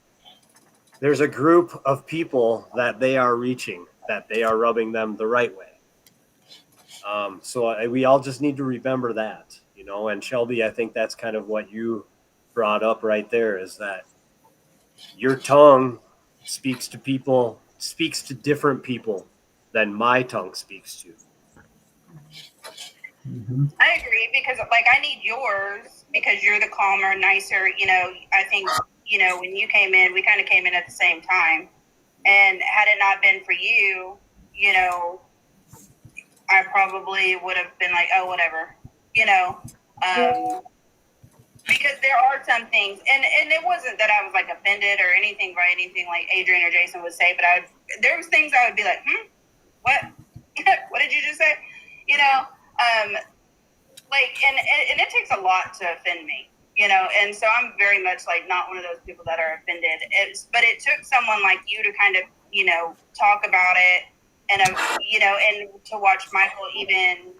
there's a group of people that they are reaching, that they are rubbing them the right way. So we all just need to remember that, you know. And Shelby, I think that's kind of what you brought up right there, is that your tongue speaks to different people than my tongue speaks to. I agree, because like I need yours because you're the calmer, nicer, you know. I think, you know, when you came in, we kind of came in at the same time, and had it not been for you, you know, I probably would have been like, oh, whatever, you know. Because there are some things, and it wasn't that I was like offended or anything by anything like Adrian or Jason would say, but there was things I would be like, what? What did you just say? You know, like, and it takes a lot to offend me, you know, and so I'm very much like not one of those people that are offended. But it took someone like you to kind of, you know, talk about it, and you know, and to watch Michael even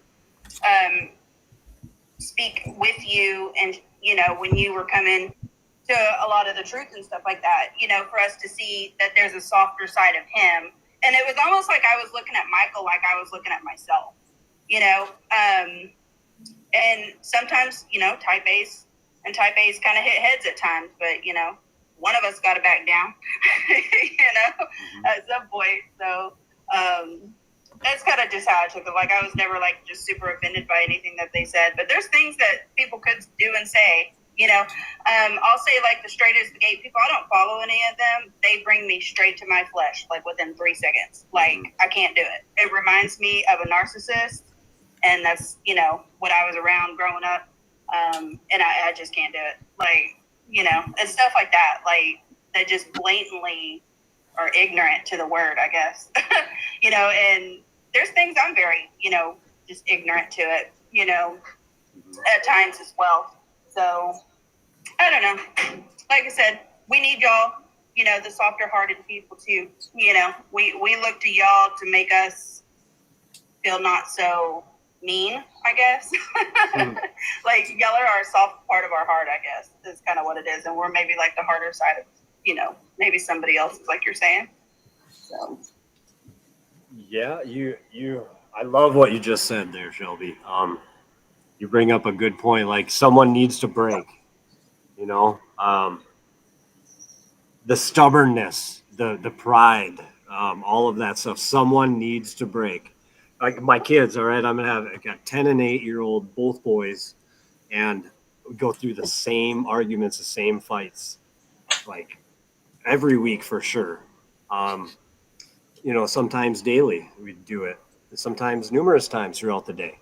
speak with you, and you know, when you were coming to a lot of the truth and stuff like that, you know, for us to see that there's a softer side of him. And it was almost like I was looking at Michael like I was looking at myself, you know. And sometimes, you know, type A's kind of hit heads at times, but, you know, one of us got to back down, you know, at some point. So that's kind of just how I took it. Like, I was never, like, just super offended by anything that they said. But there's things that people could do and say, you know. I'll say, like, the straight as the gate people, I don't follow any of them. They bring me straight to my flesh, like, within 3 seconds. Like, I can't do it. It reminds me of a narcissist. And that's, you know, what I was around growing up. And I just can't do it. Like, you know, and stuff like that. Like, that just blatantly are ignorant to the word, I guess. You know, and there's things I'm very, you know, just ignorant to it, you know, at times as well. So, I don't know. Like I said, we need y'all, you know, the softer hearted people too. You know, we look to y'all to make us feel not so mean, I guess. Like, y'all are our soft part of our heart, I guess, is kind of what it is. And we're maybe like the harder side of, you know, maybe somebody else's, like you're saying. So. Yeah, I love what you just said there, Shelby. You bring up a good point. Like, someone needs to break, you know, the stubbornness, the pride, all of that stuff. Someone needs to break. Like my kids, all right, I got 10 and 8-year-old, both boys, and we go through the same arguments, the same fights, like every week for sure. You know, sometimes daily we do it, sometimes numerous times throughout the day.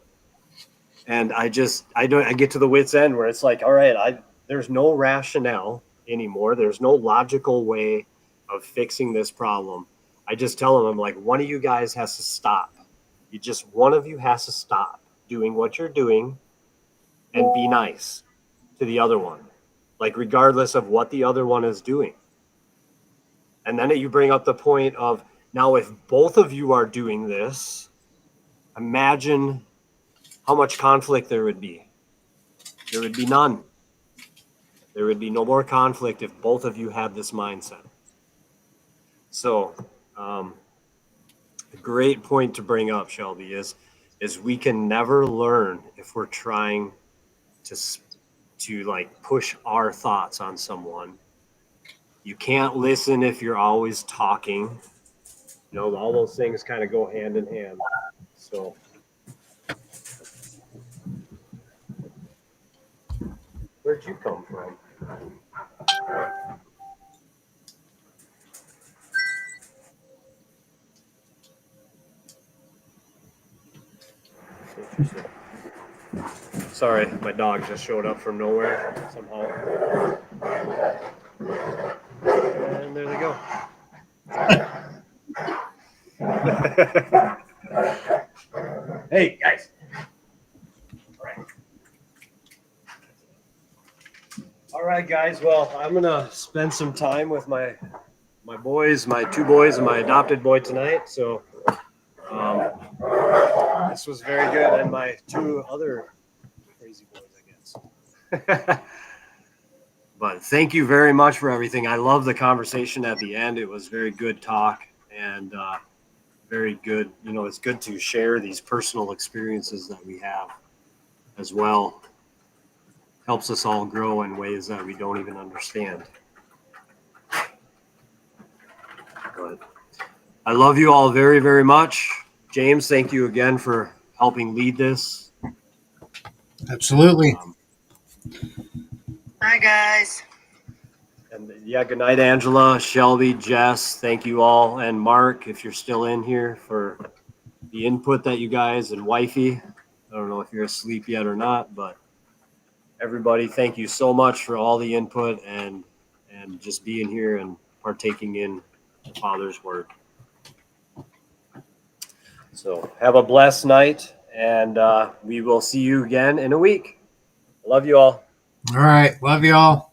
And I get to the wit's end where it's like, all right, there's no rationale anymore. There's no logical way of fixing this problem. I just tell them, I'm like, one of you guys has to stop. One of you has to stop doing what you're doing and be nice to the other one, like regardless of what the other one is doing. And then you bring up the point of, now if both of you are doing this, imagine how much conflict there would be. There would be none. There would be no more conflict if both of you had this mindset. So, a great point to bring up, Shelby, is we can never learn if we're trying to like push our thoughts on someone. You can't listen if you're always talking. You know, all those things kind of go hand in hand. So, where'd you come from? Interesting. Sorry, my dog just showed up from nowhere somehow. And there they go. Hey, guys. All right, guys. Well, I'm going to spend some time with my boys, my two boys and my adopted boy tonight. So this was very good. And my two other crazy boys, I guess. But thank you very much for everything. I love the conversation at the end. It was very good talk and very good. You know, it's good to share these personal experiences that we have as well. Helps us all grow in ways that we don't even understand. But I love you all very, very much. James, thank you again for helping lead this. Absolutely. Bye, guys. And yeah, good night, Angela, Shelby, Jess. Thank you all. And Mark, if you're still in here, for the input that you guys, and Wifey. I don't know if you're asleep yet or not, but everybody, thank you so much for all the input and just being here and partaking in the Father's word. So have a blessed night, and we will see you again in a week. Love you all. All right. Love you all.